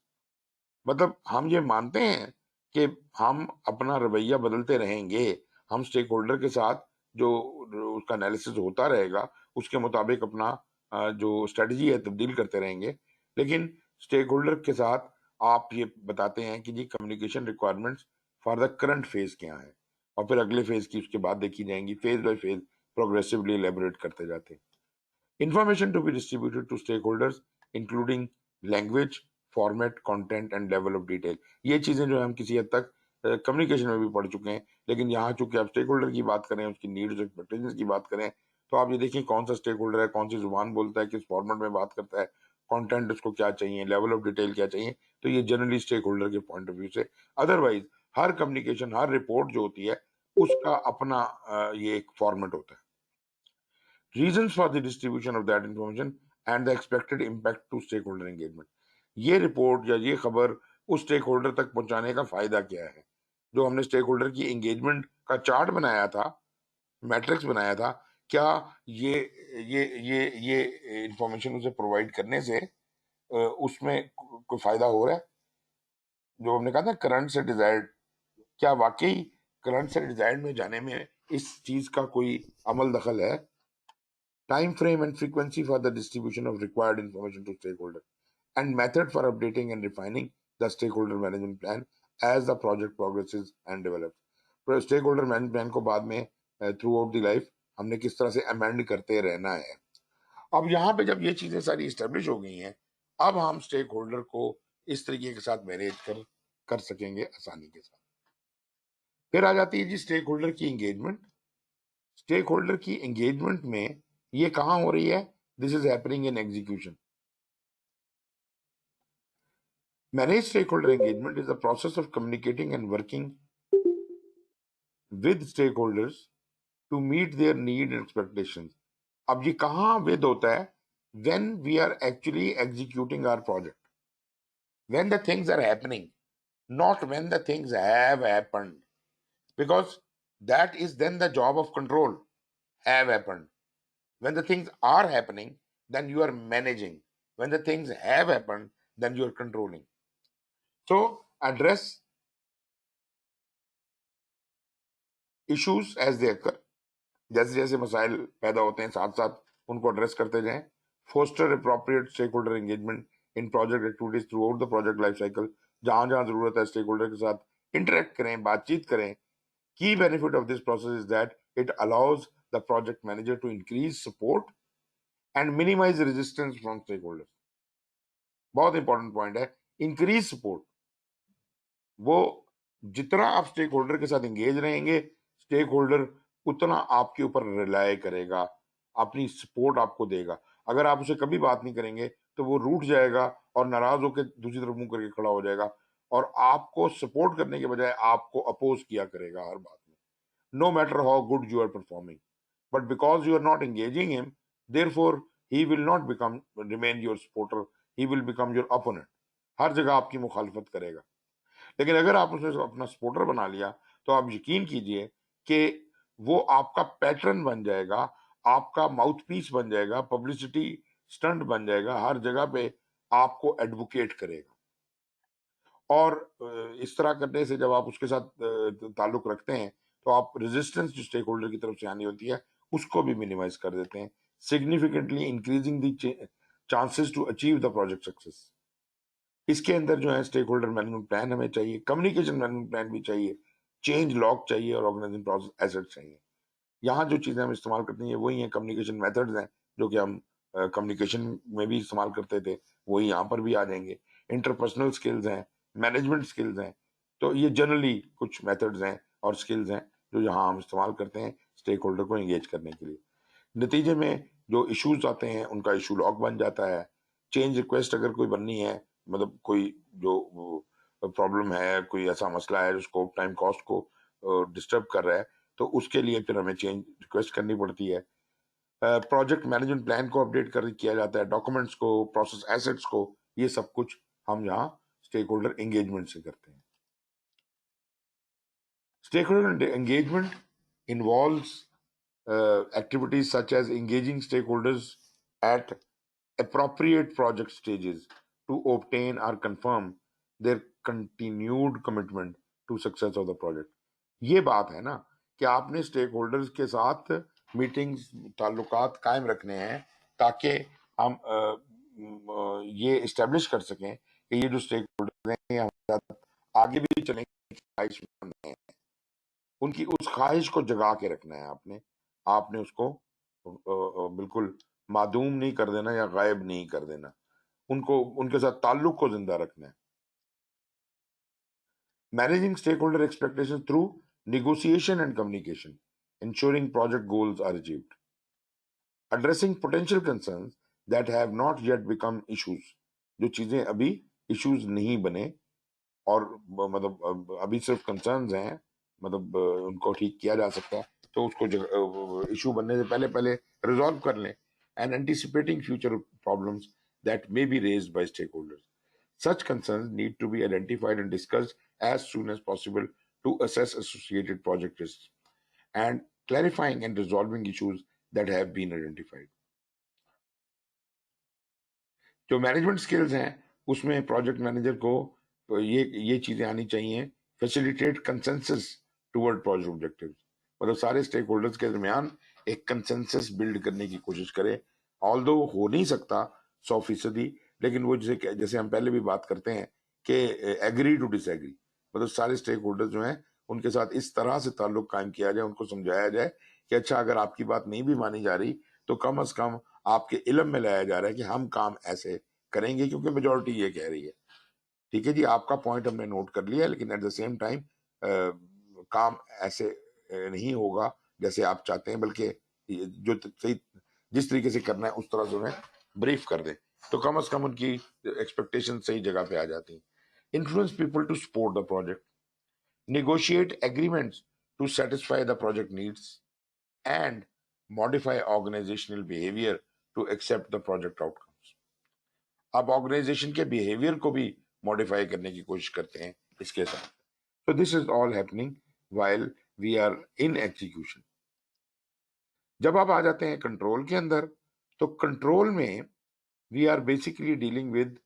मतलब हम ये मानते हैं कि हम अपना रवैया बदलते रहेंगे, हम स्टेक होल्डर के साथ जो उसका एनालिसिस होता रहेगा उसके मुताबिक अपना जो स्ट्रेटजी है तब्दील करते रहेंगे। लेकिन स्टेक होल्डर के साथ आप ये बताते हैं कि जी communication requirements for the current phase क्या है, और फिर अगले फेज की उसके बाद देखी जाएंगी, phase by phase progressively elaborate करते जाते हैं। Information to be distributed to stakeholders, including language, format, content and level of detail। ये चीजें जो है हम किसी हद तक कम्युनिकेशन में भी पढ़ चुके हैं, लेकिन यहाँ चूंकि आप स्टेक होल्डर की बात करें, उसकी नीड्स एक्सपेक्टेशंस की बात करें, तो आप ये देखिए कौन सा स्टेक होल्डर है, कौन सी जुबान बोलता है, किस फॉर्मेट में बात करता है, कंटेंट उसको क्या चाहिए, लेवल ऑफ डिटेल क्या चाहिए। तो ये जनरली स्टेक होल्डर के पॉइंट ऑफ व्यू से। अदरवाइज हर कम्युनिकेशन, हर रिपोर्ट जो होती है उसका अपना ये एक फॉर्मेट होता है। Reasons for the distribution of that information and the expected impact to stakeholder engagement, ये रिपोर्ट या ये खबर उस स्टेक होल्डर तक पहुंचाने का फायदा क्या है। जो हमने स्टेक होल्डर की एंगेजमेंट का चार्ट बनाया था, मैट्रिक्स बनाया था, क्या ये ये इंफॉर्मेशन उसे प्रोवाइड करने से उसमें कोई फायदा हो रहा है। जो हमने कहा था करंट से डिजायर्ड, क्या वाकई करंट से डिजायर्ड में जाने में इस चीज का कोई अमल दखल है। Time frame and frequency for the distribution of required information to stakeholders, and method for updating and refining the stakeholder management plan as the project progresses and develops। तो stakeholder management plan को बाद में through out the life हमने किस तरह से amend करते रहना है। अब यहाँ पे जब ये चीजें सारी इस्टेब्लिश हो गई हैं, अब हम स्टेक होल्डर को इस तरीके के साथ मैनेज कर सकेंगे आसानी के साथ। फिर आ जाती है जी स्टेक होल्डर की एंगेजमेंट। स्टेक होल्डर की एंगेजमेंट में ये कहाँ हो रही है? This is happening in execution. Managed stakeholder engagement is the process of communicating and working with stakeholders to meet their need and expectations. अब ये कहाँ with होता है? When we are actually executing our project, when the things are happening, not when the things have happened, because that is then the job of control. Have happened. When the things are happening, then you are managing. When the things have happened, then you are controlling. So address issues as they occur. जैसे जैसे मसाइल पैदा होते हैं साथ साथ उनको address करते जाएं। Foster appropriate stakeholder engagement in project activities throughout the project life cycle. जहां जहां जरूरत है स्टेक होल्डर के साथ इंटरेक्ट करें, बातचीत करें। Key benefit of this process is that it allows the project manager to increase support and minimize resistance from stakeholder. बहुत इंपॉर्टेंट पॉइंट है, इंक्रीज सपोर्ट। वो जितना आप स्टेक होल्डर के साथ एंगेज रहेंगे, स्टेक होल्डर उतना आपके ऊपर रिलाय करेगा, अपनी सपोर्ट आपको देगा। अगर आप उसे कभी बात नहीं करेंगे तो वो रूठ जाएगा और नाराज होकर दूसरी तरफ मुंह करके खड़ा हो जाएगा और आपको सपोर्ट करने के बजाय आपको अपोज किया करेगा हर बात में, no matter how good you are performing. But because you are not engaging him, therefore he will not become remain your supporter, he will become your opponent. हर जगह आपकी मुखालफत करेगा। लेकिन अगर आप उसे अपना सपोर्टर बना लिया तो आप यकीन कीजिए कि वो आपका पैटर्न बन जाएगा, आपका माउथ पीस बन जाएगा, पब्लिसिटी स्टंट बन जाएगा, हर जगह पे आपको एडवोकेट करेगा। और इस तरह करने से जब आप उसके साथ ताल्लुक रखते हैं तो आप रेजिस्टेंस जो स्टेक होल्डर की तरफ से आनी होती है उसको भी मिनिमाइज कर देते हैं, significantly increasing the chances to achieve the project success. इसके अंदर जो है स्टेक होल्डर मैनेजमेंट प्लान हमें चाहिए, कम्युनिकेशन मैनेजमेंट प्लान भी चाहिए, चेंज लॉग चाहिए और ऑर्गेनाइजिंग प्रोसेस एसेट चाहिए। यहाँ जो चीजें हम इस्तेमाल करते हैं वही हैं कम्युनिकेशन मेथड्स हैं जो कि हम कम्युनिकेशन में भी इस्तेमाल करते थे, वही यहाँ पर भी आ जाएंगे। इंटरपर्सनल स्किल्स हैं, मैनेजमेंट स्किल्स हैं। तो ये जनरली कुछ मेथड्स हैं और स्किल्स हैं जो यहाँ हम इस्तेमाल करते हैं स्टेक होल्डर को एंगेज करने के लिए। नतीजे में जो इश्यूज आते हैं उनका इशू लॉग बन जाता है। चेंज रिक्वेस्ट अगर कोई बननी है, मतलब कोई जो प्रॉब्लम है, कोई ऐसा मसला है जो स्कोप टाइम कॉस्ट को डिस्टर्ब कर रहा है, तो उसके लिए फिर हमें चेंज रिक्वेस्ट करनी पड़ती है। प्रोजेक्ट मैनेजमेंट प्लान को अपडेट कर किया जाता है, डॉक्यूमेंट्स को, प्रोसेस एसेट्स को, ये सब कुछ हम यहाँ स्टेक होल्डर एंगेजमेंट से करते हैं। Stakeholder engagement involves activities such as engaging stakeholders at appropriate project stages to obtain or confirm their continued commitment to success of the project। ये बात है ना कि आपने स्टेक होल्डर्स के साथ मीटिंग्स, ताल्लुकात कायम रखने हैं ताकि हम ये इस्टेब्लिश कर सकें कि ये जो स्टेक होल्डर्स हैं ये हमारे साथ आगे भी चलेंगे, ख्वाहिशमंद हैं। उनकी उस ख्वाहिश को जगा के रखना है आपने उसको बिल्कुल मादूम नहीं कर देना या गायब नहीं कर देना, उनको उनके साथ ताल्लुक को जिंदा रखना है। Managing stakeholder expectation through negotiation and communication, ensuring project goals are achieved, addressing potential concerns that have not yet become issues, जो चीजें अभी issues नहीं बने और मतलब अभी सिर्फ कंसर्न्स हैं, मतलब उनको ठीक किया जा सकता है, तो उसको इशू बनने से पहले पहले रिजॉल्व कर लें। And anticipating future problems that may be raised by stakeholders, such concerns need to be identified and discussed as soon as possible to assess associated project risks and clarifying and resolving issues that have been identified। जो management skills हैं उसमें project manager को ये चीजें आनी चाहिए, facilitate consensus toward project objectives, मतलब सारे स्टेक होल्डर्स के दरमियान एक कंसेंसस बिल्ड करने की कोशिश करें। ऑल्दो हो नहीं सकता 100%, लेकिन वो जैसे हम पहले भी बात करते हैं कि एग्री टू डिसएग्री, मतलब सारे स्टेक होल्डर्स जो हैं उनके साथ इस तरह से ताल्लुक कायम किया जाए, उनको समझाया जाए कि अच्छा अगर आपकी बात नहीं भी मानी जा रही तो कम अज कम आपके इल्म में लाया जा रहा है कि हम काम ऐसे करेंगे क्योंकि मेजोरिटी ये कह रही है। ठीक है जी, आपका पॉइंट हमने नोट कर लिया, लेकिन एट द सेम टाइम काम ऐसे नहीं होगा जैसे आप चाहते हैं, बल्कि जो सही जिस तरीके से करना है उस तरह से उन्हें ब्रीफ कर दें, तो कम से कम उनकी एक्सपेक्टेशन सही जगह पे आ जाती हैं। Influence people to support the project, negotiate agreements to satisfy the project needs, and modify organizational behavior to accept the project outcomes. आप ऑर्गेनाइजेशन के बिहेवियर को भी मॉडिफाई करने की कोशिश करते हैं इसके साथ। So this is all happening while we are in execution. जब आप आ जाते हैं कंट्रोल के अंदर, तो कंट्रोल में we are basically dealing with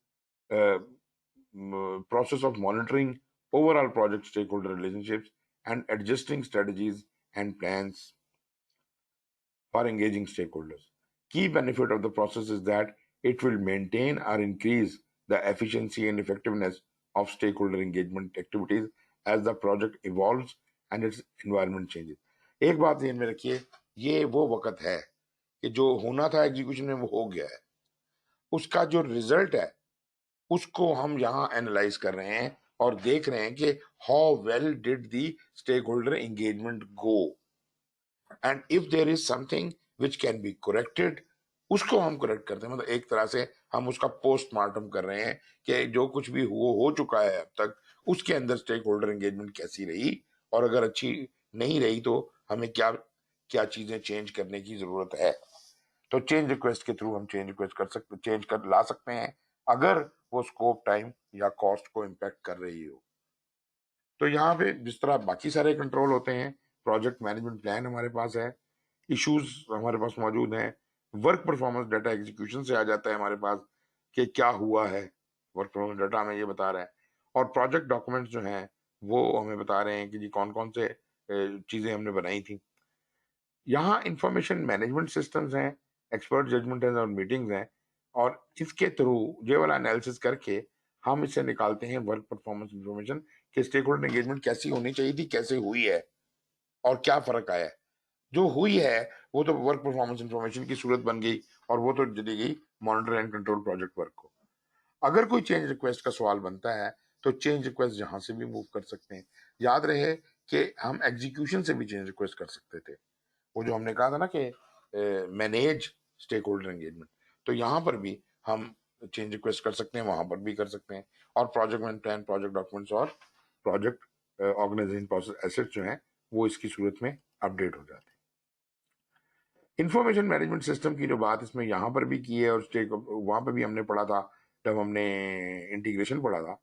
process of monitoring overall project stakeholder relationships and adjusting strategies and plans for engaging stakeholders. Key benefit of the process is that it will maintain or increase the efficiency and effectiveness of stakeholder engagement activities as the project evolves and its environment changes. एक बात ध्यान में रखिए, ये वो वक्त है कि जो होना था एग्जीक्यूशन में वो हो गया है, उसका जो रिजल्ट है उसको हम यहाँ एनालाइज कर रहे हैं और देख रहे हैं कि how well did the stakeholder engagement go, and if there is something which can be corrected, उसको हम करेक्ट करते हैं। मतलब एक तरह से हम उसका पोस्टमार्टम कर रहे हैं कि जो कुछ भी हो चुका है अब तक, उसके अंदर स्टेक होल्डर एंगेजमेंट कैसी रही, और अगर अच्छी नहीं रही तो हमें क्या क्या चीजें चेंज करने की जरूरत है। तो चेंज रिक्वेस्ट के थ्रू हम चेंज रिक्वेस्ट कर सकते, चेंज कर ला सकते हैं अगर वो स्कोप, टाइम या कॉस्ट को इम्पैक्ट कर रही हो। तो यहाँ पे जिस तरह बाकी सारे कंट्रोल होते हैं, प्रोजेक्ट मैनेजमेंट प्लान हमारे पास है, इश्यूज हमारे पास मौजूद हैं, वर्क परफॉर्मेंस डाटा एग्जीक्यूशन से आ जाता है हमारे पास कि क्या हुआ है, वर्क परफॉर्मेंस डाटा हमें ये बता रहा है, और प्रोजेक्ट डॉक्यूमेंट्स जो हैं वो हमें बता रहे हैं कि जी कौन कौन से चीजें हमने बनाई थी। यहाँ इंफॉर्मेशन मैनेजमेंट सिस्टम्स हैं, एक्सपर्ट जजमेंट है और मीटिंग्स हैं, और इसके थ्रू ये वाला एनालिसिस करके हम इससे निकालते हैं वर्क परफॉर्मेंस इंफॉर्मेशन कि स्टेक होल्डर एंगेजमेंट कैसी होनी चाहिए थी, कैसे हुई है और क्या फर्क आया है। जो हुई है वो तो वर्क परफॉर्मेंस इंफॉर्मेशन की सूरत बन गई और वो तो चली गई monitor and control project work को। अगर कोई चेंज रिक्वेस्ट का सवाल बनता है तो चेंज रिक्वेस्ट जहां से भी मूव कर सकते हैं। याद रहे कि हम एग्जीक्यूशन से भी चेंज रिक्वेस्ट कर सकते थे, वो जो हमने कहा था ना कि मैनेज स्टेक होल्डर एंगेजमेंट, तो यहाँ पर भी हम चेंज रिक्वेस्ट कर सकते हैं, वहां पर भी कर सकते हैं, और project management plan, project documents और प्रोजेक्ट ऑर्गेनाइजेशन प्रोसेस एसेट्स जो हैं वो इसकी सूरत में अपडेट हो जाते हैं। इंफॉर्मेशन मैनेजमेंट सिस्टम की जो बात इसमें यहाँ पर भी की है और स्टेक वहां पर भी हमने पढ़ा था जब हमने इंटीग्रेशन पढ़ा था।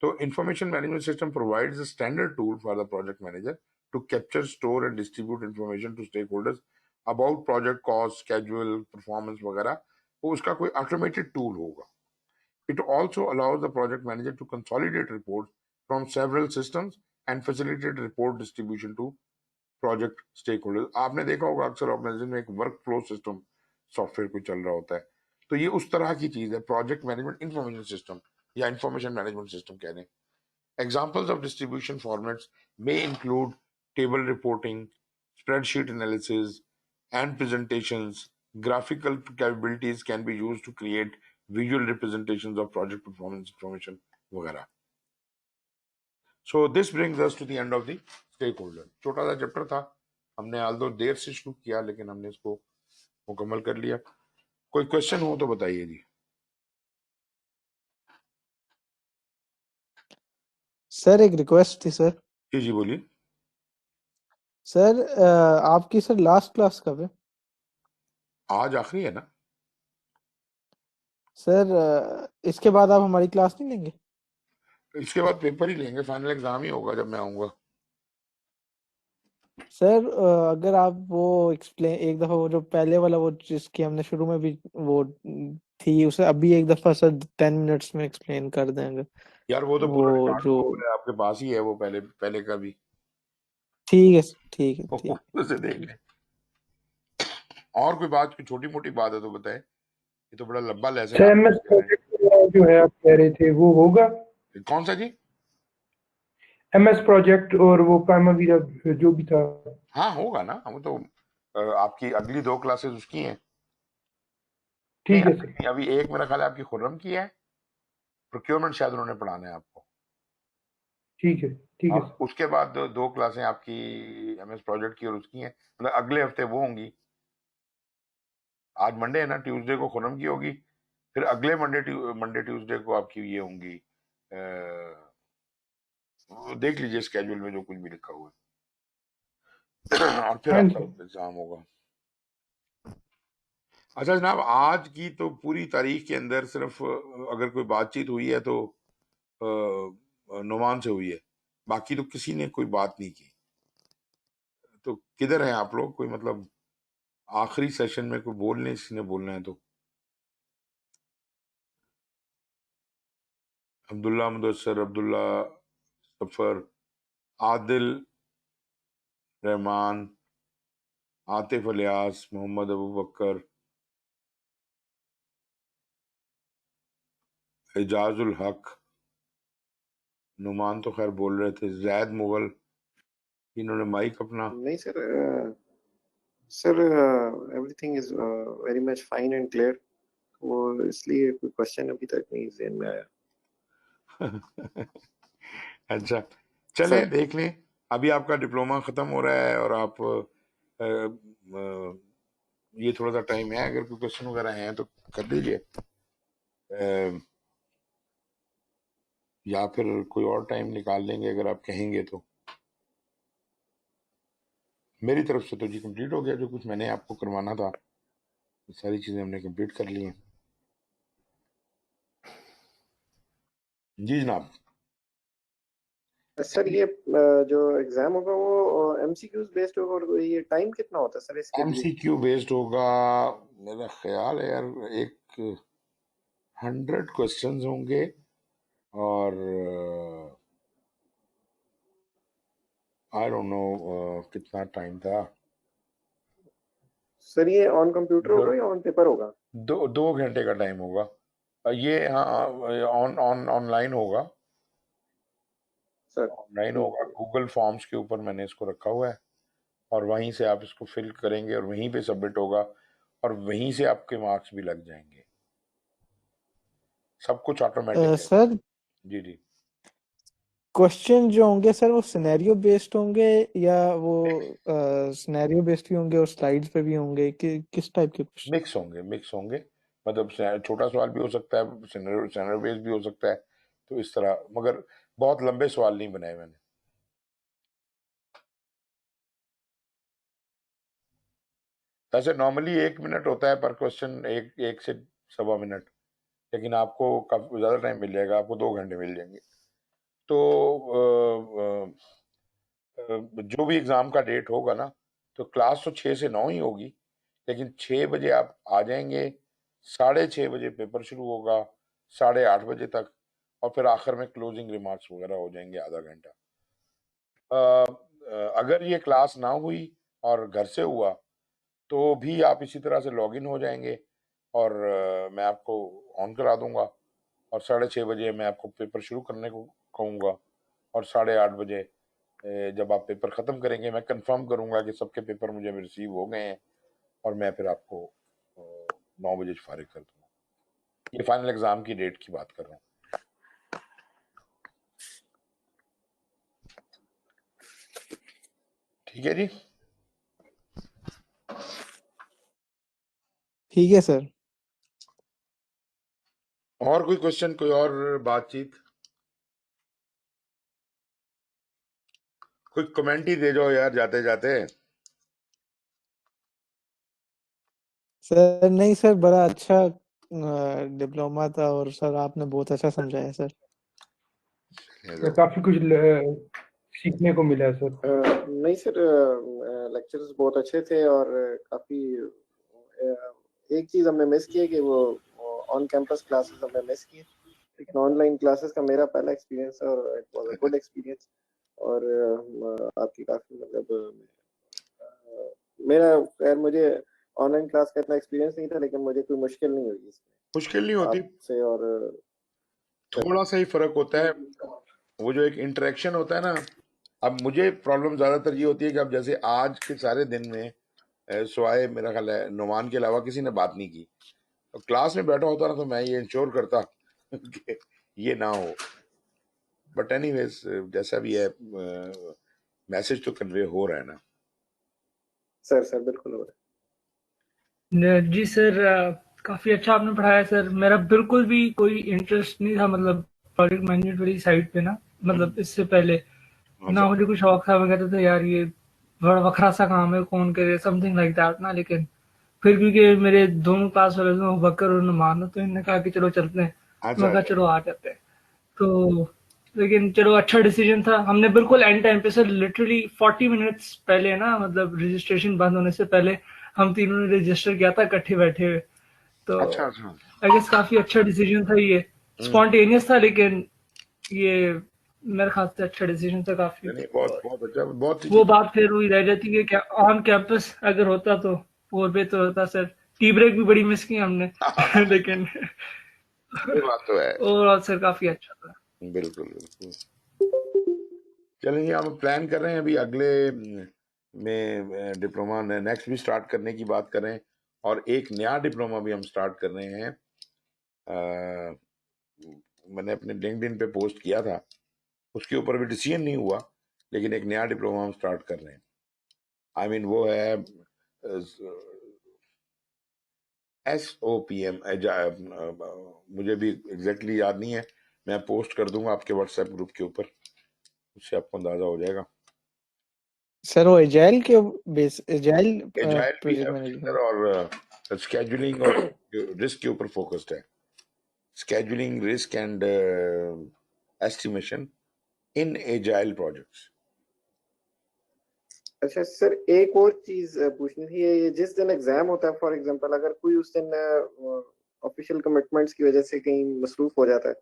तो information management system provides a standard tool for the project manager to capture, store and distribute information to stakeholders about project cost, schedule, performance वगैरह। वो उसका कोई ऑटोमेटेड टूल होगा। It also allows the project manager to consolidate reports from several systems and facilitate report distribution to project stakeholder. आपने देखा होगा अक्सर organisation में एक वर्क फ्लो सिस्टम सॉफ्टवेयर पे चल रहा होता है, तो ये उस तरह की चीज है, प्रोजेक्ट मैनेजमेंट इंफॉर्मेशन सिस्टम या इंफॉर्मेशन मैनेजमेंट सिस्टम कह दें। Examples of distribution formats may include table reporting, spreadsheet analysis and presentations. Graphical capabilities can be used to create visual representations of project performance information वगैरह। So this brings us to the end of the stakeholder। छोटा सा chapter था, हमने Aldous देर से शुरू किया लेकिन हमने इसको मुकम्मल कर लिया। कोई क्वेश्चन हो तो बताइए जी। सर एक रिक्वेस्ट थी सर। जी बोलिए। सर आपकी सर लास्ट क्लास कब है? आज आखिरी है ना सर इसके बाद आप हमारी क्लास नहीं लेंगे? इसके बाद पेपर ही लेंगे, फाइनल एग्जाम ही होगा जब मैं आऊंगा। सर अगर आप वो एक्सप्लेन एक दफा वो जो पहले वाला वो जिसकी हमने शुरू में भी वो थी उसे अभी एक दफा सर 10 मिनट्स में एक्सप्लेन कर देंगे। यार वो तो वो पूरा रिकॉर्ड जो आपके पास ही है, वो पहले का भी ठीक है ठीक है ठीक। उसे देख लें। और कोई बात, कोई छोटी मोटी बात है तो बताएं, ये तो बड़ा लंबा लेसन है। एमएस प्रोजेक्ट जो है आप कह रहे थे वो होगा? कौन सा जी? एमएस प्रोजेक्ट और वो प्राइमरी जो भी था। हाँ होगा ना, हम तो आपकी अगली 2 क्लासेस उसकी हैं। ठीक है अभी सर, नहीं, अभी एक मेरा ख्याल है आपकी खुर्रम की है, प्रोक्योरमेंट शायद उन्होंने पढ़ाना है आपको। ठीक है, ठीक है अब सर। उसके बाद दो क्लासें आपकी एमएस प्रोजेक्ट की और उसकी हैं, मतलब अगले हफ्ते वो होंगी। आज मंडे है ना, ट्यूसडे को खुर्रम की होगी, फिर अगले मंडे ट्यूसडे को आपकी ये होंगी। वो देख लीजिए स्केड्यूल में जो कुछ भी लिखा हुआ है और फिर हाँ आपका सर। एग्जाम होगा। अच्छा जनाब, आज की तो पूरी तारीख के अंदर सिर्फ अगर कोई बातचीत हुई है तो नुमान से हुई है, बाकी तो किसी ने कोई बात नहीं की। तो किधर हैं आप लोग? कोई मतलब आखिरी सेशन में कोई बोलने, किसी ने बोलना है तो। अब्दुल्ला मुदस्सर, अब्दुल्ला, सफर, आदिल, रहमान, आतिफ अलियास, मोहम्मद अबू बकर, एजाजुल हक, नुमान तो खैर बोल रहे थे, जैद मुगल, इन्होंने माइक अपना। नहीं sir, sir everything is very much fine and clear. वो इसलिए कोई क्वेश्चन अभी तक नहीं जहन में आया। अच्छा चलें सर देख लें, अभी आपका डिप्लोमा खत्म हो रहा है और आप ये थोड़ा सा टाइम है, अगर कोई क्वेश्चन वगैरह हैं तो कर लीजिए, या फिर कोई और टाइम निकाल लेंगे अगर आप कहेंगे तो। मेरी तरफ से तो जी कंप्लीट हो गया, जो कुछ मैंने आपको करवाना था सारी चीजें हमने कंप्लीट कर ली हैं। जी जनाब। सर ये जो एग्जाम होगा वो एमसीक्यूज बेस्ड होगा, और ये टाइम कितना होता है सर इसके लिए? एमसीक्यू बेस्ड होगा, मेरा ख्याल है यार एक 100 क्वेश्चंस होंगे और आई डोंट नो कितना टाइम था। सर ये ऑन कंप्यूटर होगा या ऑन पेपर होगा? 2 घंटे का टाइम होगा ये। हाँ, ऑन ऑन ऑनलाइन होगा, सर ऑनलाइन ठीक होगा। है। गूगल फॉर्म्स के ऊपर मैंने इसको रखा हुआ है और वहीं से आप इसको फिल करेंगे और वहीं पे सबमिट होगा और वहीं से आपके मार्क्स भी लग जाएंगे। सब कुछ ऑटोमेटिक है। सर जी जी। क्वेश्चन जो होंगे सर वो सिनेरियो बेस्ड होंगे या वो सिनेरियो बेस्ड भी होंगे और स्लाइड्स पे भी होंगे कि किस टाइप के क्वेश्चन? मिक्स होंगे, मतलब छोटा सवाल भी हो सकता है, सिनेरियो बेस्ड भी हो सकता है, तो इस तरह, मगर बहुत लंबे सवाल नहीं बनाए मैंने। वैसे नॉर्मली 1 मिनट होता है पर क्वेश्चन, एक से 1.25 मिनट, लेकिन आपको काफी ज्यादा टाइम मिल जाएगा, आपको 2 घंटे मिल जाएंगे। तो जो भी एग्जाम का डेट होगा ना, तो क्लास तो 6 से 9 ही होगी, लेकिन 6 बजे आप आ जाएंगे, 6:30 बजे पेपर शुरू होगा, 8:30 बजे तक, और फिर आखिर में क्लोजिंग रिमार्क्स वगैरह हो जाएंगे आधा घंटा। अगर ये क्लास ना हुई और घर से हुआ तो भी आप इसी तरह से लॉगिन हो जाएंगे और मैं आपको ऑन करा दूंगा और 6:30 बजे मैं आपको पेपर शुरू करने को कहूँगा और 8:30 बजे जब आप पेपर ख़त्म करेंगे मैं कंफर्म करूंगा कि सबके पेपर मुझे रिसीव हो गए हैं और मैं फिर आपको 9 बजे फारिग कर दूंगा। ये फाइनल एग्ज़ाम की डेट की बात कर रहा हूँ। ठीक है जी। ठीक है सर। और कोई क्वेश्चन, कोई और बातचीत? कोई कमेंट ही दे जाओ यार जाते जाते। सर नहीं सर, बड़ा अच्छा डिप्लोमा था और सर आपने बहुत अच्छा समझाया सर। काफी कुछ सीखने को मिला है सर। नहीं सर, लेक्चर्स बहुत अच्छे थे और काफी एक चीज हमने मिस की है कि वो ऑन कैंपस क्लासेस हमने मिस की, लेकिन ऑनलाइन क्लासेस का मेरा पहला एक्सपीरियंस है और it was a good experience. और आपकी काफी मतलब मेरा खैर मुझे ऑनलाइन क्लास का इतना एक्सपीरियंस नहीं था, लेकिन मुझे कोई मुश्किल नहीं हुई इसमें मुश्किल नहीं होती, आपसे। और थोड़ा सा ही फर्क होता है, वो जो एक इंटरेक्शन होता है ना। अब मुझे प्रॉब्लम ज्यादातर ये होती है कि अब जैसे आज के सारे दिन में सिवाय मेरा ख्याल है नुमान के अलावा किसी ने बात नहीं की, क्लास में बैठा होता ना तो मैं ये इंश्योर करता कि ये ना हो, बट एनीवेज जैसा भी है मैसेज तो कन्वे हो रहा है ना। सर बिल्कुल हो रहा जी सर, काफ़ी अच्छा आपने पढ़ाया सर। मेरा बिल्कुल भी कोई इंटरेस्ट नहीं था, मतलब प्रोजेक्ट मैनेजमेंट वाली साइड पे ना, मतलब इससे पहले हाँ ना सर, मुझे कुछ शौक था वगैरह था यार, ये बड़ा वखरा सा काम है, कौन करे समथिंग लाइक दैट ना। लेकिन फिर क्योंकि मेरे दोनों क्लास वाले थे, बकर और नुमान, तो इन्होंने कहा कि चलो चलते हैं, तो अच्छा मैं कहा अच्छा, चलो आ जाते हैं। तो लेकिन चलो अच्छा डिसीजन था। हमने बिल्कुल एंड टाइम पे सर, लिटरली 40 मिनट्स पहले ना, मतलब रजिस्ट्रेशन बंद होने से पहले हम तीनों ने रजिस्टर किया था इकट्ठे बैठे हुए। तो अच्छा अच्छा। आई गेस काफी अच्छा डिसीजन था ये, हम्म, स्पॉन्टेनियस था, लेकिन ये मेरे ख्याल से अच्छा डिसीजन था काफी। नहीं बहुत और बहुत अच्छा, बहुत सी वो चीजें। बात फिर वही रह जाती है कि ऑन कैंपस अगर होता तो और बेहतर होता सर। टी ब्रेक भी बड़ी मिस की हमने लेकिन ये बात तो है, ओवरऑल सर काफी अच्छा था। बिल्कुल बिल्कुल। चलेंगे, हम प्लान कर रहे हैं अभी अगले में डिप्लोमा नेक्स्ट भी स्टार्ट करने की बात कर रहे हैं, और एक नया डिप्लोमा भी हम स्टार्ट कर रहे हैं। अ, मैंने अपने लिंक्डइन पे पोस्ट किया था, उसके ऊपर भी डिसीजन नहीं हुआ, लेकिन एक नया डिप्लोमा हम स्टार्ट कर रहे हैं। आई मीन वो है SOPM। मुझे भी एग्जैक्टली याद नहीं है, मैं पोस्ट कर दूंगा आपके व्हाट्सएप ग्रुप के ऊपर, उससे आपको अंदाजा हो जाएगा। सर वो एजाइल के बेस, एजाइल एजाइल भी है प्रोजेक्ट उसके अंदर, मैनेजमेंट। और स्केजुलिंग और रिस्क के ऊपर फोकस्ड है। Scheduling, risk and estimation in agile projects. अच्छा सर, एक और चीज पूछनी थी। ये जिस दिन एग्जाम होता है, फॉर एग्जांपल अगर कोई उस दिन ऑफिशियल कमिटमेंट्स की वजह से कहीं मसरूफ हो जाता है,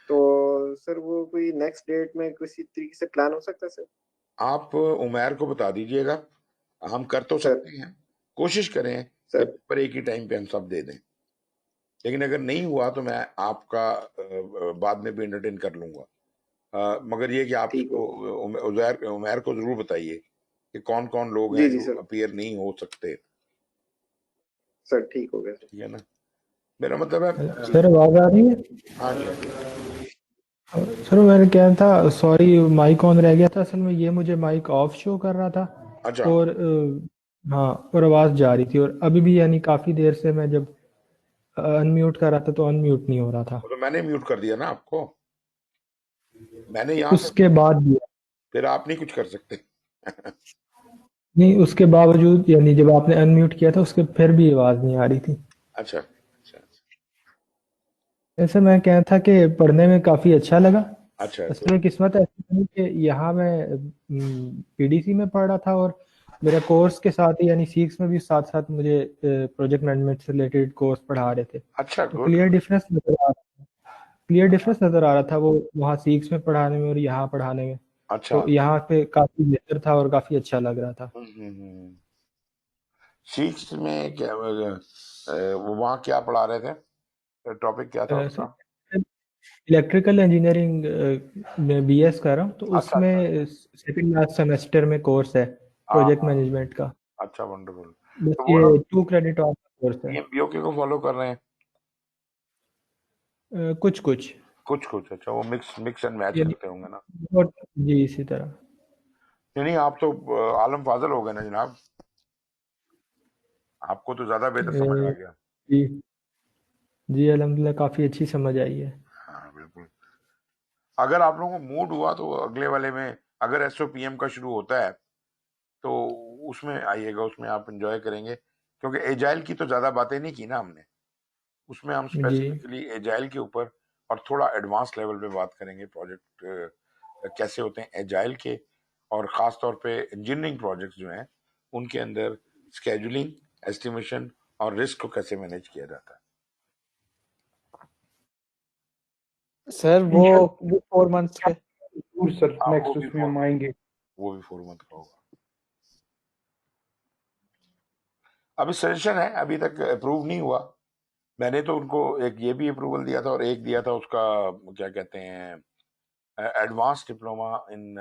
तो सर वो कोई नेक्स्ट डेट में किसी तरीके से प्लान हो सकता है सर? आप उमैर को बता दीजिएगा, हम कर तो सर सकते हैं, कोशिश करें कि सर पेपर एक ही टाइम पे हम सब दे दें, लेकिन अगर नहीं हुआ तो मैं आपका बाद में भी एंटरटेन कर लूंगा। मगर ये कि आप ठीक हो गया। उमैर को जरूर बताइए कि कौन कौन लोग जी हैं जी जो सर। अपीयर नहीं हो सकते। सर ठीक हो गया सर। ठीक है ना, मेरा मतलब है। सर आवाज आ रही है? हाँ जी, हाँ जी। सर मैंने क्या था, सॉरी माइक ऑन रह गया था असल में, ये मुझे माइक ऑफ शो कर रहा था। अच्छा, और हाँ, और आवाज जा रही थी, और अभी भी यानी काफी देर से मैं जब अनम्यूट कर रहा था तो अनम्यूट नहीं हो रहा था। वो तो मैंने म्यूट कर दिया ना आपको, मैंने यहाँ से, उसके बाद भी फिर आप नहीं कुछ कर सकते। नहीं, उसके बावजूद यानी जब आपने अनम्यूट किया था उसके फिर भी आवाज नहीं आ रही थी। अच्छा अच्छा ऐसे मैं कह था कि पढ़ने में काफी अच्छा लगा। अच्छा, असल में किस्मत ऐसी थी कि यहाँ मैं पीडीसी में पढ़ रहा था, और मेरा कोर्स के साथ ही यानी सीक्स में भी साथ साथ मुझे प्रोजेक्ट मैनेजमेंट से रिलेटेड कोर्स पढ़ा रहे थे। अच्छा, तो गुड गुड। क्लियर डिफरेंस नजर आ रहा था वो वहाँ सीक्स में पढ़ाने में और यहाँ पढ़ाने में। अच्छा, तो यहाँ पे काफी बेहतर था और काफी अच्छा लग रहा था। सिक्स में क्या वो वहाँ क्या पढ़ा रहे थे, टॉपिक क्या था उसका? इलेक्ट्रिकल इंजीनियरिंग में बीएस कर रहा हूँ, तो अच्छा अच्छा उसमें सेकंड लास्ट सेमेस्टर में कोर्स है हाँ प्रोजेक्ट हाँ, मैनेजमेंट का। अच्छा, वंडरफुल। बस तो वो ये लोग 2 क्रेडिट ऑफ कोर्स है। PMBOK को फॉलो कर रहे हैं? कुछ कुछ कुछ कुछ, अच्छा, वो मिक्स मिक्स एंड मैच यानी करते होंगे ना। और जी इसी तरह। नहीं नहीं, आप तो आलम फाजल हो गए ना जनाब, आपको तो ज्यादा बेहतर समझ आ अ, गया। जी जी अल्हम्दुलिल्लाह काफी अच्छी समझ आई है। हाँ बिल्कुल। अगर आप लोगों को मूड हुआ तो अगले वाले में, अगर SOPM का शुरू होता है तो उसमें आइएगा, उसमें आप एंजॉय करेंगे, क्योंकि एजाइल की तो ज्यादा बातें नहीं की ना हमने, उसमें हम जी स्पेसिफिकली एजाइल के ऊपर और थोड़ा एडवांस लेवल पे बात करेंगे, प्रोजेक्ट कैसे होते हैं एजाइल के, और खास तौर पे इंजीनियरिंग प्रोजेक्ट्स जो हैं उनके अंदर स्केजुलिंग, एस्टिमेशन और रिस्क को कैसे मैनेज किया जाता है। सर वो 4 मंथ्स के। जरूर सर, हाँ, नेक्स्ट उसमें हम आएंगे। वो भी 4 मंथ का होगा। अभी सजेशन है, अभी तक अप्रूव नहीं हुआ। मैंने तो उनको एक ये भी अप्रूवल दिया था और एक दिया था उसका, क्या कहते हैं, एडवांस डिप्लोमा इन,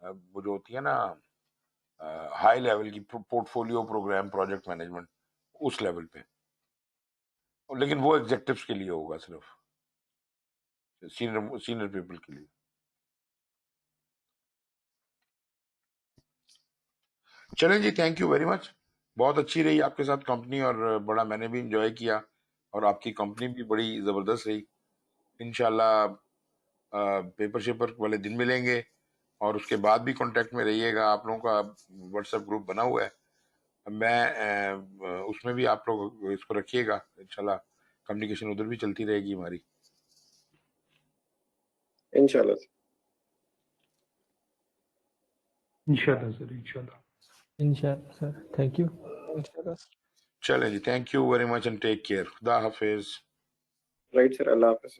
वो जो होती है ना हाई लेवल की पोर्टफोलियो प्रोग्राम प्रोजेक्ट मैनेजमेंट, उस लेवल पे। लेकिन वो एग्जेक्टिव्स के लिए होगा सिर्फ, सीनियर पीपल के लिए। चलें जी, थैंक यू वेरी मच। बहुत अच्छी रही आपके साथ कंपनी और बड़ा मैंने भी इंजॉय किया और आपकी कंपनी भी बड़ी जबरदस्त रही। इंशाल्लाह पेपर शेपर वाले दिन मिलेंगे और उसके बाद भी कांटेक्ट में रहिएगा। आप लोगों का व्हाट्सएप ग्रुप बना हुआ है, मैं उसमें भी आप लोग इसको रखिएगा। इंशाल्लाह कम्युनिकेशन उधर भी चलती रहेगी हमारी। इंशाल्लाह इंशाल्लाह सर, इंशाल्लाह। इंशाल्लाह सर, थैंक यू। इंशाल्लाह। चलें जी, thank you very much and take care. खुदा हाफिज। राइट सर, अल्लाह हाफिज़।